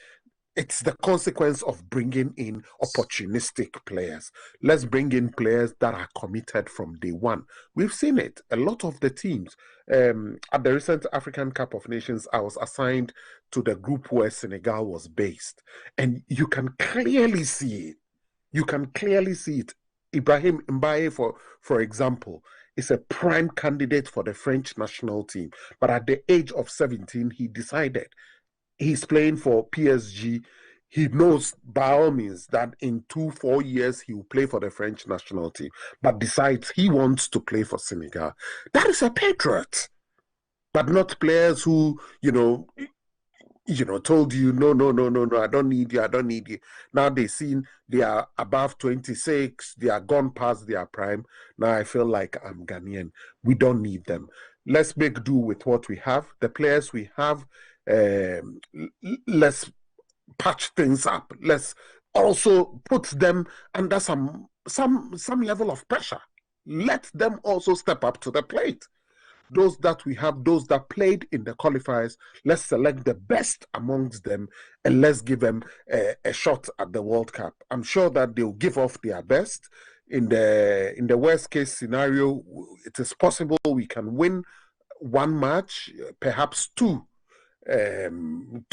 It's the consequence of bringing in opportunistic players. Let's bring in players that are committed from day one. We've seen it. A lot of the teams. At the recent African Cup of Nations, I was assigned to the group where Senegal was based. And you can clearly see it. You can clearly see it. Ibrahim Mbaye, for example, is a prime candidate for the French national team. But at the age of 17, he decided he's playing for PSG. He knows by all means that in 2-4 years he will play for the French national team, but decides he wants to play for Senegal. That is a patriot, but not players who, told you, no, I don't need you. Now they are above 26, they are gone past their prime. Now I feel like I'm Ghanaian. We don't need them. Let's make do with what we have. The players we have, let's patch things up. Let's also put them under some level of pressure. Let them also step up to the plate. Those that we have, those that played in the qualifiers, let's select the best amongst them and let's give them a shot at the World Cup. I'm sure that they'll give off their best. In the worst case scenario, it is possible we can win one match, perhaps two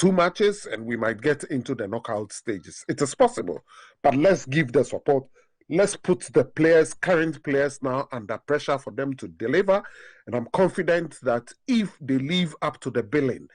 matches, and we might get into the knockout stages. It is possible, but let's give the support. Let's put the current players now under pressure for them to deliver. And I'm confident that if they live up to the billing,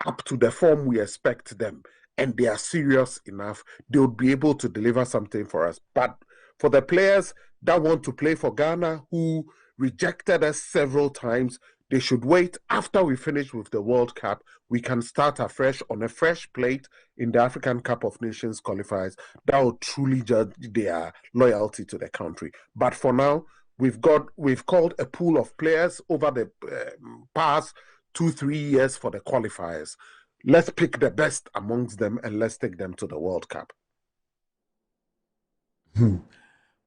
up to the form we expect them, and they are serious enough, they would be able to deliver something for us. But for the players that want to play for Ghana, who rejected us several times, they should wait after we finish with the World Cup. We can start afresh on a fresh plate in the African Cup of Nations qualifiers. That will truly judge their loyalty to the country. But for now, we've called a pool of players over the past 2-3 years for the qualifiers. Let's pick the best amongst them and let's take them to the World Cup.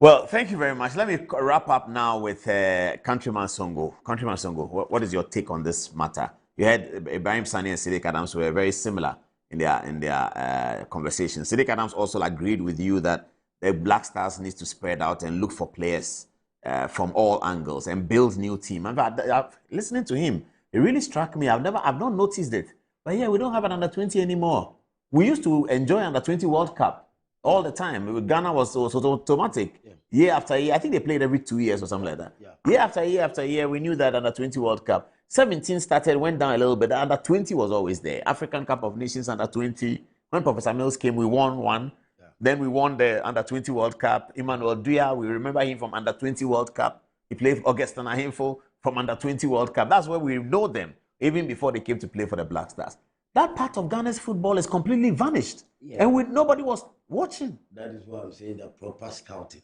Well, thank you very much. Let me wrap up now with Countryman Songo. Countryman Songo, what is your take on this matter? You had Ibrahim Sani and Sidik Adams were very similar in their conversation. Sidik Adams also agreed with you that the Black Stars needs to spread out and look for players from all angles and build new team. Listening to him, it really struck me. I've not noticed it. But yeah, we don't have an under-20 anymore. We used to enjoy under-20 World Cup all the time. Ghana was automatic. Yeah. Year after year. I think they played every 2 years or something like that. Yeah. Year after year after year, we knew that under-20 World Cup. 17 started, went down a little bit. Under-20 was always there. African Cup of Nations under-20. When Professor Mills came, we won one. Yeah. Then we won the under-20 World Cup. Emmanuel Duya, we remember him from under-20 World Cup. He played Augustin Ahimfo from under-20 World Cup. That's where we know them, even before they came to play for the Black Stars. That part of Ghana's football is completely vanished. Yeah. And nobody was watching.
That is why I'm saying that proper scouting.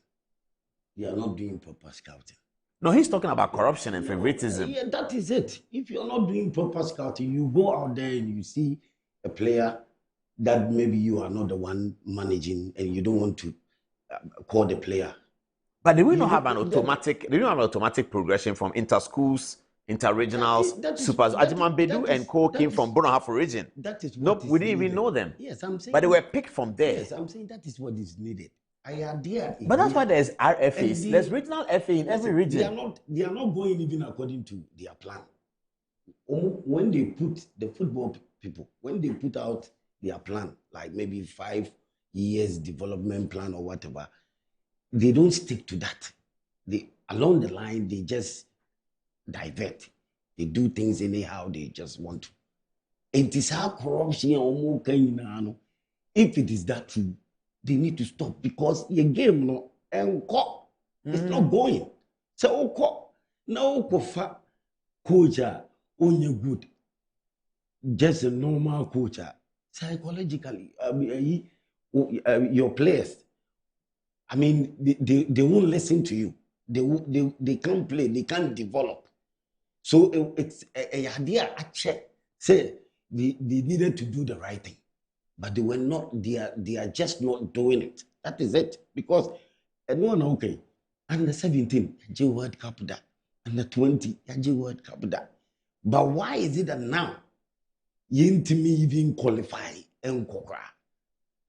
You are not doing proper scouting.
No, he's talking about corruption and favoritism.
Yeah, that is it. If you're not doing proper scouting, you go out there and you see a player that maybe you are not the one managing and you don't want to call the player.
But do we not have an automatic progression from inter-schools, inter-regionals, supers? Ajiman Bedu and Co came from Bonohafo region.
That is
what we didn't even know them.
Yes, I'm saying.
But they were picked from there.
Yes, I'm saying that is what is needed.
But that's why there's RFAs. There's regional FA in every region.
They are not going even according to their plan. When they put the football people, when they put out their plan, like maybe 5 years development plan or whatever, they don't stick to that. Along the line, they just divert. They do things anyhow they just want to. It is how corruption. If it is that true, they need to stop because your game no enko. It's not going. So oko now kofa coach only good. Just a normal coach. Psychologically, your players, I mean, they won't listen to you. They can't play, they can't develop. So it's a idea. Say they needed to do the right thing, but they were not. They are just not doing it. That is it. Because everyone okay. Under 17, J World Cup that. Under 20, J World Cup that. But why is it that now you me even qualify and kokra?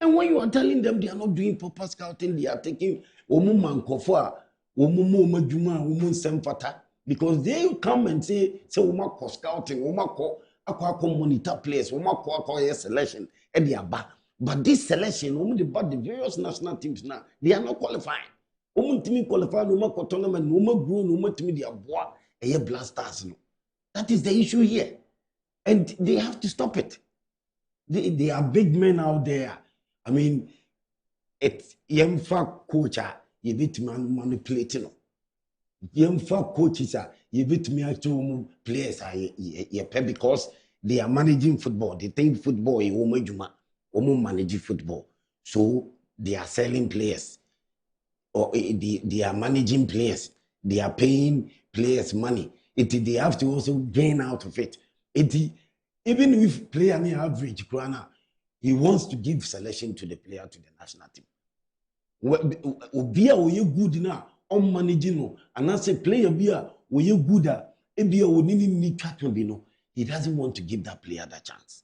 And when you are telling them they are not doing proper scouting, they are taking woman kofa, woman juma, woman semfata, because they come and say woman ko scouting, woman ko akwa monitor players, woman ko akwa selection, and they are back. But this selection, woman the various national teams now, they are not qualifying. Woman team qualify, woman ko tournament, woman grow, woman team they are boy, and blasters. That is the issue here, and they have to stop it. They are big men out there. I mean, it's yemfa coach you bit man manipulating. Yemfa coaches you bit me actual players because they are managing football. They think football is managing football. So they are selling players. Or they are managing players. They are paying players money. They have to also gain out of it. Even if player may average, he wants to give selection to the player to the national team. Obia we good now on managing no, and I say player bia we good ebia we need no. He doesn't want to give that player that chance.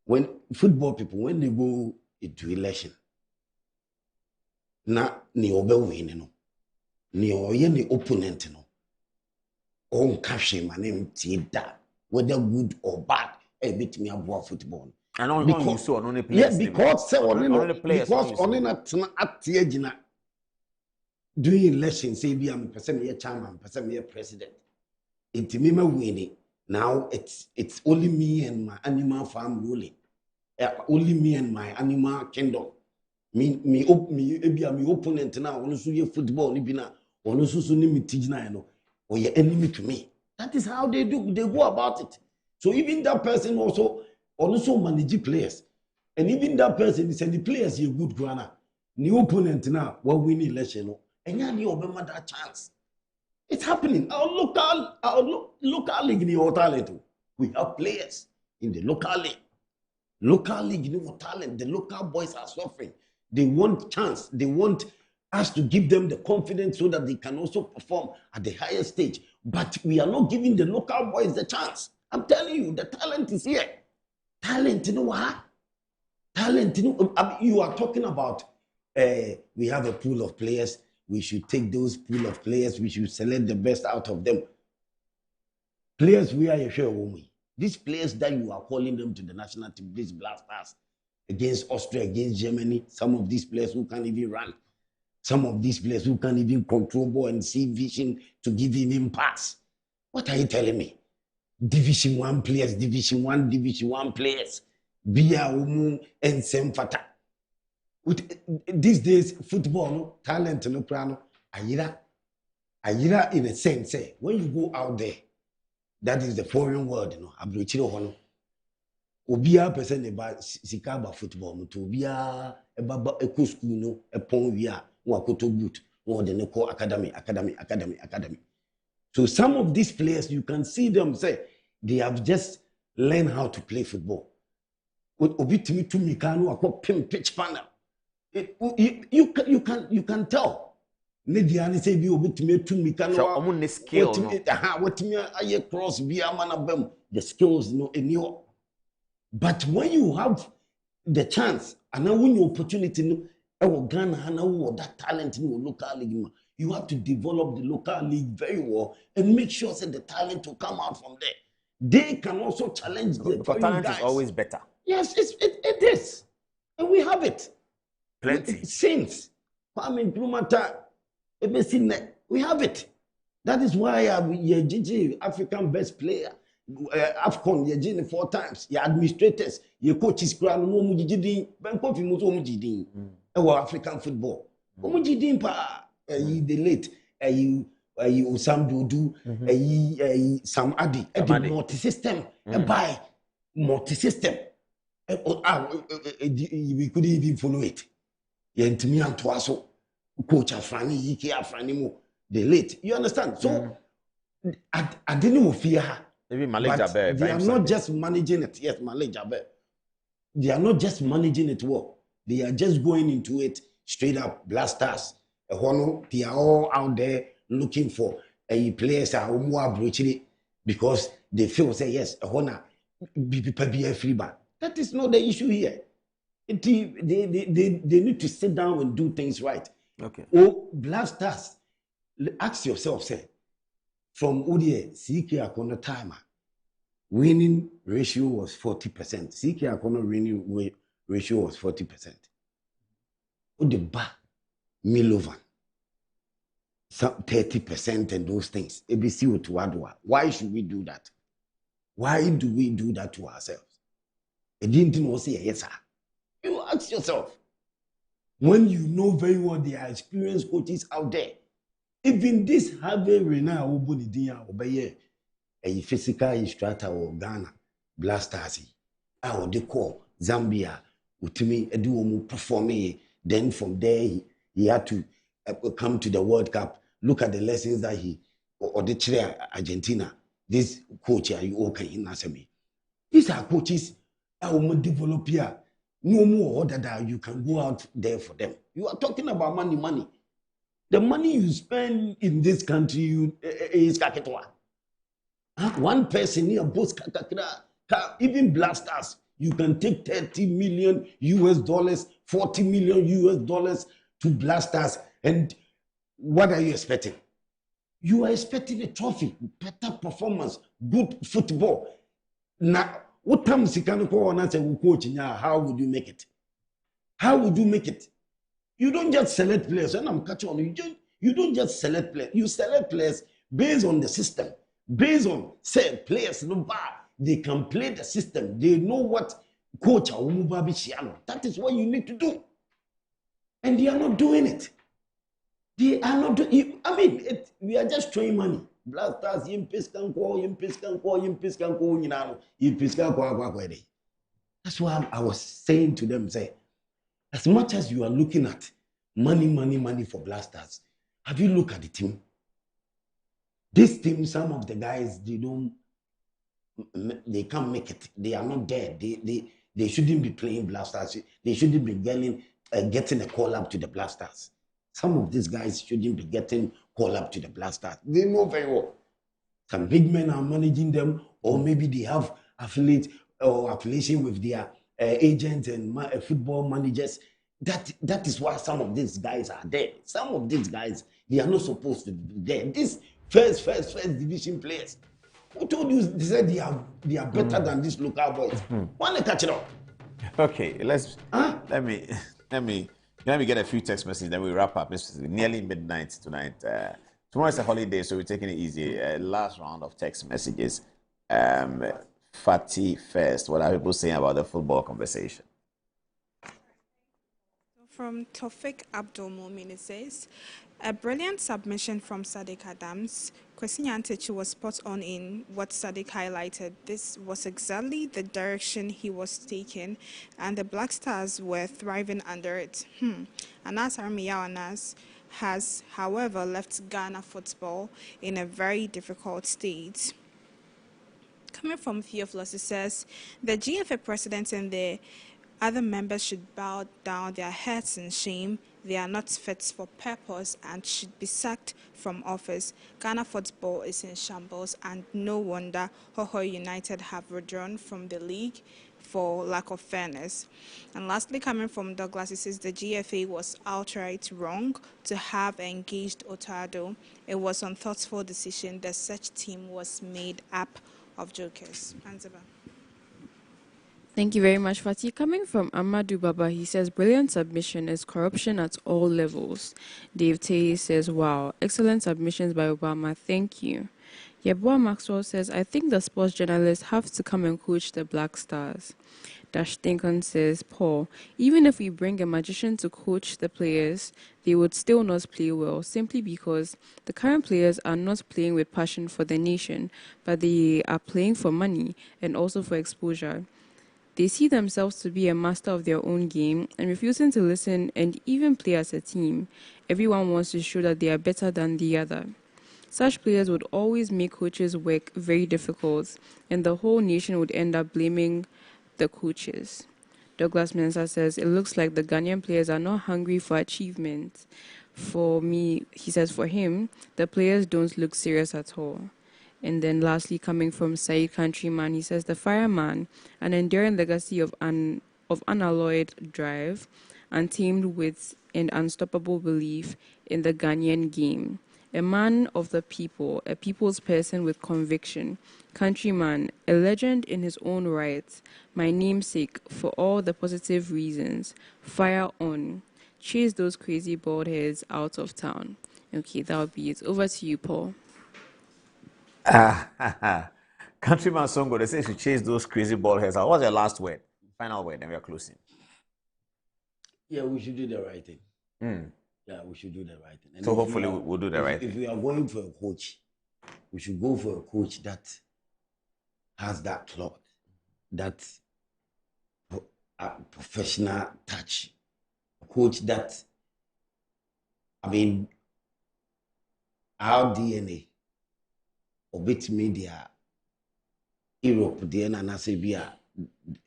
When football people, when they go into election, na ni obe win no, ni oye ni opponent no, on capture my name da, whether good or bad, a bit me about football.
And only because so only players.
Yeah, because only not at the age doing election, say be I'm a chairman, a president. It's me winning. Now it's only me and my animal farm ruling. Only me and my animal kingdom. Me opponent now. Ono so ye football ni bina. Ono so ni me tijna no. Or your enemy to me. That is how they do. They go about it. So even that person also manage players. And even that person is the players you good grana. New opponent now, what win election. And you obama that chance. It's happening. Our local league in your talent. We have players in the local league. Local league, you know talent. The local boys are suffering. They want chance. They want us to give them the confidence so that they can also perform at the higher stage. But we are not giving the local boys the chance. I'm telling you, the talent is here. Talent, you know what? Talent, you know, I mean, you are talking about we have a pool of players. We should take those pool of players. We should select the best out of them. Players, we are a share woman. These players that you are calling them to the national team, these blasters against Austria, against Germany, some of these players who can't even run, some of these players who can't even control ball and see vision to give him pass. What are you telling me? Division 1 players, Division 1 players. Bia umu and semfata. These days, football, no, talent, no prano. Ayira in a sense, when you go out there, that is the foreign world, you know. Abrochino hono. Obia person about sikaba football, mutu obia eba eco school no, epon via wakoto boot, or the neko academy. So some of these players, you can see them say they have just learned how to play football. Obitimi to mikano akwa pitch panel. You can tell. Nediani say be obitimi to mikano.
So omun skill.
What me aye cross be amanabem. The skills no anyo. But when you have the chance and now when your opportunity no Ghana and that talent in your local league, you have to develop the local league very well and make sure that the talent will come out from there. They can also challenge the
talent
guys.
is always better.
Yes, it is. And we have it.
Plenty.
Since Kwame Nkrumah, we have it. That is why African best player. AFCON, you're 4 times. Your administrators, your coaches, African football. The late Osam Dodu, Sam Adi, multi-system, by multi-system. We couldn't even follow it. Yentimi Antwaso, Coach Afrani, Yiki Afrani, the late. You understand? So I didn't fear her.
Maybe Malay Jaber.
They are not just managing it. Yes, Malay Jaber. They are not just managing it well. They are just going into it straight up. Blasters. They are all out there looking for a players because they feel say yes, be free back. That is not the issue here. They need to sit down and do things right.
Okay.
Oh, Blasters. Ask yourself, say, from Udie, CK Akono timer, winning ratio was 40%. CK Akono winning ratio was 40%. Udeba, Milovan, 30% and those things. ABC Utuadua. Why should we do that? Why do we do that to ourselves? It didn't know say yes, sir. You ask yourself. When you know very well there are experienced coaches out there, even this Harvey Rena Obonidia Obeye, a physical instructor of Ghana, Blasters, our decor, Zambia, Utimi, Eduomu performing. Then from there, he had to come to the World Cup. Look at the lessons that or the chair Argentina. This coach, are you okay in Nasemi? These are coaches that will develop here. No more order that you can go out there for them. You are talking about money. The money you spend in this country is kaketwa. One person here, both even Blasters, you can take $30 million US, $40 million US to Blasters, and what are you expecting? You are expecting a trophy, better performance, good football. Now, what time is can call on us and coach? How would you make it? How would you make it? You don't just select players, and I'm catching on you. You don't just select players. You select players based on the system, based on say players. No bar, they can play the system. They know what coach that is what you need to do, and they are not doing it. They are not doing. I mean, we are just throwing money. Blasters, That's why I was saying to them, say, as much as you are looking at money for Blasters, have you looked at the team? This team, some of the guys, they can't make it. They are not there. They shouldn't be playing Blasters. They shouldn't be getting a call up to the Blasters. Some of these guys shouldn't be getting call up to the Blasters. They know very well. Some big men are managing them, or maybe they have affiliate or affiliation with their agents and football managers. That is why some of these guys are there. Some of these guys, they are not supposed to be there. These first division players, who told you they said they are better than these local boys? Why not catch it up?
Okay, let me get a few text messages, then we wrap up. It's nearly midnight tonight. Tomorrow is a holiday, so we're taking it easy. Last round of text messages. Fatih first. What are people saying about the football conversation?
From Tofik Abdul Mumin, it says, a brilliant submission from Sadiq Adams. Kwesi Nyantechi was spot on in what Sadiq highlighted. This was exactly the direction he was taking, and the Black Stars were thriving under it. Anas Armiyawanas has, however, left Ghana football in a very difficult state. Coming from Theophilus, it says, the GFA president and the other members should bow down their heads in shame. They are not fit for purpose and should be sacked from office. Ghana football is in shambles, and no wonder Hoho United have withdrawn from the league for lack of fairness. And lastly, coming from Douglas, it says the GFA was outright wrong to have engaged Otado. It was an unthoughtful decision that such team was made up of jokers. Anziba.
Thank you very much, Fatih. Coming from Amadou Baba, he says, brilliant submission is corruption at all levels. Dave Tay says, wow, excellent submissions by Obama. Thank you. Yeboah Maxwell says, I think the sports journalists have to come and coach the Black Stars. Thinkon says, Paul, even if we bring a magician to coach the players, they would still not play well, simply because the current players are not playing with passion for the nation, but they are playing for money and also for exposure. They see themselves to be a master of their own game and refusing to listen and even play as a team. Everyone wants to show that they are better than the other. Such players would always make coaches' work very difficult, and the whole nation would end up blaming the coaches. Douglas Mensah says, it looks like the Ghanaian players are not hungry for achievement. For me, he says, for him, the players don't look serious at all. And then lastly, coming from Said Countryman, he says, the fireman, an enduring legacy of unalloyed drive, untamed wit and unstoppable belief in the Ghanaian game. A man of the people, a people's person with conviction, countryman, a legend in his own right, my namesake for all the positive reasons. Fire on. Chase those crazy bald heads out of town. Okay, that would be it. Over to you, Paul.
Countryman Songo, they say you should chase those crazy bald heads out. What's your last word? Final word, and we are closing.
Yeah, we should do the right thing. Yeah, we should do the right thing. And
so hopefully we'll do the right thing.
If we are going for a coach, we should go for a coach that has that cloth, that professional touch. A coach that, our DNA, obit media, Europe, DNA, and Asabia,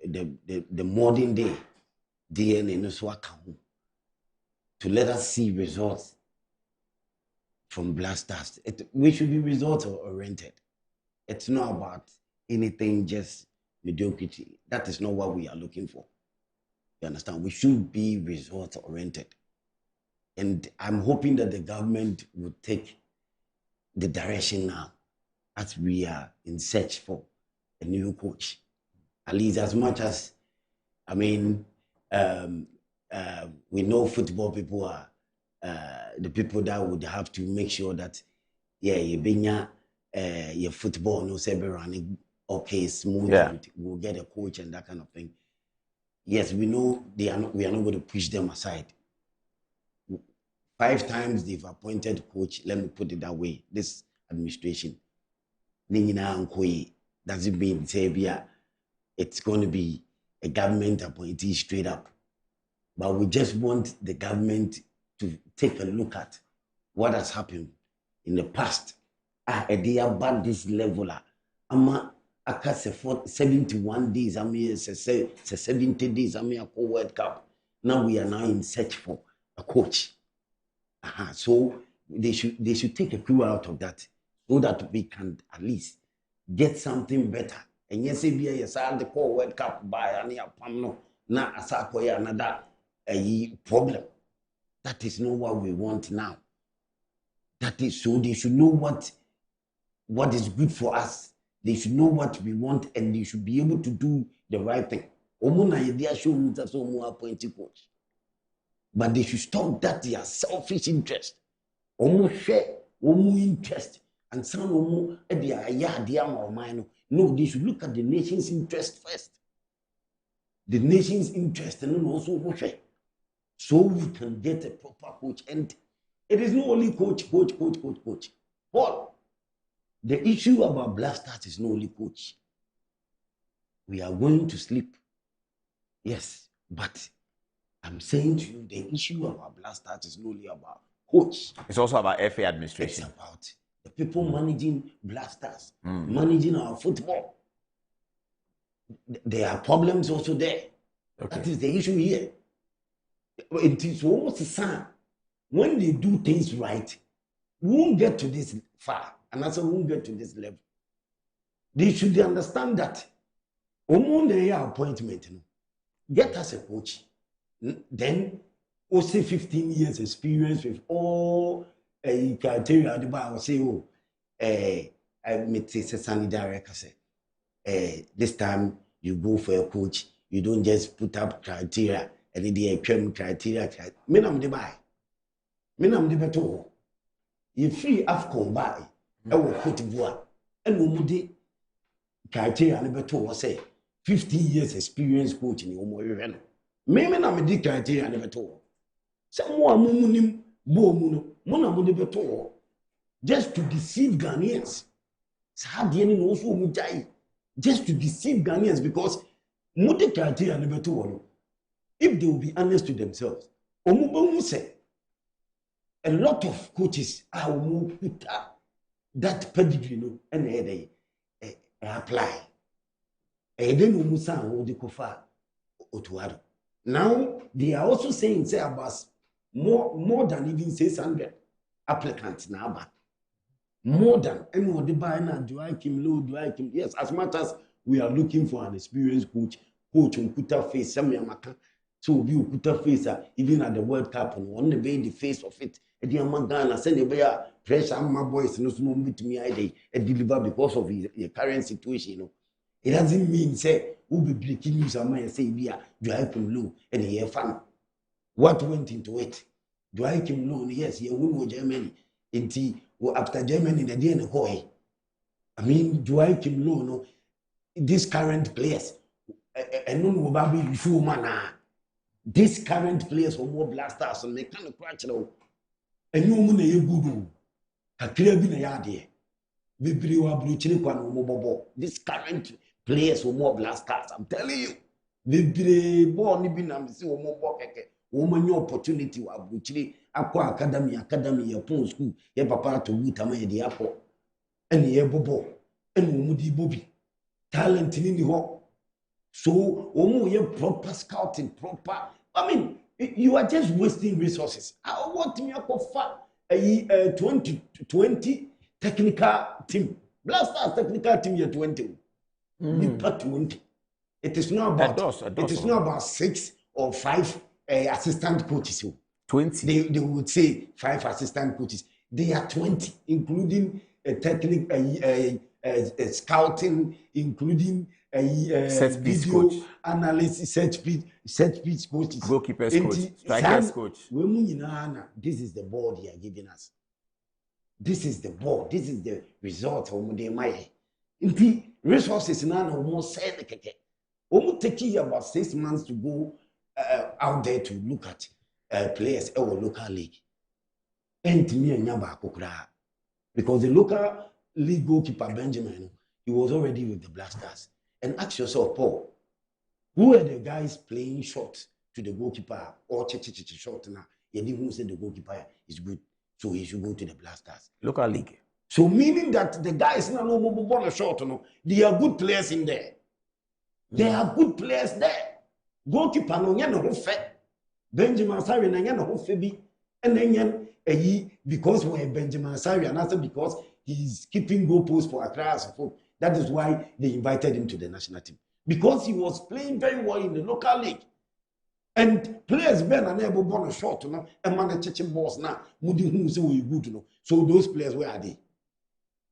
the modern day DNA, no swakahu. To let us see results from Blasters. We should be result-oriented. It's not about anything just mediocrity. That is not what we are looking for. You understand? We should be result-oriented. And I'm hoping that the government will take the direction now as we are in search for a new coach. At least as much as, we know football people are the people that would have to make sure that, your football no say be running okay, smooth, and we'll get a coach and that kind of thing. Yes, we know we are not going to push them aside. 5 times they've appointed coach, let me put it that way, this administration. Doesn't mean it's going to be a government appointee straight up. But we just want the government to take a look at what has happened in the past. They are about this level. I 71 days, 70 days, a World Cup. Now we are now in search for a coach. So they should take a clue out of that so that we can at least get something better. And yes, the World Cup by now another a problem. That is not what we want now. That is so they should know what is good for us. They should know what we want and they should be able to do the right thing. But they should stop that their selfish interest. Interest and some no, they should look at the nation's interest first. The nation's interest and then also so we can get a proper coach. And it is not only coach. But the issue about Blasters is not only coach. We are going to sleep. Yes, but I'm saying to you, the issue about Blasters is not only about coach.
It's also about FA administration.
It's about the people managing Blasters, managing our football. There are problems also there. Okay. That is the issue here. It is almost the same. When they do things right, we won't get to this far, and also we won't get to this level. They should understand that on the appointment, get us a coach. Then, also 15 years experience with all criteria. I will say, I meet Sani Director say, this time you go for a coach, you don't just put up criteria. And the criteria. Menam de buy. Menam de beto. You free Afcon buy. I will put bois. And we would criteria and beto say 15 years experience coach in Omo Reno. Maybe na me criteria never told. Some more munim bo muno, mona mude beto. Just to deceive Ghanaians. Sahadiani no so mujai. Just to deceive Ghanaians because mude criteria never told. If they will be honest to themselves, Omubo say a lot of coaches are put that pedigree no and they apply. Now they are also saying say about more than even 600 applicants now, but more than anyone the buy now. Do I kim low? Do I kim? Yes, as much as we are looking for an experienced coach on Kuta face, so we Kuta face even at the World Cup on the way the face of it. The Amagana send the pressure my boys no small with me deliver because of the current situation. You know, it doesn't mean say we'll be breaking news and say we do I kim low and here fun. What went into it? Do I kim low? Yes, you won Germany. After Germany, the day and I mean, do I kim low? No, these current players, and no baby show mana. These current players for more blasters and they kind of crash now. And you moon a good a clear bin a yard here. Bibri wa bruchili kwa no mobobo. These current players for more blasters. I'm telling you. Bibri bo ni bin am si wo mobo keke. Woman your opportunity wa bruchili akwa academy ya pon school. Ye papa to meet ama ye di apo. And ye bobo. And womudi bobi. Talent in the ho. So, you proper scouting, proper. I mean, you are just wasting resources. I want me to offer a 20 technical team. Blasters technical team year 20. 20. It is not about it is not about 6 or 5 assistant coaches. 20. They would say 5 assistant coaches. They are 20, including a technical scouting, including set piece coach, analysis, set piece coaches,
goalkeepers coach, strikers coach.
This is the board he are giving us. This is the board. This is the result of the resources now almost said the keke. Almost taking about 6 months to go out there to look at players in our local league. And to me, because the local league goalkeeper Benjamin, he was already with the Blasters. And ask yourself, Paul, who are the guys playing short to the goalkeeper or short now? You didn't say the goalkeeper is good, so he should go to the Blasters.
Local league.
So meaning that the guys now no more short, no, they are good players in there. There are good players there. Goalkeeper no no fit. Benjamin Sari no no fit. And then because we're Benjamin Sari, and also because he's keeping goalposts for Accra. That is why they invited him to the national team. Because he was playing very well in the local league. And players Ben and able born a short, and man churching balls now, Moody who say we good, So those players, where are they?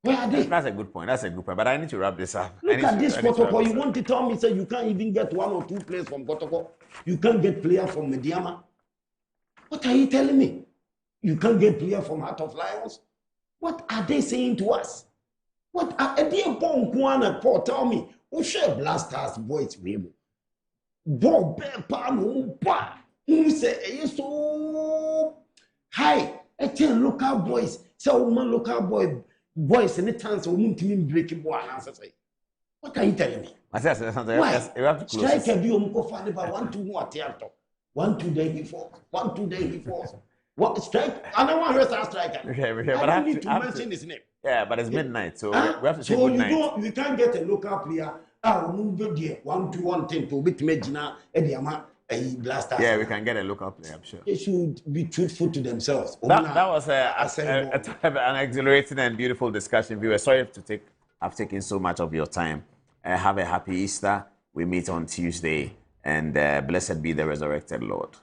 Where are they?
That's a good point. That's a good point. But I need to wrap this up.
Look at this protocol. You want to tell me, say you can't even get 1 or 2 players from protocol? You can't get player from Mediama? What are you telling me? You can't get player from Heart of Lions? What are they saying to us? What are they Paul? Tell me, who share Blasters boys we Bob Pano Ba who say so high local boys, so man local boys in the chance of team breaking one answer say. What are you telling me?
I said you have to close.
Strike a view find about 1 2 more theater. 1 2 day before. 1 2 day before. What strike? I don't want to strike.
Okay,
but I need to mention his name.
Yeah, but it's midnight, so we have to say
so
good night.
You can't get a local player. Move there 1 2 1 10 to beat Medina Ediama a Blasters.
Yeah, we can get a local player, I'm sure.
They should be truthful to themselves.
That was an exhilarating and beautiful discussion. We were sorry to have taken so much of your time. Have a happy Easter. We meet on Tuesday, and blessed be the resurrected Lord.